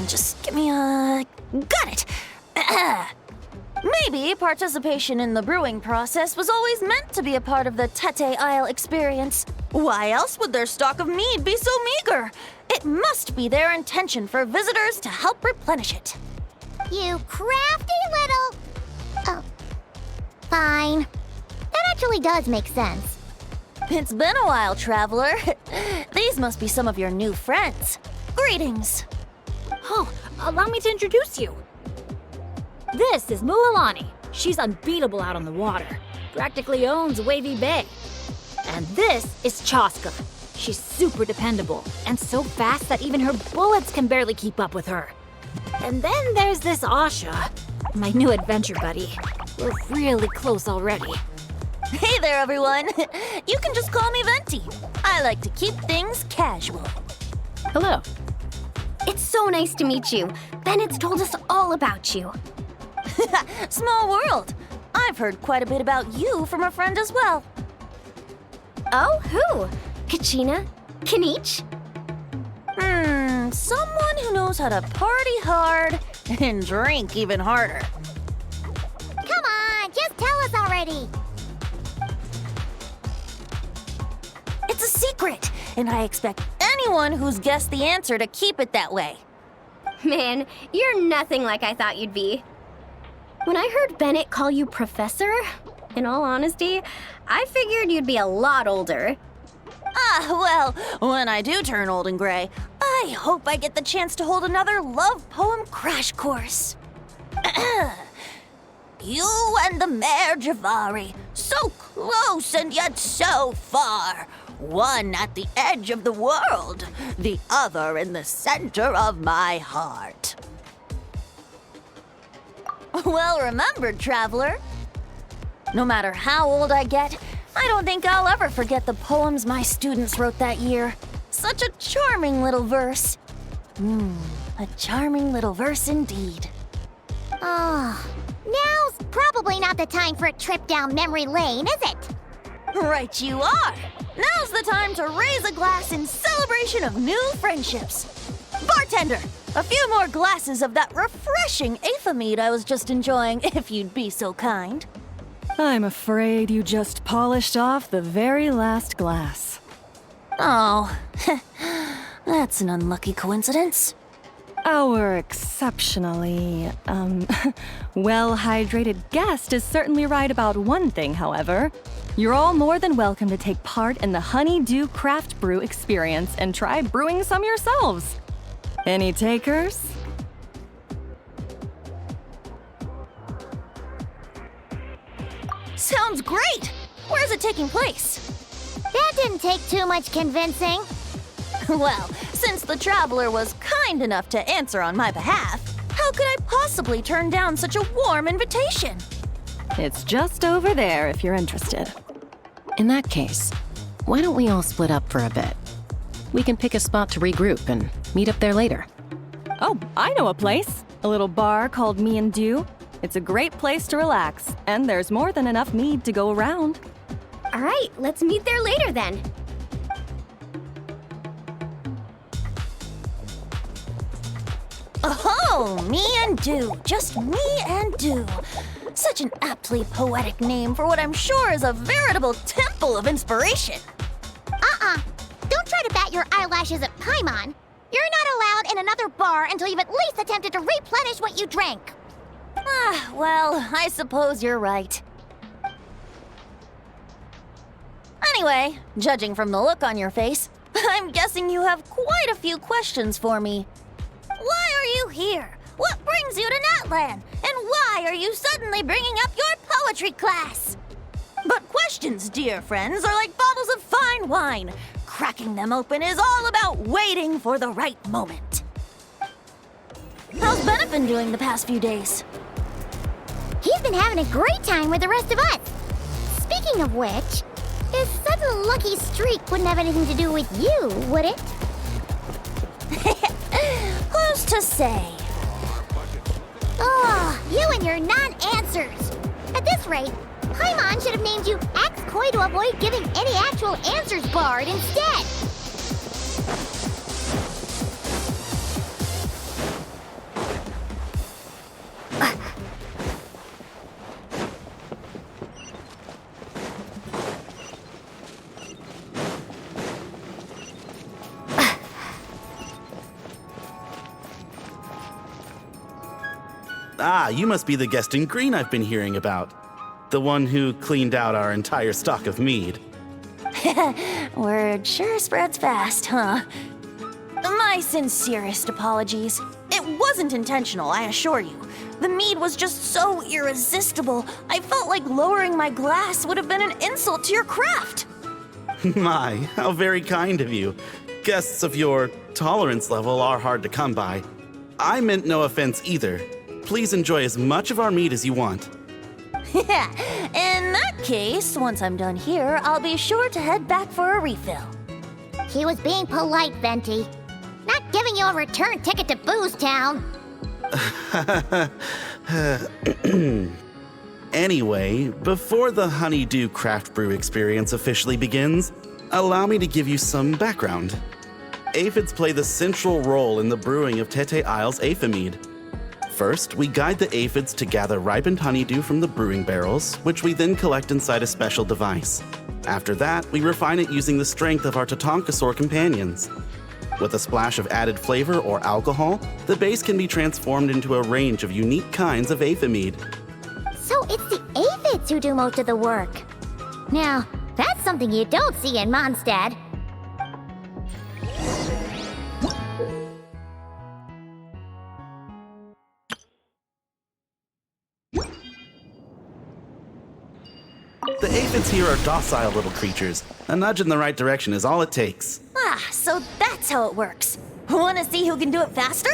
Just give me a... Got it! Maybe participation in the brewing process was always meant to be a part of the Tete Isle experience. Why else would their stock of mead be so meager? It must be their intention for visitors to help replenish it. You crafty little... Oh, fine. That actually does make sense. It's been a while, traveler. These must be some of your new friends. Greetings. Oh, allow me to introduce you. This is Mualani. She's unbeatable out on the water. Practically owns Wavy Bay. And this is Chaska. She's super dependable and so fast that even her bullets can barely keep up with her. And then there's this Asha, my new adventure buddy. We're really close already. Hey there, everyone. You can just call me Venti. I like to keep things casual. Hello. It's so nice to meet you. Bennett's told us all about you. Small world. I've heard quite a bit about you from a friend as well. Oh, who? Kachina? Kanich? Someone who knows how to party hard and drink even harder. Come on, just tell us already. It's a secret, and I expect anyone who's guessed the answer to keep it that way. Man, you're nothing like I thought you'd be. When I heard Bennett call you Professor, in all honesty, I figured you'd be a lot older. Well, when I do turn old and gray, I hope I get the chance to hold another love poem crash course. You and the Mare Javari, so close and yet so far. One at the edge of the world, the other in the center of my heart. Well remembered, traveler. No matter how old I get, I don't think I'll ever forget the poems my students wrote that year. Such a charming little verse. A charming little verse indeed. Now's probably not the time for a trip down memory lane, is it? Right you are. Now's the time to raise a glass in celebration of new friendships. Bartender, a few more glasses of that refreshing Aethamide I was just enjoying, if you'd be so kind. I'm afraid you just polished off the very last glass. Oh, that's an unlucky coincidence. Our exceptionally, well-hydrated guest is certainly right about one thing, however. You're all more than welcome to take part in the Honeydew Craft Brew experience and try brewing some yourselves. Any takers? Sounds great! Where's it taking place? That didn't take too much convincing. Well, since the traveler was kind enough to answer on my behalf, how could I possibly turn down such a warm invitation? It's just over there if you're interested. In that case, why don't we all split up for a bit? We can pick a spot to regroup and meet up there later. Oh, I know a place. A little bar called Me and Dew. It's a great place to relax, and there's more than enough mead to go around. All right, let's meet there later then. Oh, Me and Dew. Just Me and Dew. Such an aptly poetic name for what I'm sure is a veritable temple of inspiration. Don't try to bat your eyelashes at Paimon. You're not allowed in another bar until you've at least attempted to replenish what you drank. Well, I suppose you're right. Anyway, judging from the look on your face, I'm guessing you have quite a few questions for me. Why are you here? What brings you to Natlan? And why are you suddenly bringing up your poetry class? But questions, dear friends, are like bottles of fine wine. Cracking them open is all about waiting for the right moment. How's Bennett been doing the past few days? He's been having a great time with the rest of us. Speaking of which, his sudden lucky streak wouldn't have anything to do with you, would it? Who's to say? Oh, you and your non-answers. At this rate, Paimon should have named you Axe-Koi to avoid giving any actual answers barred instead. Ah, you must be the guest in green I've been hearing about. The one who cleaned out our entire stock of mead. Word sure spreads fast, huh? My sincerest apologies. It wasn't intentional, I assure you. The mead was just so irresistible, I felt like lowering my glass would have been an insult to your craft. My, how very kind of you. Guests of your tolerance level are hard to come by. I meant no offense either. Please enjoy as much of our meat as you want. In that case, once I'm done here, I'll be sure to head back for a refill. He was being polite, Venti. Not giving you a return ticket to Booze Town. Anyway, before the Honeydew Craft Brew experience officially begins, allow me to give you some background. Aphids play the central role in the brewing of Tete Isle's Aphimede. First, we guide the aphids to gather ripened honeydew from the brewing barrels, which we then collect inside a special device. After that, we refine it using the strength of our Tatankasaur companions. With a splash of added flavor or alcohol, the base can be transformed into a range of unique kinds of Aphimede. So it's the aphids who do most of the work. Now, that's something you don't see in Mondstadt. The aphids here are docile little creatures. A nudge in the right direction is all it takes. Ah, so that's how it works. Want to see who can do it faster?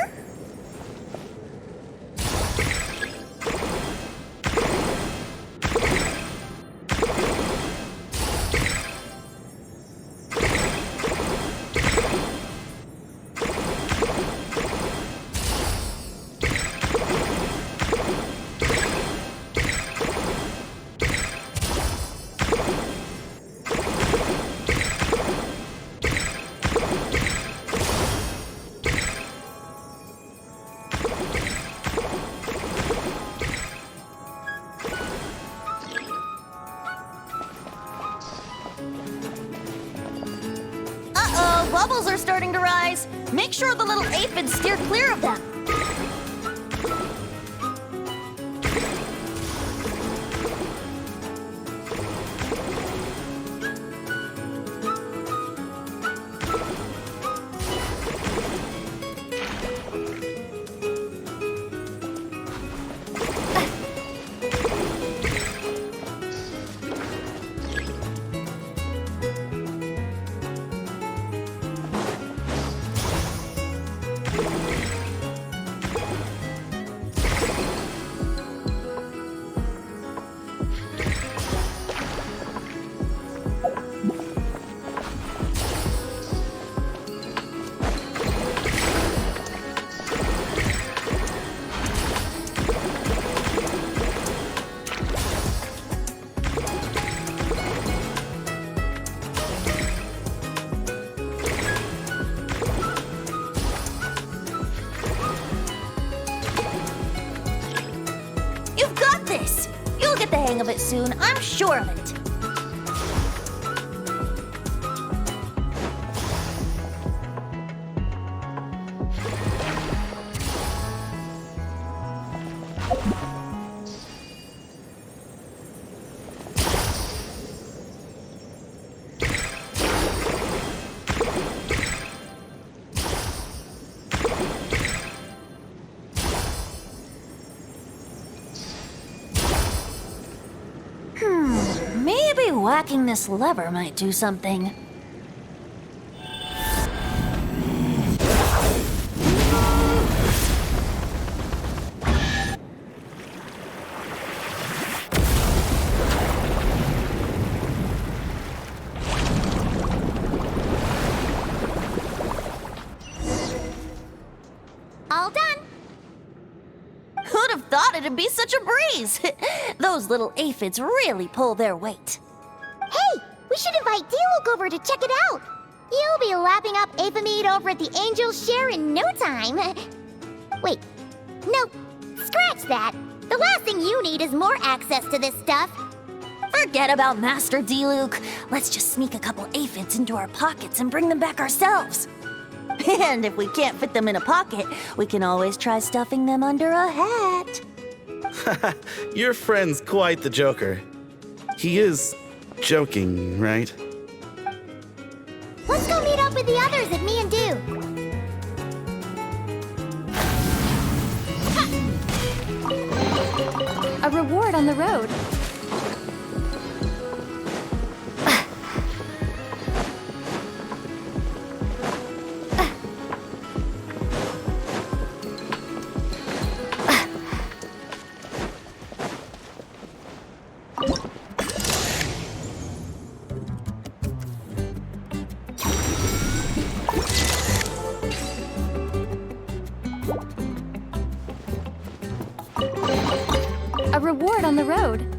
Bubbles are starting to rise. Make sure the little aphids steer clear of them. You've got this! You'll get the hang of it soon, I'm sure of it. Maybe whacking this lever might do something. All done. Who'd have thought it'd be such a breeze? Those little aphids really pull their weight. Hey, we should invite D-Luke over to check it out. You'll be lapping up Aphimede over at the Angel's Share in no time. Wait, no, scratch that. The last thing you need is more access to this stuff. Forget about Master D-Luke. Let's just sneak a couple aphids into our pockets and bring them back ourselves. And if we can't fit them in a pocket, we can always try stuffing them under a hat. Your friend's quite the joker. He is joking, right? Let's go meet up with the others at Me and Do. A reward on the road. A reward on the road.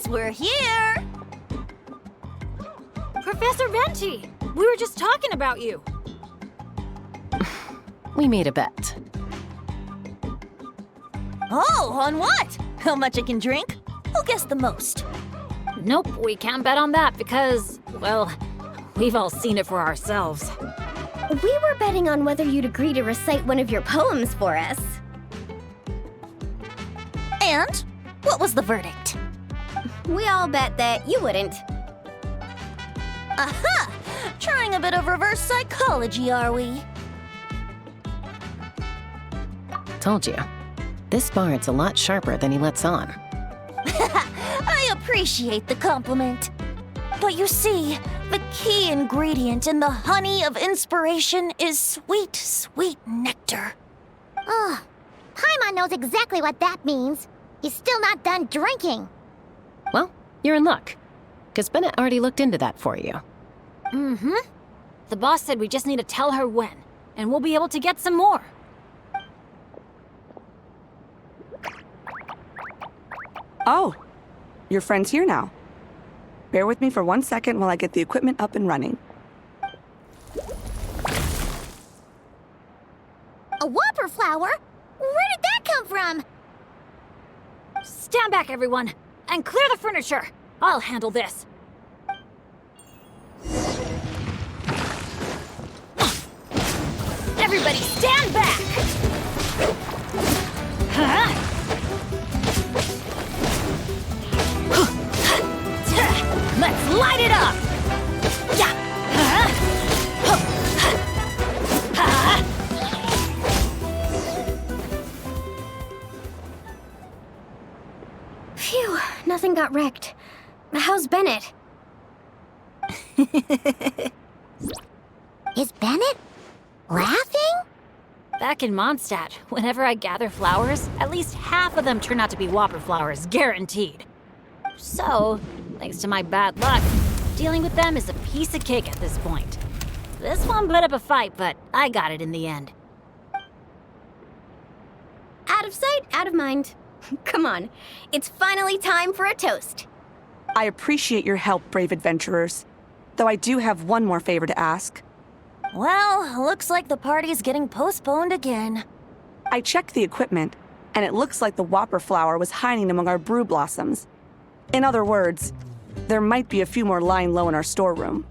We're here! Professor Venti! We were just talking about you. We made a bet. Oh, on what? How much I can drink? Who guessed the most? Nope, we can't bet on that because, well, we've all seen it for ourselves. We were betting on whether you'd agree to recite one of your poems for us. And? What was the verdict? We all bet that you wouldn't. Aha! Trying a bit of reverse psychology, are we? Told you. This bard's a lot sharper than he lets on. I appreciate the compliment. But you see, the key ingredient in the honey of inspiration is sweet, sweet nectar. Ugh. Paimon knows exactly what that means. He's still not done drinking. Well, you're in luck. Because Bennett already looked into that for you. Mm-hmm. The boss said we just need to tell her when, and we'll be able to get some more. Oh, your friend's here now. Bear with me for 1 second while I get the equipment up and running. A whopper flower? Where did that come from? Stand back, everyone, and clear the furniture. I'll handle this. Everybody stand back! Huh? Let's light it up! Phew, nothing got wrecked. How's Bennett? Is Bennett laughing? Back in Mondstadt, whenever I gather flowers, at least half of them turn out to be whopper flowers, guaranteed. So, thanks to my bad luck, dealing with them is a piece of cake at this point. This one put up a fight, but I got it in the end. Out of sight, out of mind. Come on, it's finally time for a toast. I appreciate your help, brave adventurers. Though I do have one more favor to ask. Well, looks like the party's getting postponed again. I checked the equipment, and it looks like the whopper flower was hiding among our brew blossoms. In other words, there might be a few more lying low in our storeroom.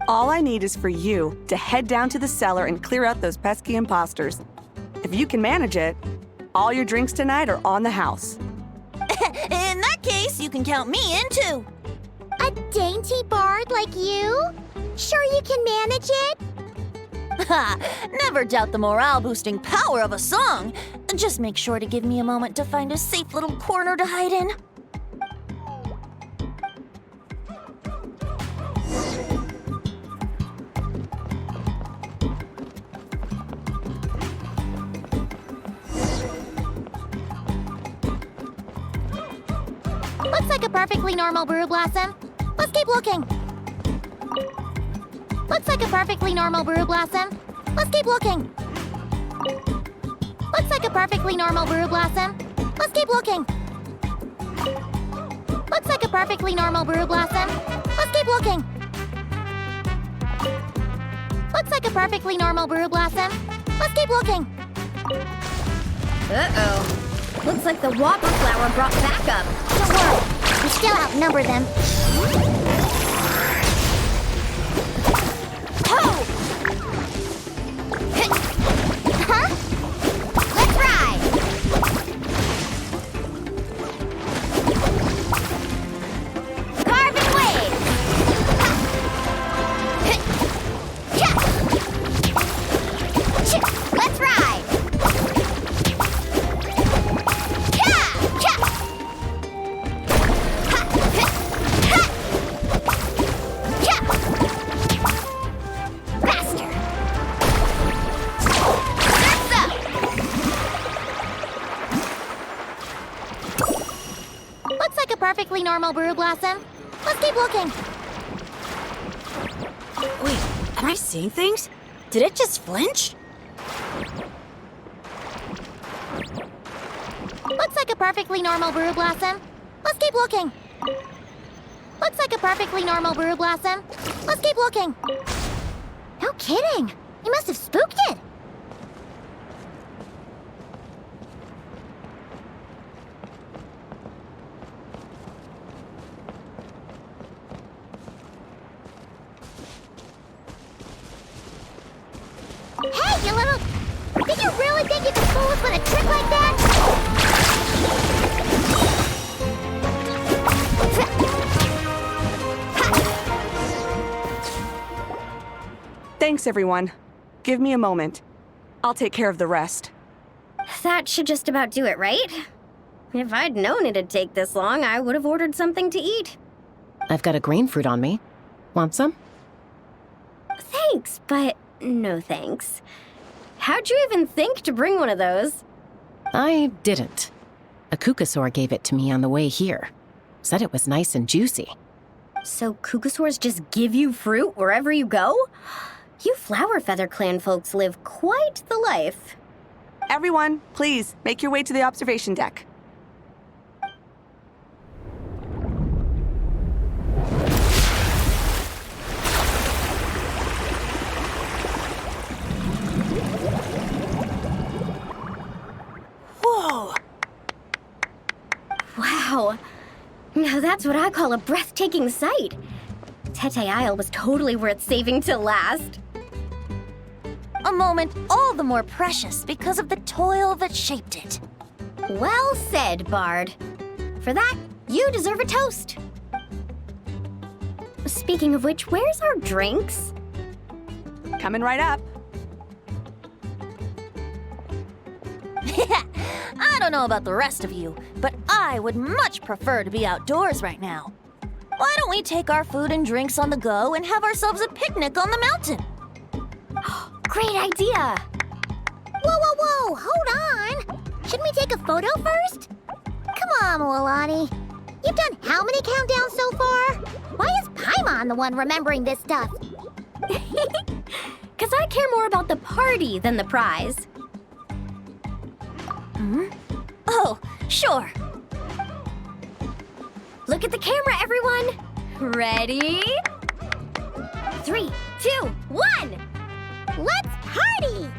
All I need is for you to head down to the cellar and clear out those pesky imposters. If you can manage it, all your drinks tonight are on the house. In that case, you can count me in too. A dainty bard like you? Sure you can manage it? Ha! Never doubt the morale-boosting power of a song. Just make sure to give me a moment to find a safe little corner to hide in. Looks like a perfectly normal brew blossom. Let's keep looking. Looks like a perfectly normal brew blossom. Let's keep looking. Looks like a perfectly normal brew blossom. Let's keep looking. Looks like a perfectly normal brew blossom. Let's keep looking. Looks like a perfectly normal brew blossom. Let's keep looking. Uh-oh. Looks like the whopper flower brought backup. Don't worry, we still outnumber them. Oh! Huh? Let's ride! Carving wave! Let's ride! Faster! Surf's up! Looks like a perfectly normal brew blossom. Let's keep looking. Wait, am I seeing things? Did it just flinch? Looks like a perfectly normal brew blossom. Let's keep looking. Looks like a perfectly normal brew blossom. Let's keep looking. No kidding. You must have spooked it. Hey, you little... Did you really think you could fool us with a trick like that? Thanks, everyone. Give me a moment. I'll take care of the rest. That should just about do it, right? If I'd known it'd take this long, I would have ordered something to eat. I've got a grain fruit on me. Want some? Thanks, but no thanks. How'd you even think to bring one of those? I didn't. A kukasaur gave it to me on the way here. Said it was nice and juicy. So kukasaurs just give you fruit wherever you go? You Flower Feather Clan folks live quite the life. Everyone, please, make your way to the observation deck. Whoa! Wow. Now that's what I call a breathtaking sight. Tete Isle was totally worth saving till last. A moment all the more precious because of the toil that shaped it. Well said, Bard. For that, you deserve a toast. Speaking of which, where's our drinks? Coming right up. I don't know about the rest of you, but I would much prefer to be outdoors right now. Why don't we take our food and drinks on the go and have ourselves a picnic on the mountain? Great idea! Whoa, whoa, whoa! Hold on! Shouldn't we take a photo first? Come on, Mualani. You've done how many countdowns so far? Why is Paimon the one remembering this stuff? Because I care more about the party than the prize. Oh, sure. Look at the camera, everyone! Ready? 3, 2, 1! Let's party!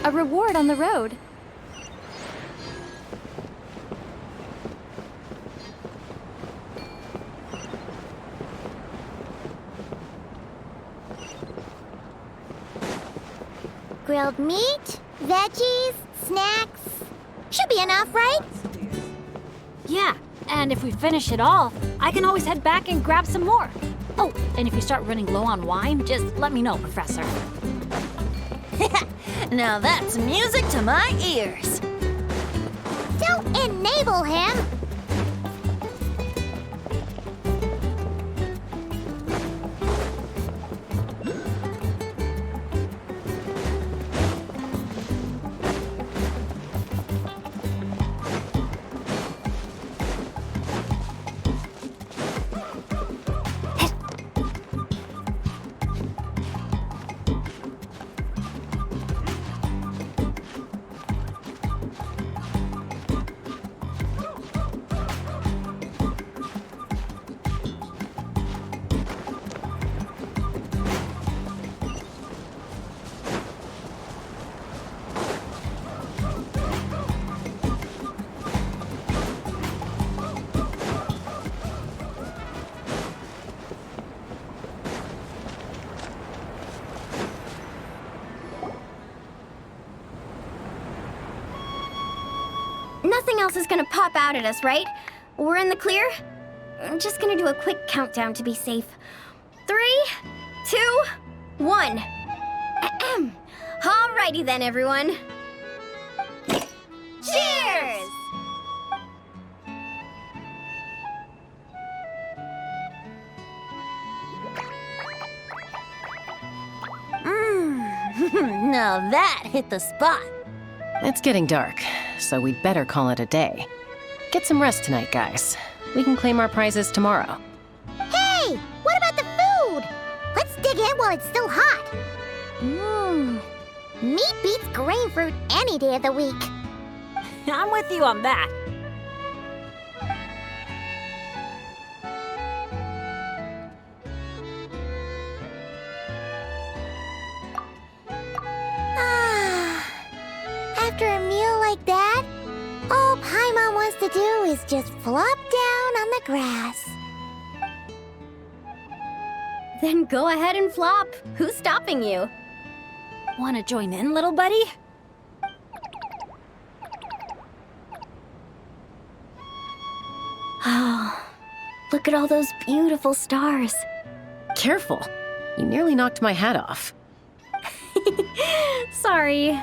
A reward on the road. grilled meat, veggies, snacks. Should be enough, right? Yeah, and if we finish it all, I can always head back and grab some more. Oh, and if you start running low on wine, just let me know, Professor. Now that's music to my ears. Don't enable him! Nothing else is gonna pop out at us, right? We're in the clear? I'm just gonna do a quick countdown to be safe. 3, 2, 1. Ahem. Alrighty then, everyone. Cheers! Now that hit the spot. It's getting dark, so we'd better call it a day. Get some rest tonight, guys. We can claim our prizes tomorrow. Hey! What about the food? Let's dig in while it's still hot. Meat beats grain fruit any day of the week. I'm with you on that. After a meal like that, all Paimon wants to do is just flop down on the grass. Then go ahead and flop. Who's stopping you? Want to join in, little buddy? Oh, look at all those beautiful stars. Careful. You nearly knocked my hat off. Sorry.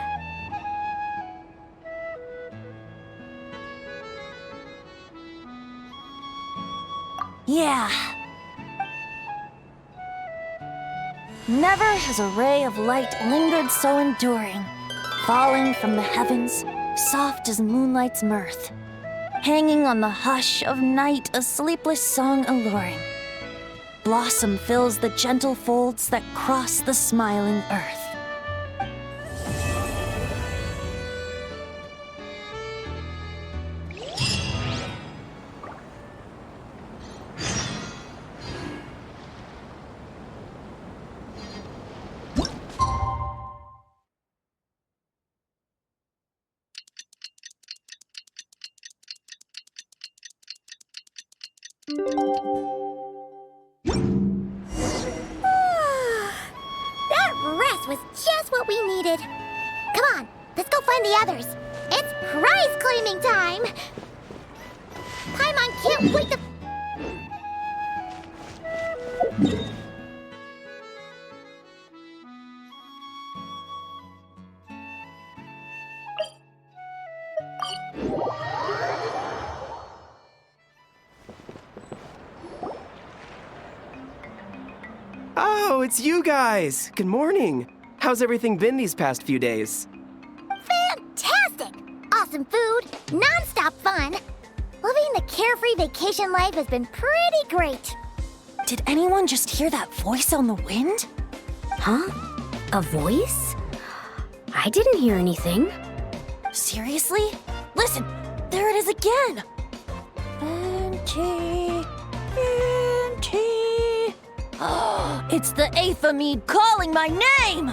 Yeah. Never has a ray of light lingered so enduring, falling from the heavens, soft as moonlight's mirth, hanging on the hush of night, a sleepless song alluring. Blossom fills the gentle folds that cross the smiling earth. That rest was just what we needed. Come on, let's go find the others. It's prize claiming time. Paimon can't wait to... Oh, it's you guys! Good morning! How's everything been these past few days? Fantastic! Awesome food, non-stop fun. Living the carefree vacation life has been pretty great. Did anyone just hear that voice on the wind? Huh? A voice? I didn't hear anything. Seriously? Listen, there it is again. Venti, Venti. Oh, it's the Aphamede calling my name!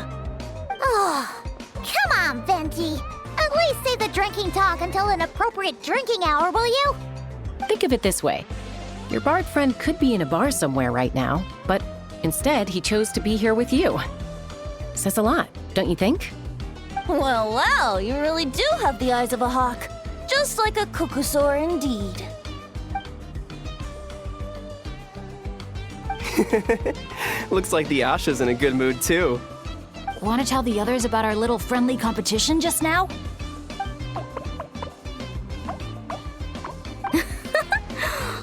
Oh, come on, Venti. At least save the drinking talk until an appropriate drinking hour, will you? Think of it this way. Your bard friend could be in a bar somewhere right now, but instead he chose to be here with you. Says a lot, don't you think? Well, well, you really do have the eyes of a hawk. Just like a cuckosaur indeed. Looks like the Asha's in a good mood too. Want to tell the others about our little friendly competition just now?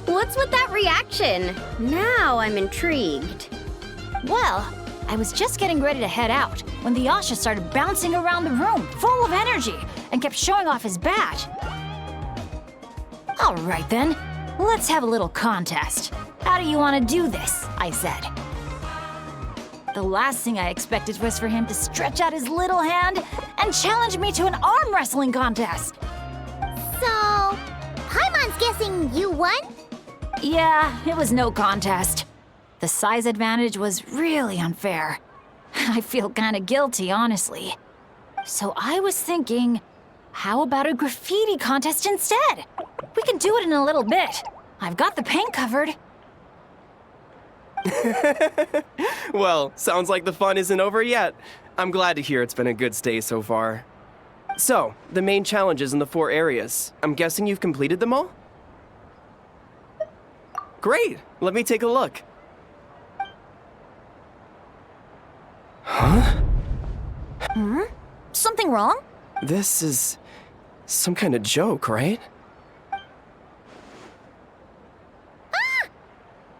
What's with that reaction? Now I'm intrigued. Well, I was just getting ready to head out when the Asha started bouncing around the room, full of energy, and kept showing off his badge. All right then, let's have a little contest. How do you want to do this? I said. The last thing I expected was for him to stretch out his little hand and challenge me to an arm wrestling contest. So, Paimon's guessing you won? Yeah, it was no contest. The size advantage was really unfair. I feel kinda guilty, honestly. So I was thinking, how about a graffiti contest instead? We can do it in a little bit. I've got the paint covered. Well, sounds like the fun isn't over yet. I'm glad to hear it's been a good stay so far. So, the main challenges in the 4 areas. I'm guessing you've completed them all? Great! Let me take a look. Huh? Something wrong? This is some kind of joke, right?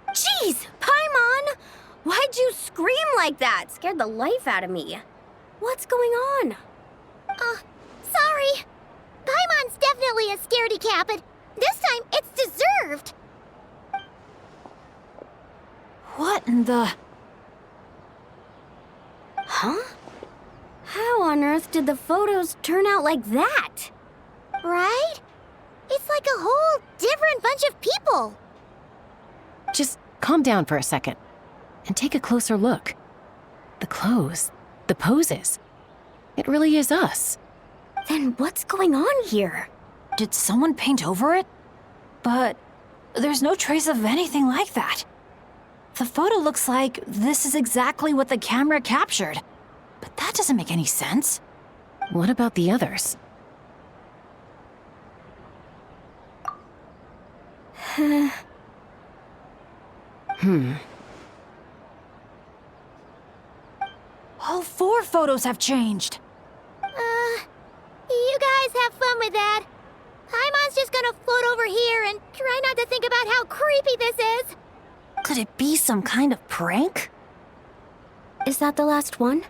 Jeez, Paimon! Why'd you scream like that? Scared the life out of me. What's going on? Sorry. Paimon's definitely a scaredy cat, but this time it's deserved. What in the... Huh? How on earth did the photos turn out like that? Right? It's like a whole different bunch of people. Just calm down for a second and take a closer look. The clothes, the poses. It really is us. Then what's going on here? Did someone paint over it? But there's no trace of anything like that. The photo looks like this is exactly what the camera captured. But that doesn't make any sense. What about the others? All 4 photos have changed. You guys have fun with that. Paimon's just gonna float over here and try not to think about how creepy this is. Could it be some kind of prank? Is that the last one?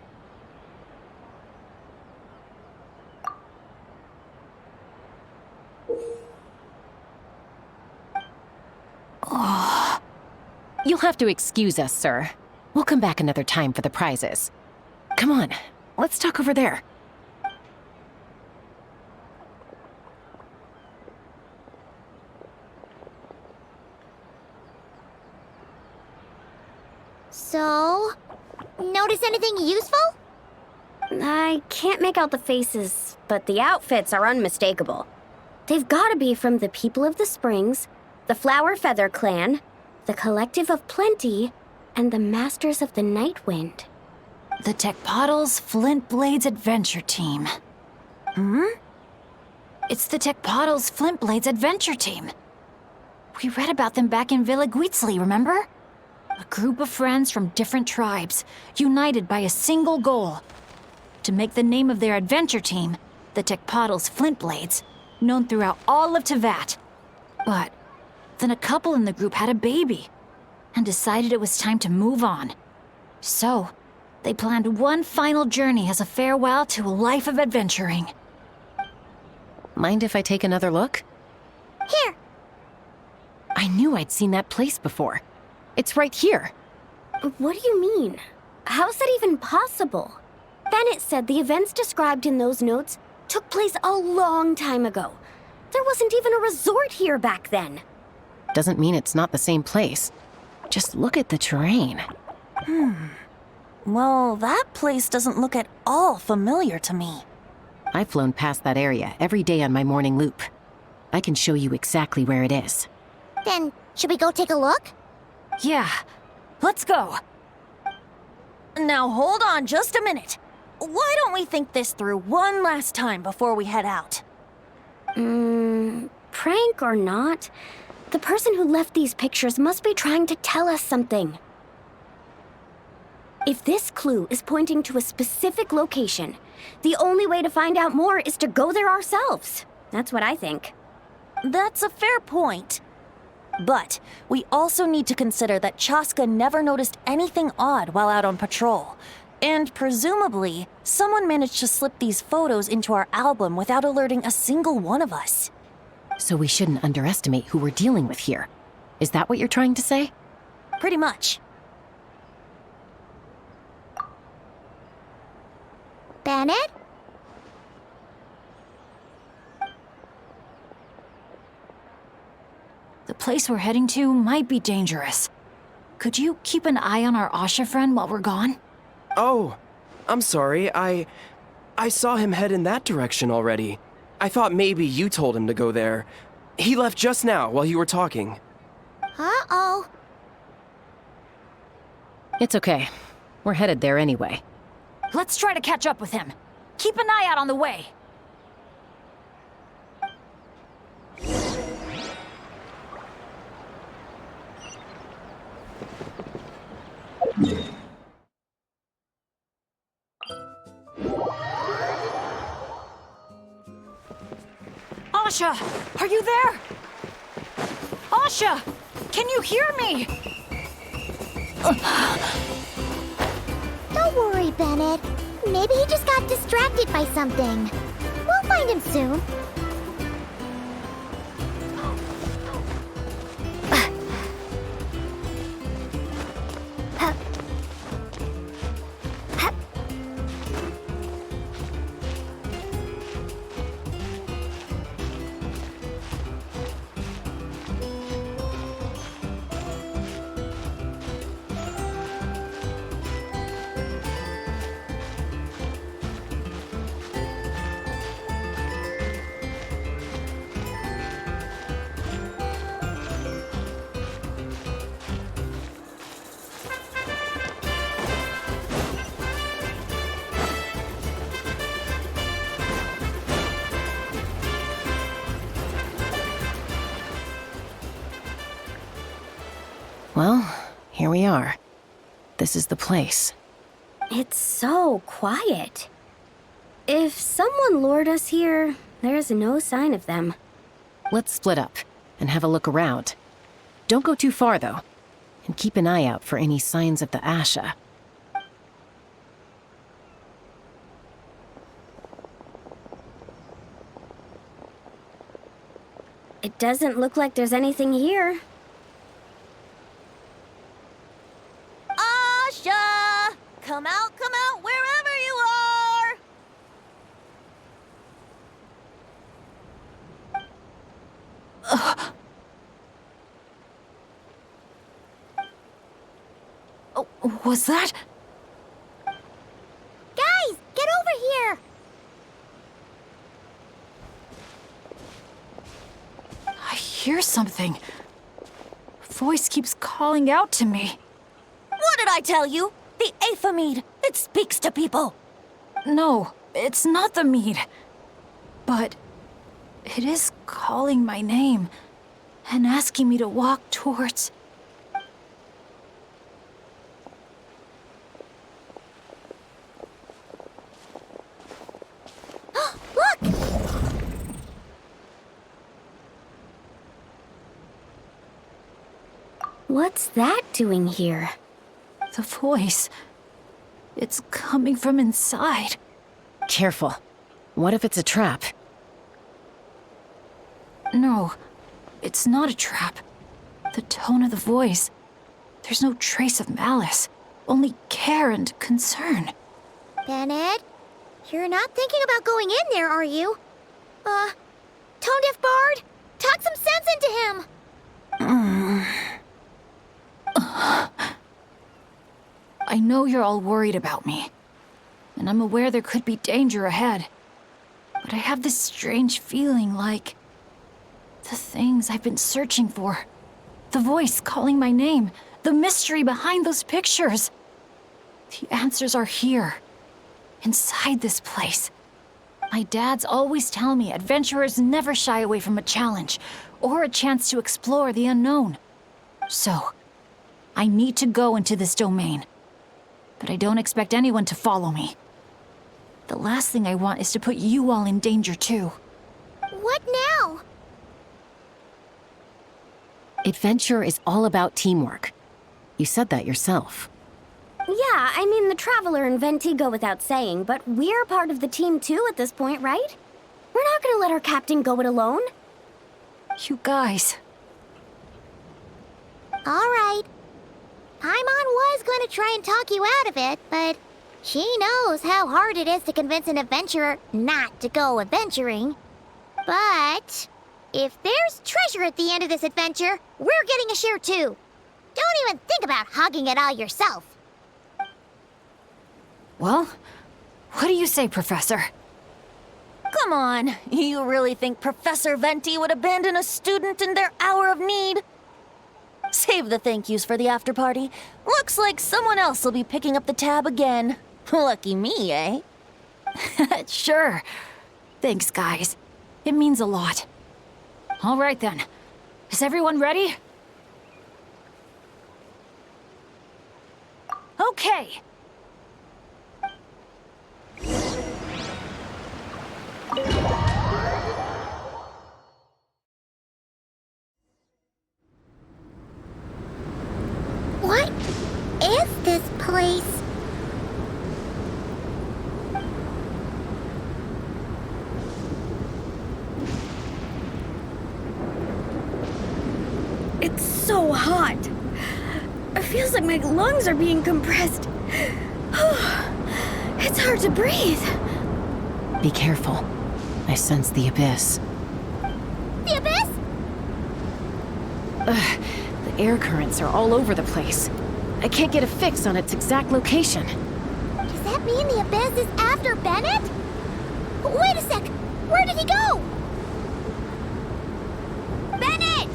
You'll have to excuse us, sir. We'll come back another time for the prizes. Come on, let's talk over there. So, notice anything useful? I can't make out the faces, but the outfits are unmistakable. They've gotta be from the People of the Springs, the Flower Feather Clan, the Collective of Plenty, and the Masters of the Night Wind. The Tecpotals Flint Blades Adventure Team. It's the Tecpotals Flint Blades Adventure Team. We read about them back in Villa Guitzli, remember? A group of friends from different tribes, united by a single goal. To make the name of their adventure team, the Tecpotals Flint Blades, known throughout all of Tevat. But then a couple in the group had a baby, and decided it was time to move on. So, they planned one final journey as a farewell to a life of adventuring. Mind if I take another look? Here. I knew I'd seen that place before. It's right here. What do you mean? How's that even possible? Bennett said the events described in those notes took place a long time ago. There wasn't even a resort here back then. Doesn't mean it's not the same place. Just look at the terrain. Well, that place doesn't look at all familiar to me. I've flown past that area every day on my morning loop. I can show you exactly where it is. Then, should we go take a look? Yeah, let's go. Now hold on just a minute. Why don't we think this through one last time before we head out? Prank or not, the person who left these pictures must be trying to tell us something. If this clue is pointing to a specific location, the only way to find out more is to go there ourselves. That's what I think. That's a fair point. But we also need to consider that Chaska never noticed anything odd while out on patrol. And presumably, someone managed to slip these photos into our album without alerting a single one of us. So we shouldn't underestimate who we're dealing with here. Is that what you're trying to say? Pretty much. Bennett? The place we're heading to might be dangerous. Could you keep an eye on our Asha friend while we're gone? Oh, I'm sorry. I saw him head in that direction already. I thought maybe you told him to go there. He left just now while you were talking. Uh-oh. It's okay. We're headed there anyway. Let's try to catch up with him. Keep an eye out on the way. Asha, are you there? Asha, can you hear me? Don't worry, Bennett. Maybe he just got distracted by something. We'll find him soon. Well, here we are. This is the place. It's so quiet. If someone lured us here, there's no sign of them. Let's split up and have a look around. Don't go too far, though. And keep an eye out for any signs of the Asha. It doesn't look like there's anything here. Asha! Come out, wherever you are! Oh, was that? Guys, get over here! I hear something. Voice keeps calling out to me. What did I tell you? The Aphamid. It speaks to people. No, it's not the mead. But it is calling my name and asking me to walk towards... Look! What's that doing here? The voice. It's coming from inside. Careful. What if it's a trap? No, it's not a trap. The tone of the voice. There's no trace of malice, only care and concern. Bennett, you're not thinking about going in there, are you? Tone Deaf Bard, talk some sense into him! I know you're all worried about me, and I'm aware there could be danger ahead. But I have this strange feeling like the things I've been searching for. The voice calling my name, the mystery behind those pictures. The answers are here, inside this place. My dad's always tell me adventurers never shy away from a challenge or a chance to explore the unknown. So, I need to go into this domain. But I don't expect anyone to follow me. The last thing I want is to put you all in danger too. What now? Adventure is all about teamwork. You said that yourself. Yeah, I mean, the Traveler and Venti go without saying, but we're part of the team too at this point, right? We're not gonna let our captain go it alone. You guys. All right. Paimon was going to try and talk you out of it, but she knows how hard it is to convince an adventurer not to go adventuring. But if there's treasure at the end of this adventure, we're getting a share too. Don't even think about hogging it all yourself. Well, what do you say, Professor? Come on, you really think Professor Venti would abandon a student in their hour of need? Save the thank yous for the after party. Looks like someone else will be picking up the tab again. Lucky me, eh? Sure. Thanks, guys. It means a lot. All right then. Is everyone ready? Okay. What is this place? It's so hot. It feels like my lungs are being compressed. It's hard to breathe. Be careful. I sense the abyss. The abyss? Ugh, the air currents are all over the place. I can't get a fix on its exact location. Does that mean the abyss is after Bennett? Wait a sec! Where did he go? Bennett!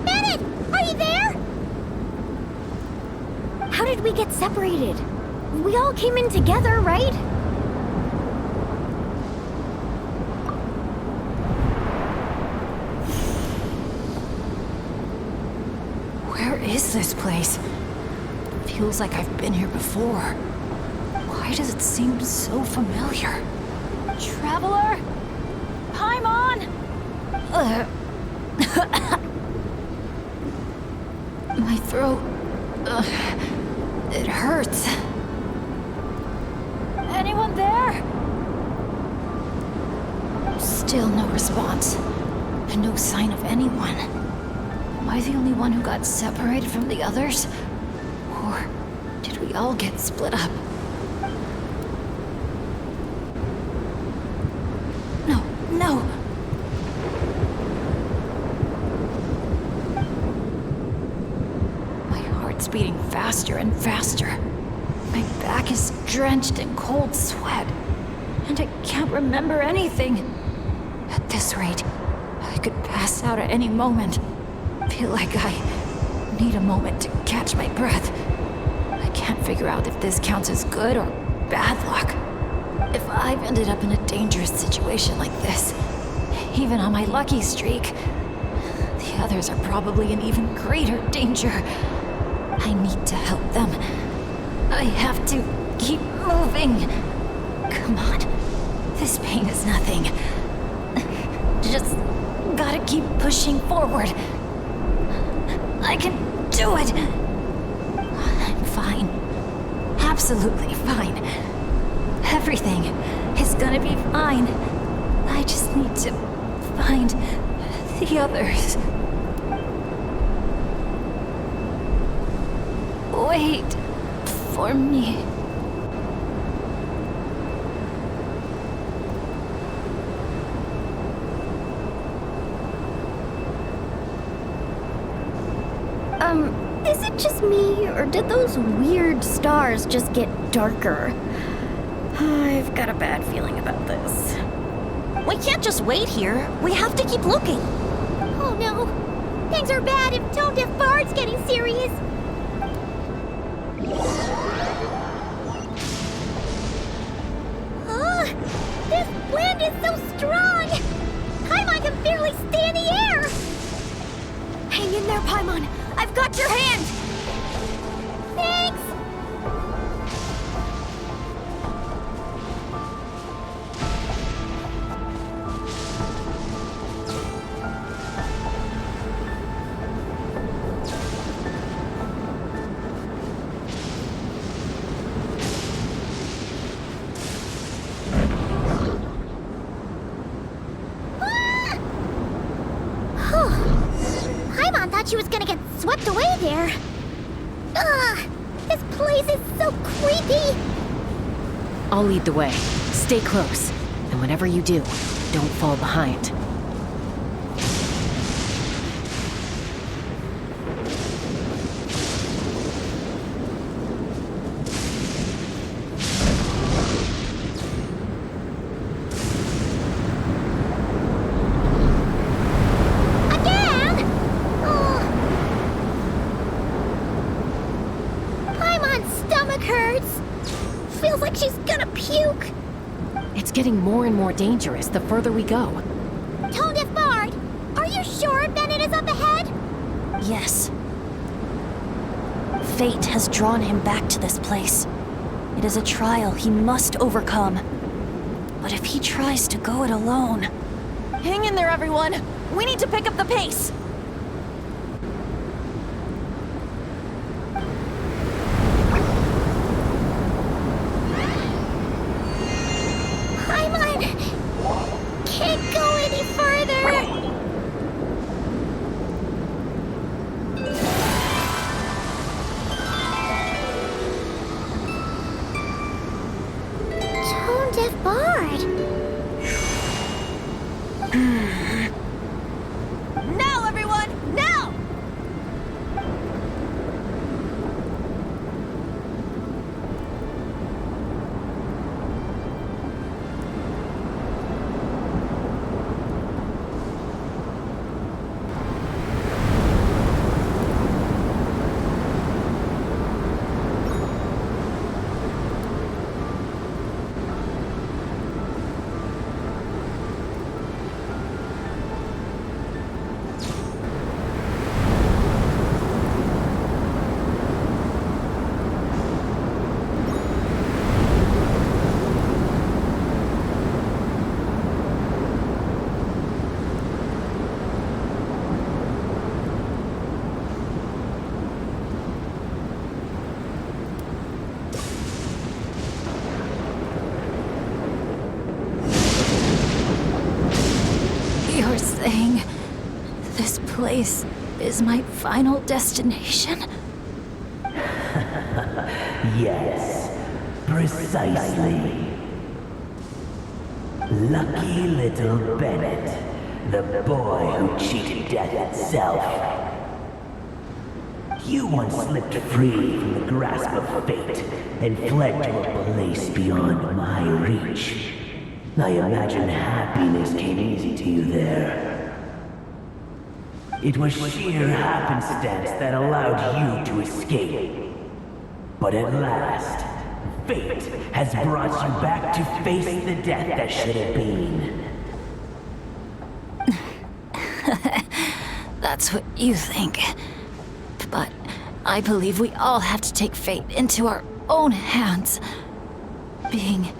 Bennett! Are you there? How did we get separated? We all came in together, right? Where is this place? Feels like I've been here before. Why does it seem so familiar? Traveler? Paimon? My throat... it hurts. Anyone there? Still no response. And no sign of anyone. Am I the only one who got separated from the others? Or did we all get split up? No. My heart's beating faster and faster. My back is drenched in cold sweat. And I can't remember anything. At this rate, I could pass out at any moment. Feel like I need a moment to catch my breath. I can't figure out if this counts as good or bad luck. If I've ended up in a dangerous situation like this, even on my lucky streak, the others are probably in even greater danger. I need to help them. I have to keep moving. Come on, this pain is nothing. Just gotta keep pushing forward. I can do it! I'm fine. Absolutely fine. Everything is gonna be fine. I just need to find the others. Wait for me. Is it just me, or did those weird stars just get darker? I've got a bad feeling about this. We can't just wait here. We have to keep looking. Oh no! Things are bad if tone-deaf Bard's getting serious! This wind is so strong! Paimon can barely stay in the air! Hang in there, Paimon. I've got your hand. Thanks! Paimon thought she was gonna get swept away there. Ugh! This place is so creepy! I'll lead the way. Stay close. And whatever you do, don't fall behind. Again? Oh. Paimon's stomach hurts. Feels like she's gonna puke. It's getting more and more dangerous the further we go. Tone Deaf Bard, are you sure Bennett is up ahead? Yes. Fate has drawn him back to this place. It is a trial he must overcome. But if he tries to go it alone... Hang in there, everyone! We need to pick up the pace! Paimon can't go any further. Tone Deaf Bard. Now, everyone! Now! You're saying this place is my final destination? Yes, precisely. Lucky little Bennett, the boy who cheated death itself. You once slipped free from the grasp of fate and fled to a place beyond my reach. I imagine happiness came easy to you there. It was sheer happenstance that allowed you to escape. But at last, fate has brought you back to face the death that should have been. That's what you think. But I believe we all have to take fate into our own hands. Being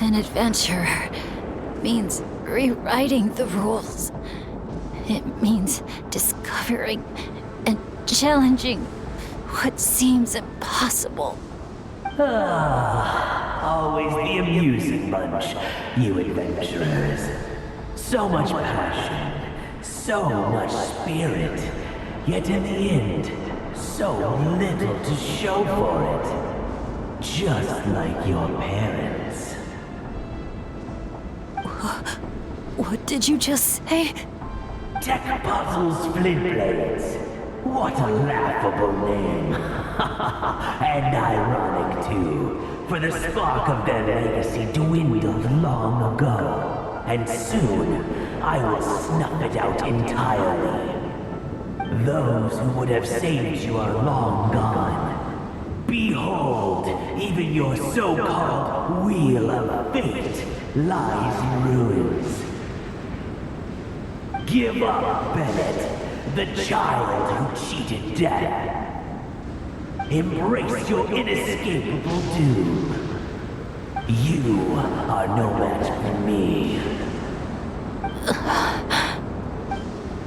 an adventurer means rewriting the rules. It means discovering and challenging what seems impossible. Always the amusing bunch, you adventurers. So much passion, so much spirit, yet in the end, so little to show for it. Just like your parents. What did you just say? Tech Puzzles Flintblades. What a laughable name. And ironic, too, for the spark of their legacy dwindled long ago. And soon, I will snuff it out entirely. Those who would have saved you are long gone. Behold, even your so-called Wheel of Fate lies in ruins. Give up, Bennett, the child who cheated death. Embrace your inescapable doom. You are no match for me.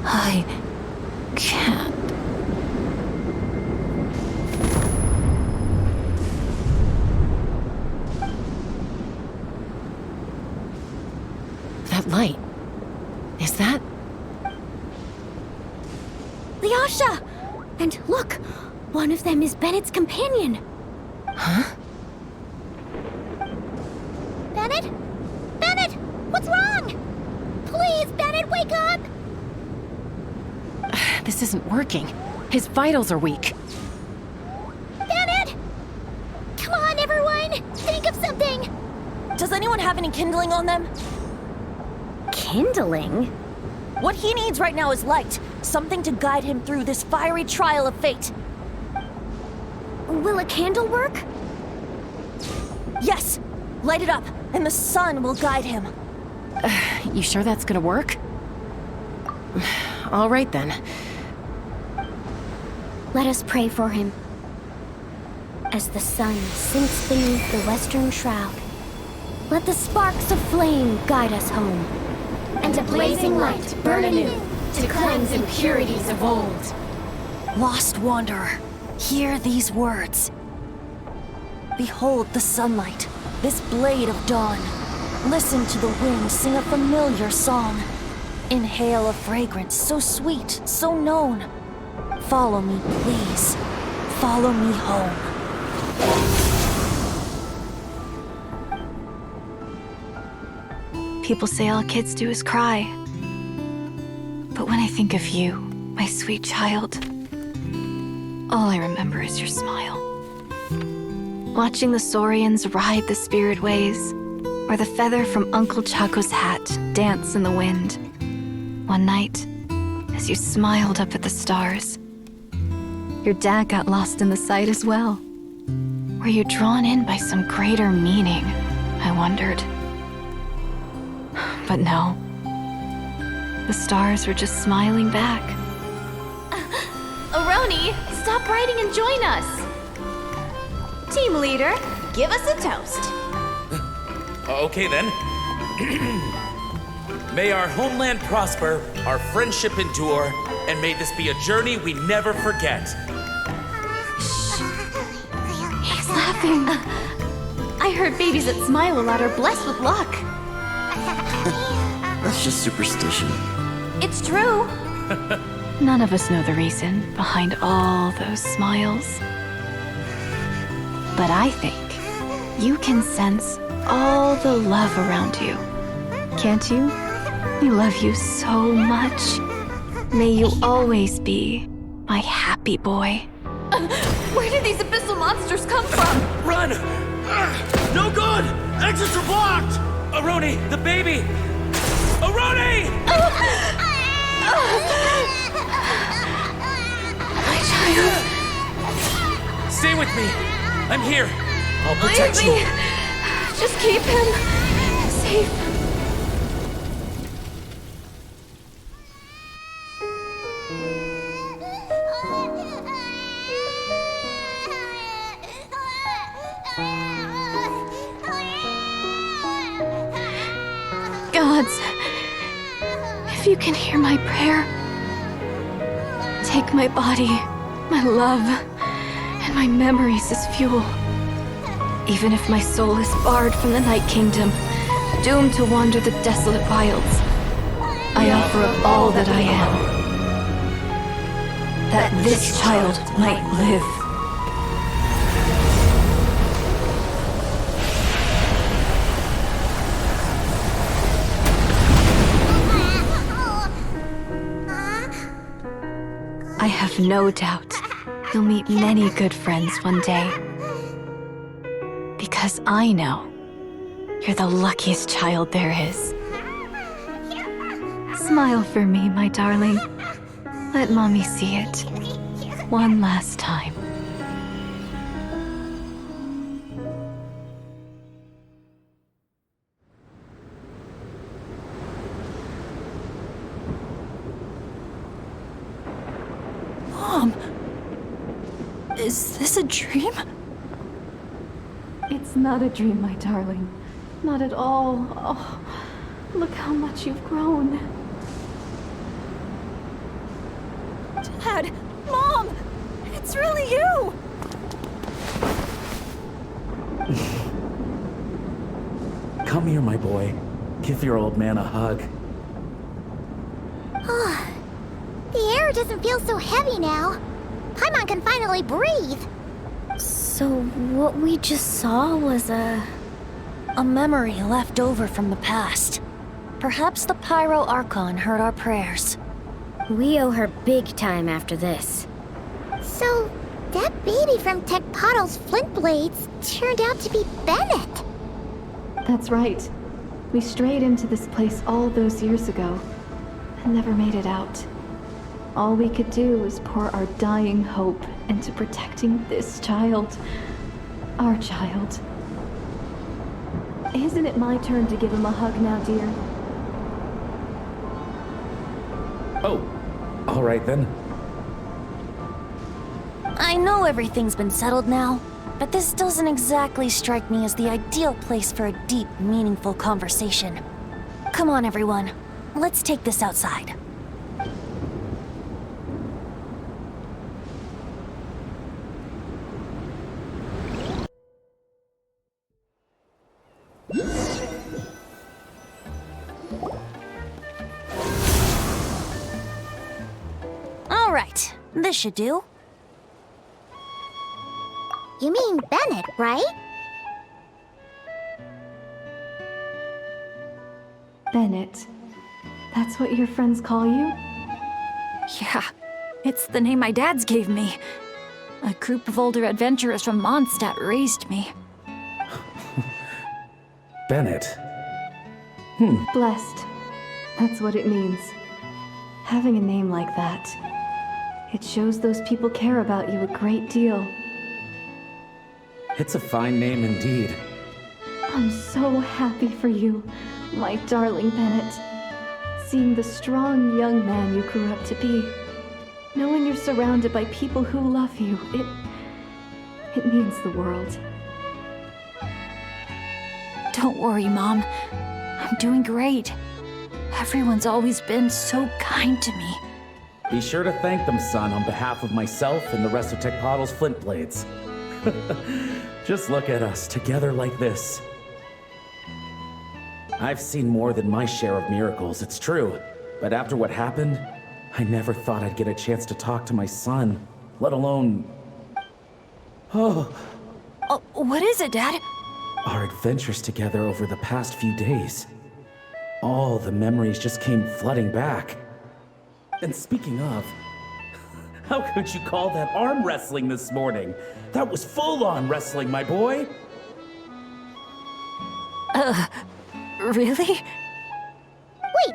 I can't. That light. Is that? Lyasha! And look, one of them is Bennett's companion. Huh? Bennett? Bennett! What's wrong? Please, Bennett, wake up! This isn't working. His vitals are weak. Bennett! Come on, everyone! Think of something! Does anyone have any kindling on them? Kindling? What he needs right now is light. Something to guide him through this fiery trial of fate. Will a candle work? Yes! Light it up, and the sun will guide him. You sure that's gonna work? All right then. Let us pray for him. As the sun sinks beneath the western shroud, let the sparks of flame guide us home. And a blazing light burn anew to cleanse impurities of old. Lost wanderer, hear these words. Behold the sunlight, this blade of dawn. Listen to the wind sing a familiar song. Inhale a fragrance so sweet, so known. Follow me, please. Follow me home. People say all kids do is cry. But when I think of you, my sweet child, all I remember is your smile. Watching the saurians ride the spirit ways, or the feather from Uncle Chaco's hat dance in the wind. One night, as you smiled up at the stars, your dad got lost in the sight as well. Were you drawn in by some greater meaning? I wondered. But no. The stars were just smiling back. Aroni, stop writing and join us. Team leader, give us a toast. Okay then. May our homeland prosper, our friendship endure, and may this be a journey we never forget. He's laughing. I heard babies that smile a lot are blessed with luck. That's just superstition. It's true. None of us know the reason behind all those smiles. But I think you can sense all the love around you. Can't you? I love you so much. May you always be my happy boy. Where did these abyssal monsters come from? Run! No good! Exits are blocked! Aroni, the baby! Aroni! My child. Stay with me. I'm here. I'll protect Leave you. me. Just keep him safe. Gods, if you can hear my prayer, take my body, my love, and my memories as fuel. Even if my soul is barred from the Night Kingdom, doomed to wander the desolate wilds, I offer up all that I am, that this child might live. I have no doubt you'll meet many good friends one day. Because I know you're the luckiest child there is. Smile for me, my darling. Let Mommy see it one last time. Mom. Is this a dream? It's not a dream, my darling. Not at all. Oh, look how much you've grown. Dad! Mom! It's really you! Come here, my boy. Give your old man a hug. The air doesn't feel so heavy now. Paimon can finally breathe. So what we just saw was a memory left over from the past. Perhaps the Pyro Archon heard our prayers. We owe her big time after this. So, that baby from Tecpato's Flint Blades turned out to be Bennett. That's right. We strayed into this place all those years ago and never made it out. All we could do was pour our dying hope into protecting this child. Our child. Isn't it my turn to give him a hug now, dear? Oh, all right then. I know everything's been settled now, but this doesn't exactly strike me as the ideal place for a deep, meaningful conversation. Come on, everyone. Let's take this outside. All right, this should do. You mean Bennett, right? Bennett. That's what your friends call you? Yeah, it's the name my dad's gave me. A group of older adventurers from Mondstadt raised me. Bennett. Blessed. That's what it means. Having a name like that. It shows those people care about you a great deal. It's a fine name indeed. I'm so happy for you, my darling Bennett. Seeing the strong young man you grew up to be. Knowing you're surrounded by people who love you, it means the world. Don't worry, Mom. I'm doing great. Everyone's always been so kind to me. Be sure to thank them, son, on behalf of myself and the rest of Tecpato's Flint Blades. Just look at us, together like this. I've seen more than my share of miracles, it's true. But after what happened, I never thought I'd get a chance to talk to my son, let alone... Oh, what is it, Dad? our adventures together over the past few days. All the memories just came flooding back. And speaking of, how could you call that arm wrestling this morning? That was full-on wrestling, my boy! Really? Wait,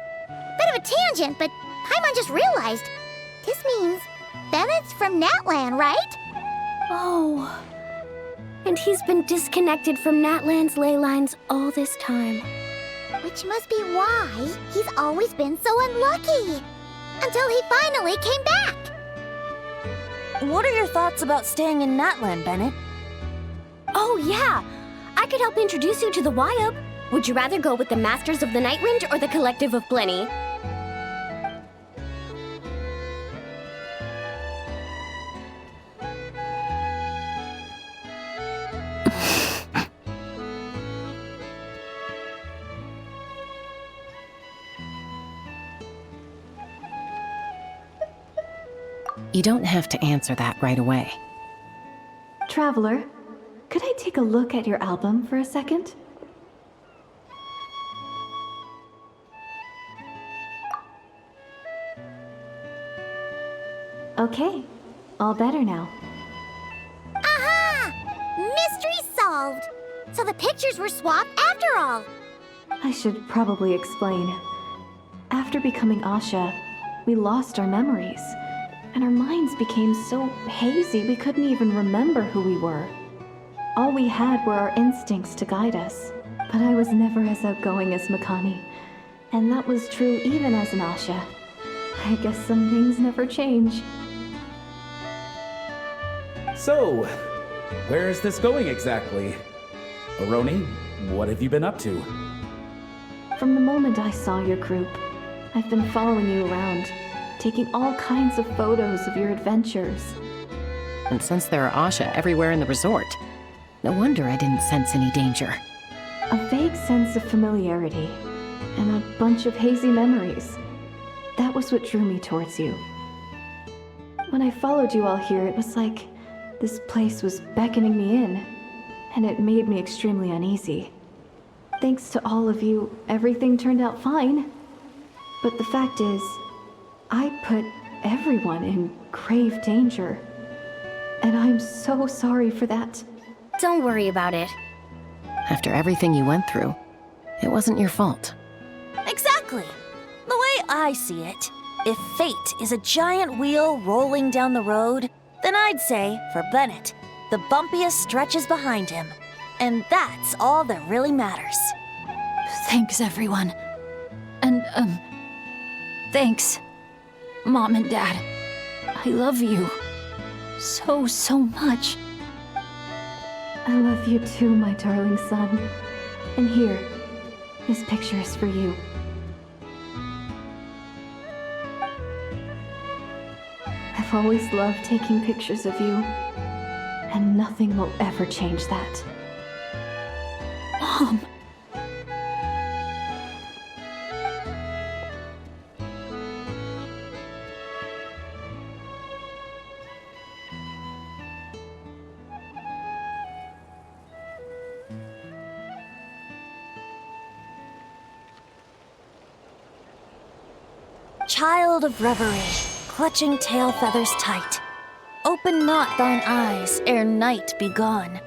bit of a tangent, but Paimon just realized. This means Bennett's from Natlan, right? Oh. And he's been disconnected from Natlan's ley lines all this time. Which must be why he's always been so unlucky. Until he finally came back. What are your thoughts about staying in Natlan, Bennett? Oh, yeah. I could help introduce you to the Wyub. Would you rather go with the Masters of the Nightwind or the Collective of Blenny? You don't have to answer that right away. Traveler, could I take a look at your album for a second? Okay, all better now. Aha! Mystery solved! So the pictures were swapped after all. I should probably explain. After becoming Asha, we lost our memories, and our minds became so hazy we couldn't even remember who we were. All we had were our instincts to guide us, but I was never as outgoing as Makani, and that was true even as an Asha. I guess some things never change. So, where is this going exactly? Aroni, what have you been up to? From the moment I saw your group, I've been following you around, taking all kinds of photos of your adventures. And since there are Asha everywhere in the resort, no wonder I didn't sense any danger. A vague sense of familiarity, and a bunch of hazy memories. That was what drew me towards you. When I followed you all here, it was like this place was beckoning me in, and it made me extremely uneasy. Thanks to all of you, everything turned out fine. But the fact is, I put everyone in grave danger. And I'm so sorry for that. Don't worry about it. After everything you went through, it wasn't your fault. Exactly. The way I see it, if fate is a giant wheel rolling down the road, then I'd say, for Bennett, the bumpiest stretch is behind him. And that's all that really matters. Thanks, everyone. And, thanks, Mom and Dad. I love you so, so much. I love you too, my darling son. And here, this picture is for you. I've always loved taking pictures of you, and nothing will ever change that. Mom. Child of reverie, clutching tail feathers tight, open not thine eyes ere night be gone.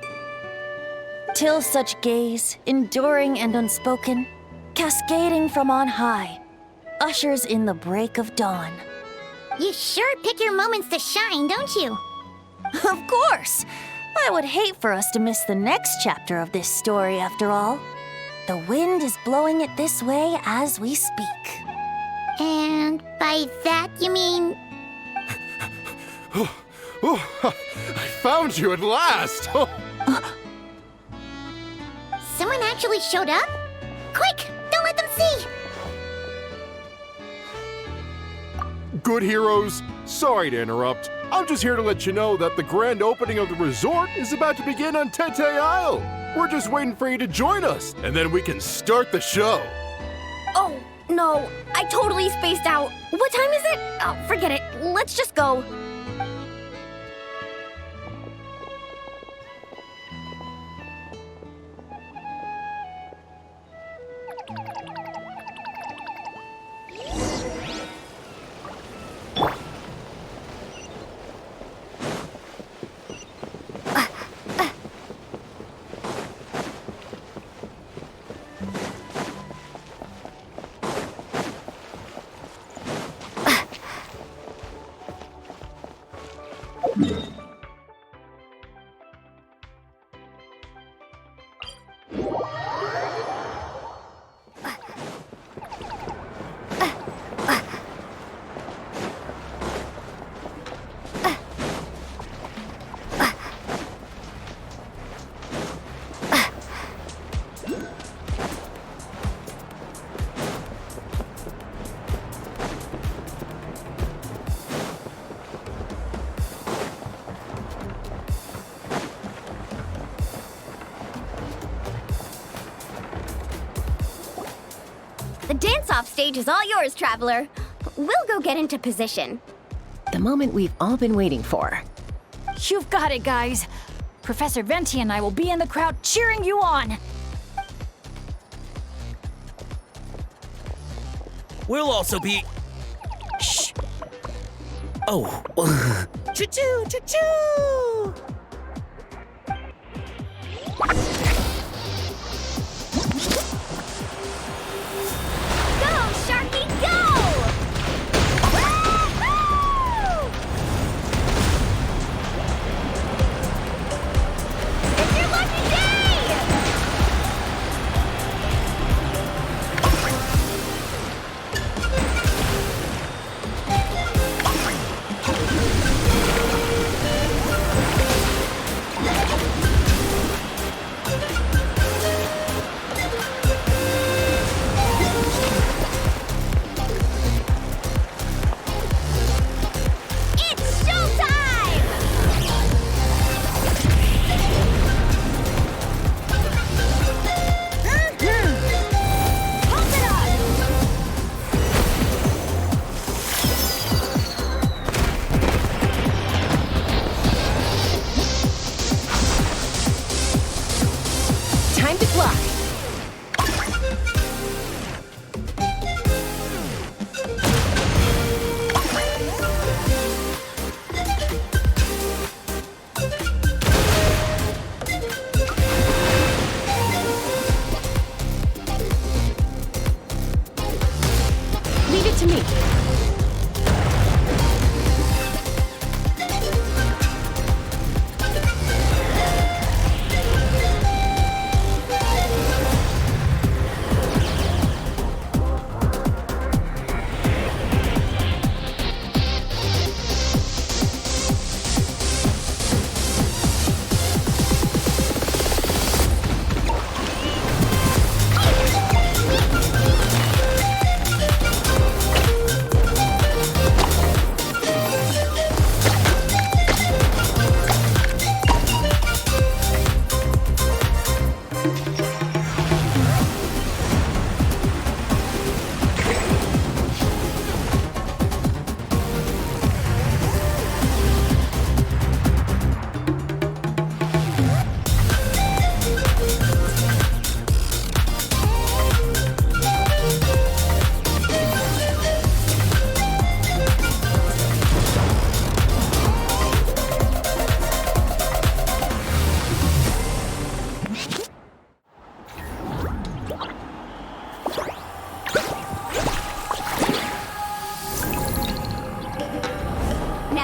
Till such gaze, enduring and unspoken, cascading from on high, ushers in the break of dawn. You sure pick your moments to shine, don't you? Of course! I would hate for us to miss the next chapter of this story, after all. The wind is blowing it this way as we speak. And by that you mean... I found you at last! Someone actually showed up? Quick, don't let them see! Good heroes, sorry to interrupt. I'm just here to let you know that the grand opening of the resort is about to begin on Tete Isle. We're just waiting for you to join us, and then we can start the show. Oh, no, I totally spaced out. What time is it? Oh, forget it. Let's just go. The dance-off stage is all yours, Traveler. We'll go get into position. The moment we've all been waiting for. You've got it, guys. Professor Venti and I will be in the crowd cheering you on. We'll also be... Shh. Oh. Choo-choo, choo-choo!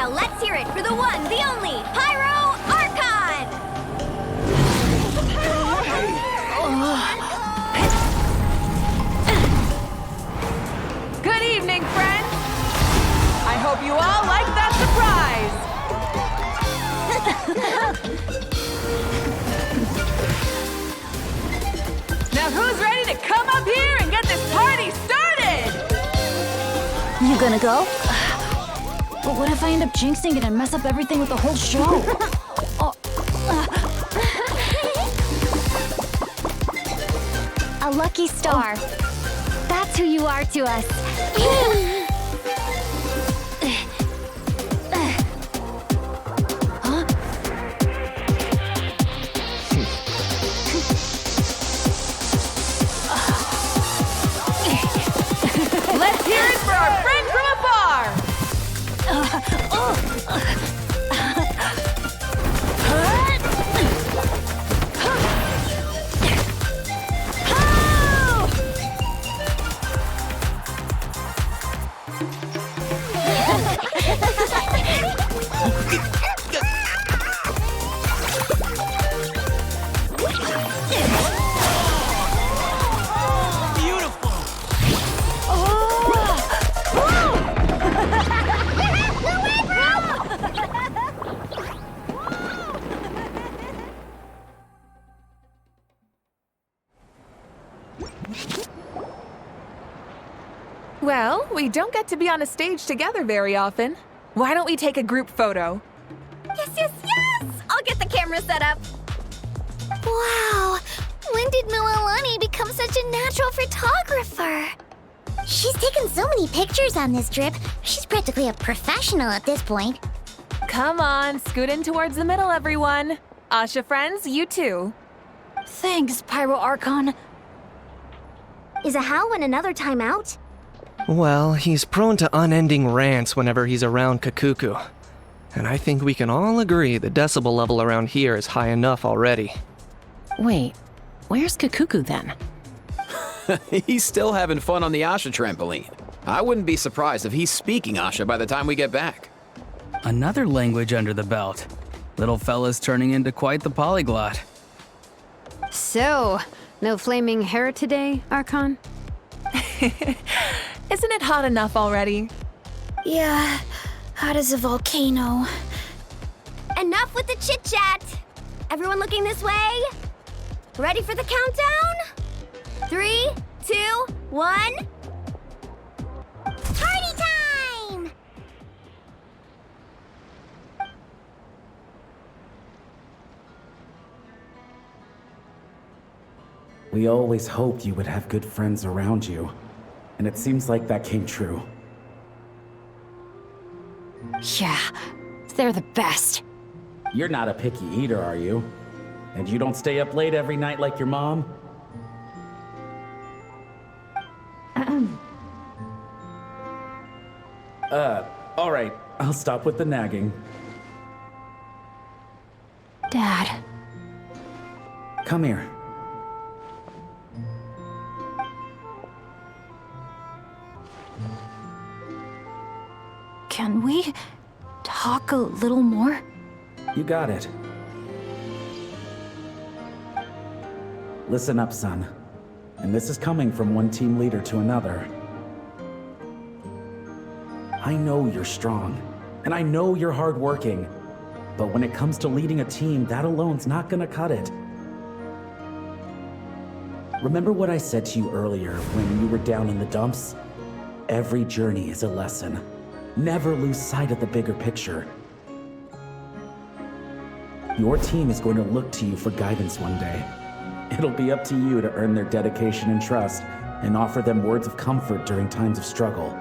Now let's hear it for the one, the only, Pyro Archon! Good evening, friends! I hope you all like that surprise! Now who's ready to come up here and get this party started? You gonna go? But what if I end up jinxing it and mess up everything with the whole show? A lucky star. That's who you are to us. Let's hear it for our friend from afar! Well, we don't get to be on a stage together very often. Why don't we take a group photo? Yes, yes, yes! I'll get the camera set up. Wow! When did Mualani become such a natural photographer? She's taken so many pictures on this trip. She's practically a professional at this point. Come on, scoot in towards the middle, everyone. Asha friends, you too. Thanks, Pyro Archon. Is a Hal win another timeout? Well, he's prone to unending rants whenever he's around Kakuku. And I think we can all agree the decibel level around here is high enough already. Wait, where's Kakuku then? He's still having fun on the Asha trampoline. I wouldn't be surprised if he's speaking Asha by the time we get back. Another language under the belt. Little fella's turning into quite the polyglot. So, no flaming hair today, Archon? Isn't it hot enough already? Yeah, hot as a volcano. Enough with the chit-chat! Everyone looking this way? Ready for the countdown? 3, 2, 1... Party time! We always hoped you would have good friends around you, and it seems like that came true. Yeah, they're the best. You're not a picky eater, are you? And you don't stay up late every night like your mom? Alright, I'll stop with the nagging. Dad. Come here. Can we talk a little more? You got it. Listen up, son. And this is coming from one team leader to another. I know you're strong, and I know you're hardworking, but when it comes to leading a team, that alone's not gonna cut it. Remember what I said to you earlier when you were down in the dumps? Every journey is a lesson. Never lose sight of the bigger picture. Your team is going to look to you for guidance one day. It'll be up to you to earn their dedication and trust and offer them words of comfort during times of struggle.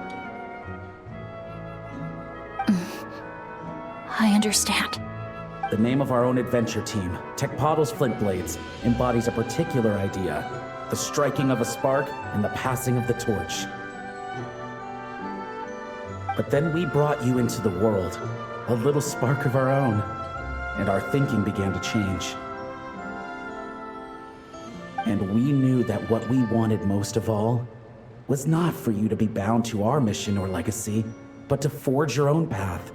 I understand. The name of our own adventure team, Tecpado's Flint Blades, embodies a particular idea: the striking of a spark and the passing of the torch. But then we brought you into the world, a little spark of our own, and our thinking began to change. And we knew that what we wanted most of all was not for you to be bound to our mission or legacy, but to forge your own path.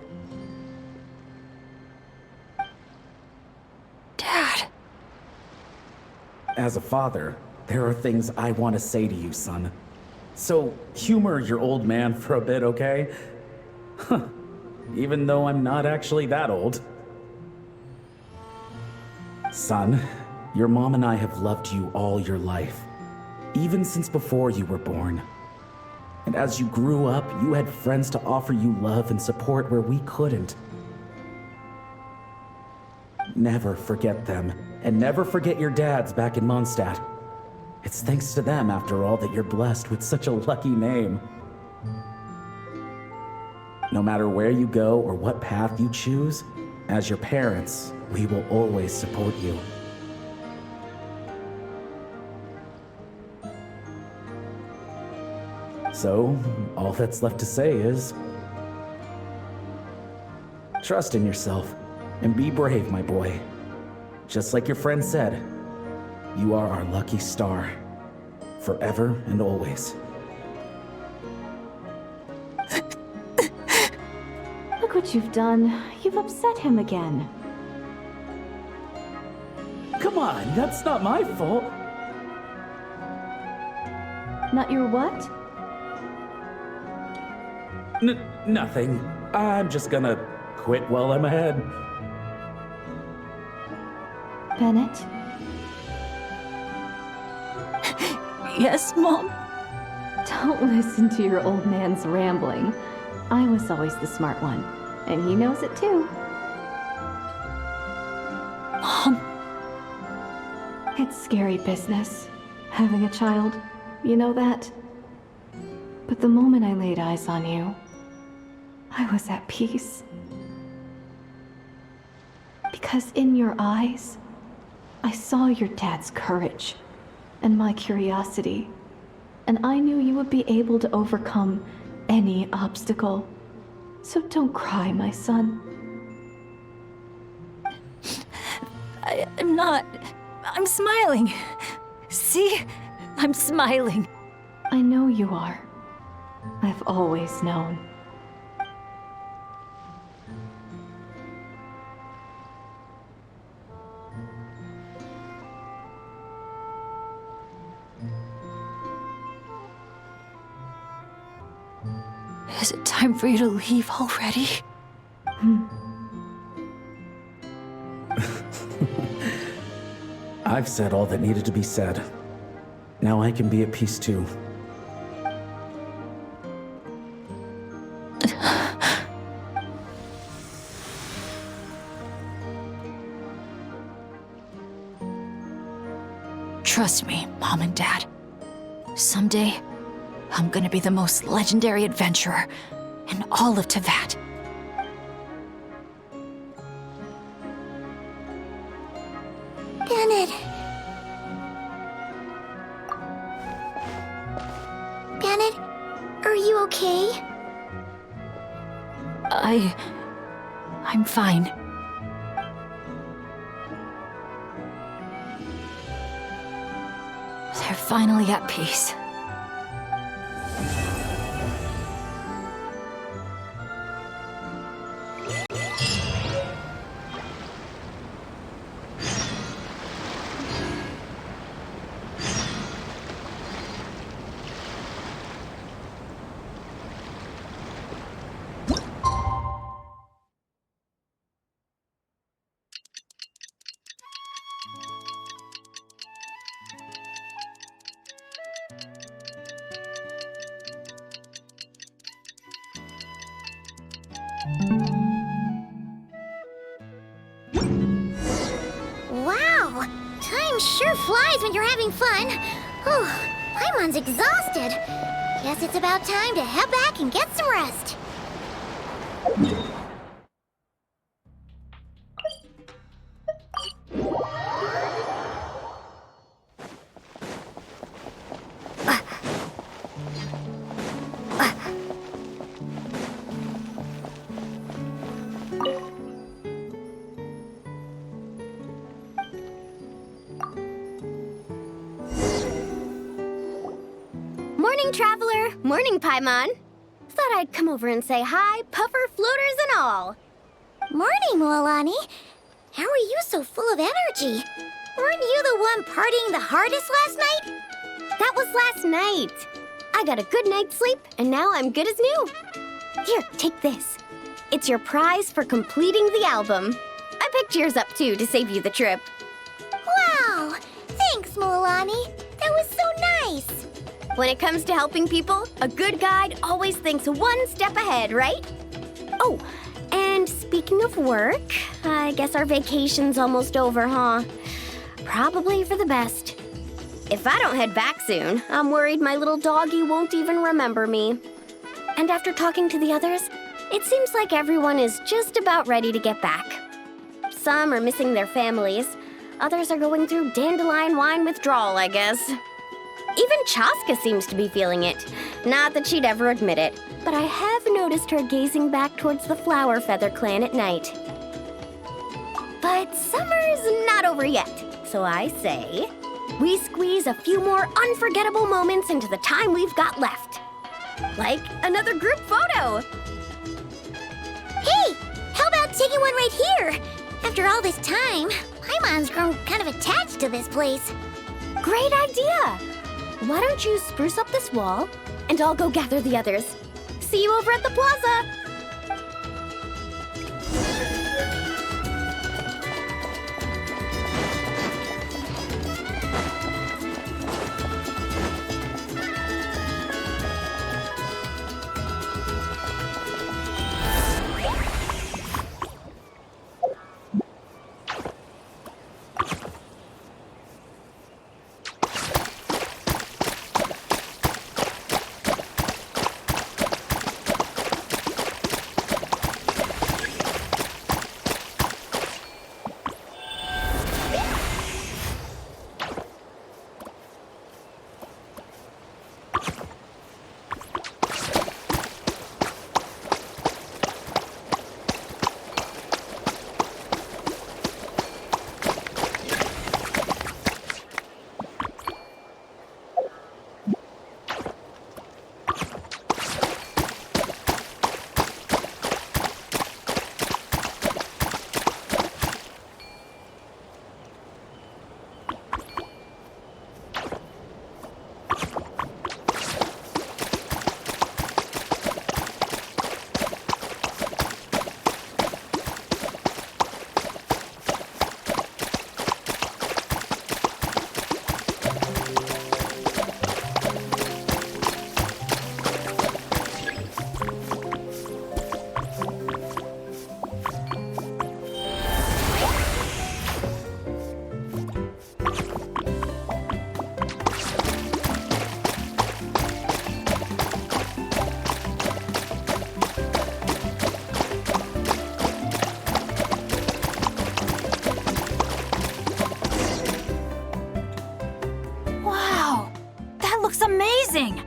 As a father, there are things I want to say to you, son. So humor your old man for a bit, okay? Even though I'm not actually that old. Son, your mom and I have loved you all your life, even since before you were born. And as you grew up, you had friends to offer you love and support where we couldn't. Never forget them, and never forget your dads back in Mondstadt. It's thanks to them, after all, that you're blessed with such a lucky name. No matter where you go or what path you choose, as your parents, we will always support you. So, all that's left to say is... trust in yourself, and be brave, my boy. Just like your friend said, you are our lucky star, forever and always. Look what you've done. You've upset him again. Come on, that's not my fault. Not your what? Nothing. I'm just gonna quit while I'm ahead. Bennett? Yes, Mom? Don't listen to your old man's rambling. I was always the smart one, and he knows it too. Mom? It's scary business, having a child. You know that? But the moment I laid eyes on you, I was at peace. Because in your eyes, I saw your dad's courage and my curiosity, and I knew you would be able to overcome any obstacle. So don't cry, my son. I'm not. I'm smiling. See? I'm smiling. I know you are. I've always known. Is it time for you to leave already? I've said all that needed to be said. Now I can be at peace too. Trust me, Mom and Dad. Someday, I'm gonna be the most legendary adventurer in all of Teyvat. Bennett. Bennett, are you okay? I'm fine. They're finally at peace. Wow! Time sure flies when you're having fun. Whew, Paimon's exhausted. Guess it's about time to head back and get some rest. Morning, traveler. Morning, Paimon. Thought I'd come over and say hi, puffer, floaters, and all. Morning, Mualani. How are you so full of energy? Weren't you the one partying the hardest last night? That was last night. I got a good night's sleep, and now I'm good as new. Here, take this. It's your prize for completing the album. I picked yours up too to save you the trip. Wow! Thanks, Mualani. That was so nice. When it comes to helping people, a good guide always thinks one step ahead, right? Oh, and speaking of work, I guess our vacation's almost over, huh? Probably for the best. If I don't head back soon, I'm worried my little doggy won't even remember me. And after talking to the others, it seems like everyone is just about ready to get back. Some are missing their families. Others are going through dandelion wine withdrawal, I guess. Even Chaska seems to be feeling it. Not that she'd ever admit it, but I have noticed her gazing back towards the Flower Feather clan at night. But summer's not over yet, so I say, we squeeze a few more unforgettable moments into the time we've got left. Like another group photo. Hey, how about taking one right here? After all this time, Paimon's grown kind of attached to this place. Great idea! Why don't you spruce up this wall, and I'll go gather the others. See you over at the plaza! Amazing!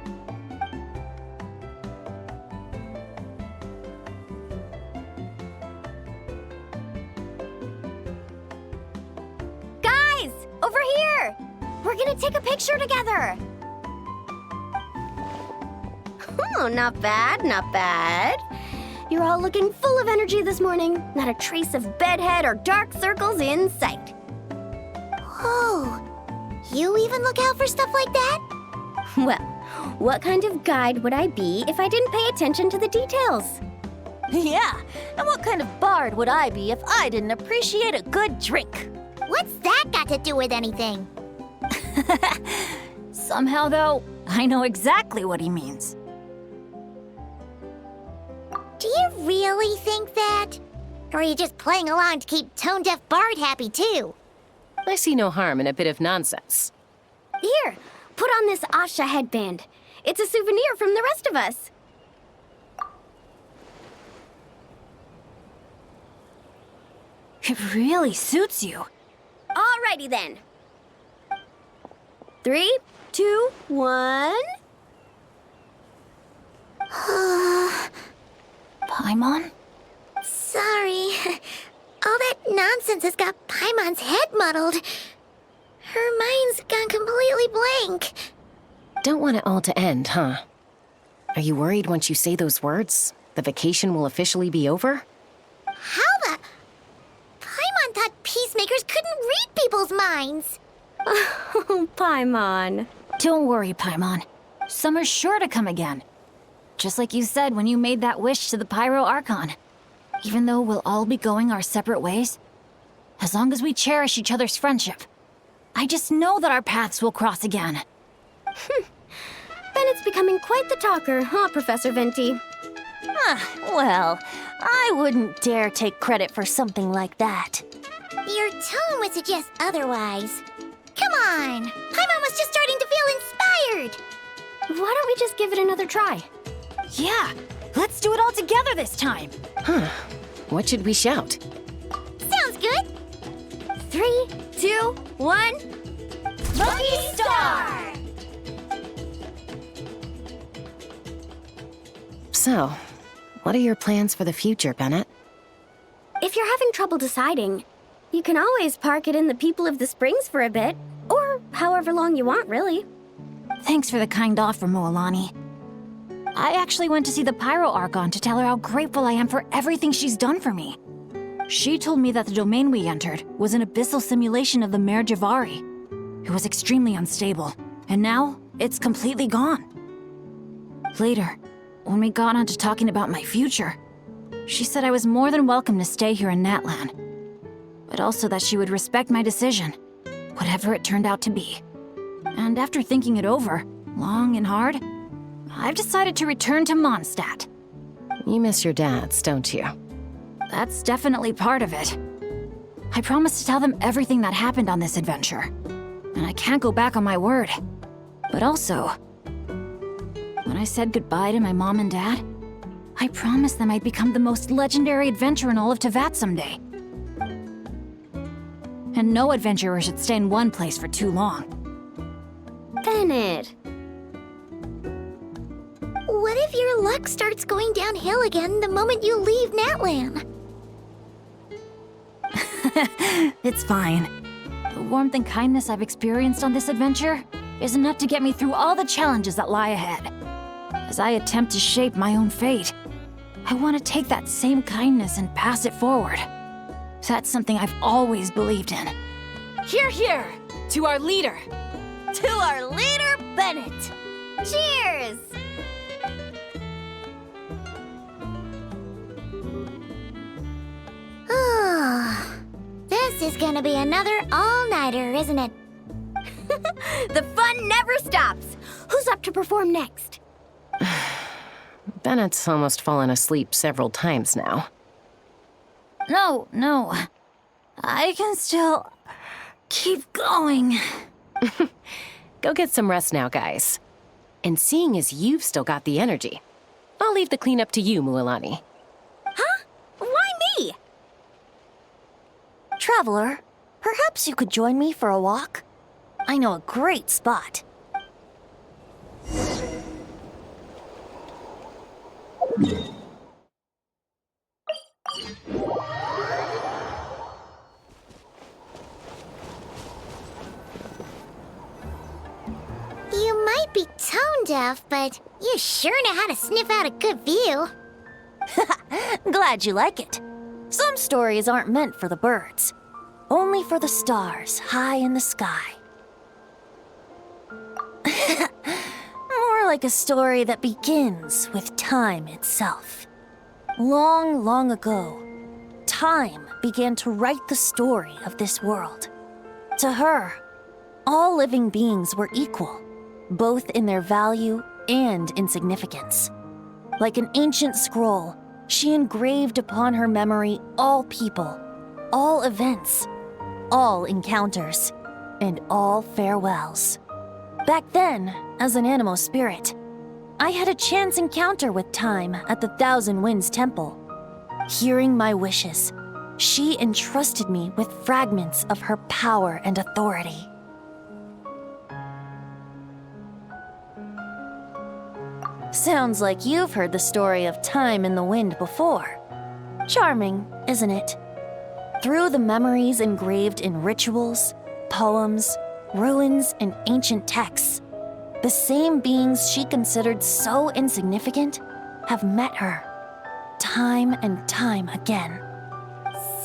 Guys, over here! We're gonna take a picture together! Oh, not bad, not bad. You're all looking full of energy this morning. Not a trace of bedhead or dark circles in sight. Oh, you even look out for stuff like that? Well, what kind of guide would I be if I didn't pay attention to the details? Yeah, and what kind of bard would I be if I didn't appreciate a good drink? What's that got to do with anything? Somehow, though, I know exactly what he means. Do you really think that? Or are you just playing along to keep tone-deaf Bard happy, too? I see no harm in a bit of nonsense. Here, put on this Asha headband. It's a souvenir from the rest of us. It really suits you. Alrighty then. 3, 2, 1. Paimon? Sorry. All that nonsense has got Paimon's head muddled. Her mind's gone completely blank. Don't want it all to end, huh? Are you worried once you say those words, the vacation will officially be over? How the... Paimon thought peacemakers couldn't read people's minds. Oh, Paimon. Don't worry, Paimon. Summer's sure to come again. Just like you said when you made that wish to the Pyro Archon. Even though we'll all be going our separate ways, as long as we cherish each other's friendship, I just know that our paths will cross again. Bennett's becoming quite the talker, huh, Professor Venti? Well, I wouldn't dare take credit for something like that. Your tone would suggest otherwise. Come on! Paimon was just starting to feel inspired! Why don't we just give it another try? Yeah, let's do it all together this time! Huh. What should we shout? Sounds good! 3, 2, 1... Lucky Star! So, what are your plans for the future, Bennett? If you're having trouble deciding, you can always park it in the People of the Springs for a bit, or however long you want, really. Thanks for the kind offer, Mualani. I actually went to see the Pyro Archon to tell her how grateful I am for everything she's done for me. She told me that the domain we entered was an abyssal simulation of the Mare Javari. It was extremely unstable, and now it's completely gone. Later, when we got on to talking about my future, she said I was more than welcome to stay here in Natlan, but also that she would respect my decision, whatever it turned out to be. And after thinking it over, long and hard, I've decided to return to Mondstadt. You miss your dads, don't you? That's definitely part of it. I promised to tell them everything that happened on this adventure, and I can't go back on my word. But also, when I said goodbye to my mom and dad, I promised them I'd become the most legendary adventurer in all of Teyvat someday. And no adventurer should stay in one place for too long. Bennett. What if your luck starts going downhill again the moment you leave Natlan? It's fine. The warmth and kindness I've experienced on this adventure is enough to get me through all the challenges that lie ahead. As I attempt to shape my own fate, I want to take that same kindness and pass it forward. That's something I've always believed in. Hear, hear! To our leader! To our leader, Bennett! Cheers! Oh, this is gonna be another all-nighter, isn't it? The fun never stops! Who's up to perform next? Bennett's almost fallen asleep several times now. No. I can still keep going. Go get some rest now, guys. And seeing as you've still got the energy, I'll leave the cleanup to you, Mualani. Huh? Why me? Traveler, perhaps you could join me for a walk? I know a great spot. You might be tone deaf, but you sure know how to sniff out a good view. Glad you like it. Some stories aren't meant for the birds, only for the stars high in the sky. More like a story that begins with time itself. Long, long ago, time began to write the story of this world. To her, all living beings were equal, both in their value and in significance. Like an ancient scroll, she engraved upon her memory all people, all events, all encounters, and all farewells. Back then, as an animal spirit, I had a chance encounter with time at the Thousand Winds Temple. Hearing my wishes, she entrusted me with fragments of her power and authority. Sounds like you've heard the story of time in the wind before. Charming, isn't it? Through the memories engraved in rituals, poems, ruins, and ancient texts, the same beings she considered so insignificant have met her, time and time again.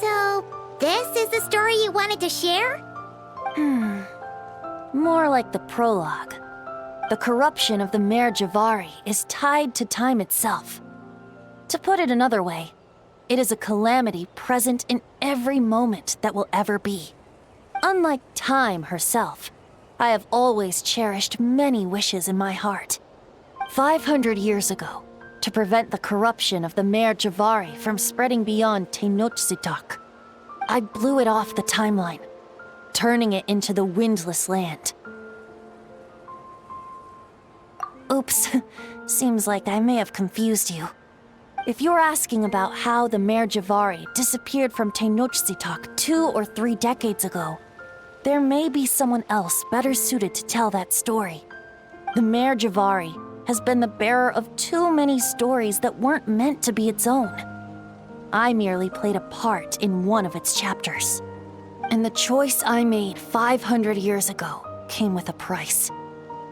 So, This is the story you wanted to share? More like the prologue. The corruption of the Mare Javari is tied to time itself. To put it another way, it is a calamity present in every moment that will ever be. Unlike time herself, I have always cherished many wishes in my heart. 500 years ago, to prevent the corruption of the Mare Javari from spreading beyond Tenochtitlán, I blew it off the timeline, turning it into the Windless Land. Oops, seems like I may have confused you. If you're asking about how the Mare Javari disappeared from Tenochtitlán 2 or 3 decades ago, there may be someone else better suited to tell that story. The Mare Javari has been the bearer of too many stories that weren't meant to be its own. I merely played a part in one of its chapters. And the choice I made 500 years ago came with a price.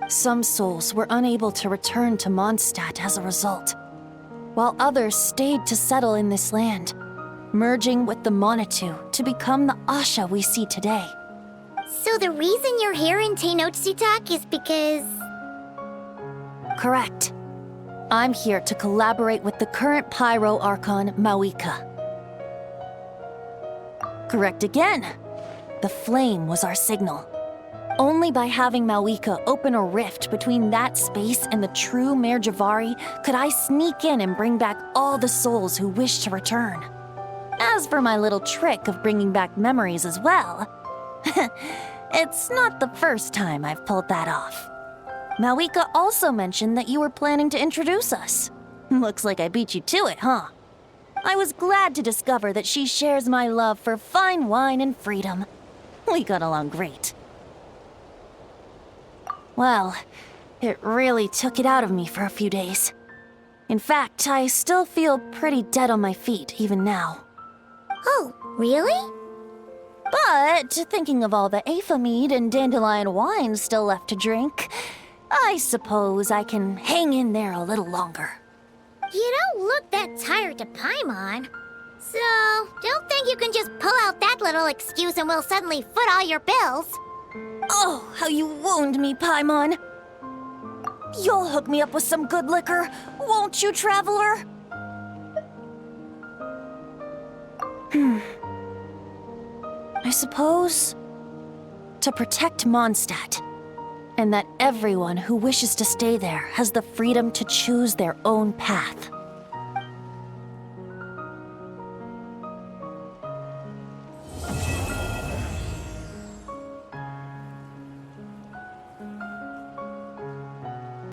Some souls were unable to return to Mondstadt as a result, while others stayed to settle in this land, merging with the Monitu to become the Asha we see today. So the reason you're here in Tenochtitlán is because... Correct. I'm here to collaborate with the current Pyro Archon, Mawika. Correct again. The flame was our signal. Only by having Mawika open a rift between that space and the true Mare Javari could I sneak in and bring back all the souls who wish to return. As for my little trick of bringing back memories as well, it's not the first time I've pulled that off. Mawika also mentioned that you were planning to introduce us. Looks like I beat you to it, huh? I was glad to discover that she shares my love for fine wine and freedom. We got along great. Well, it really took it out of me for a few days. In fact, I still feel pretty dead on my feet even now. Oh, really? But thinking of all the Afa mead and dandelion wine still left to drink, I suppose I can hang in there a little longer. You don't look that tired to Paimon. So, don't think you can just pull out that little excuse and we'll suddenly foot all your bills. Oh, how you wound me, Paimon. You'll hook me up with some good liquor, won't you, traveler? I suppose to protect Mondstadt, and that everyone who wishes to stay there has the freedom to choose their own path.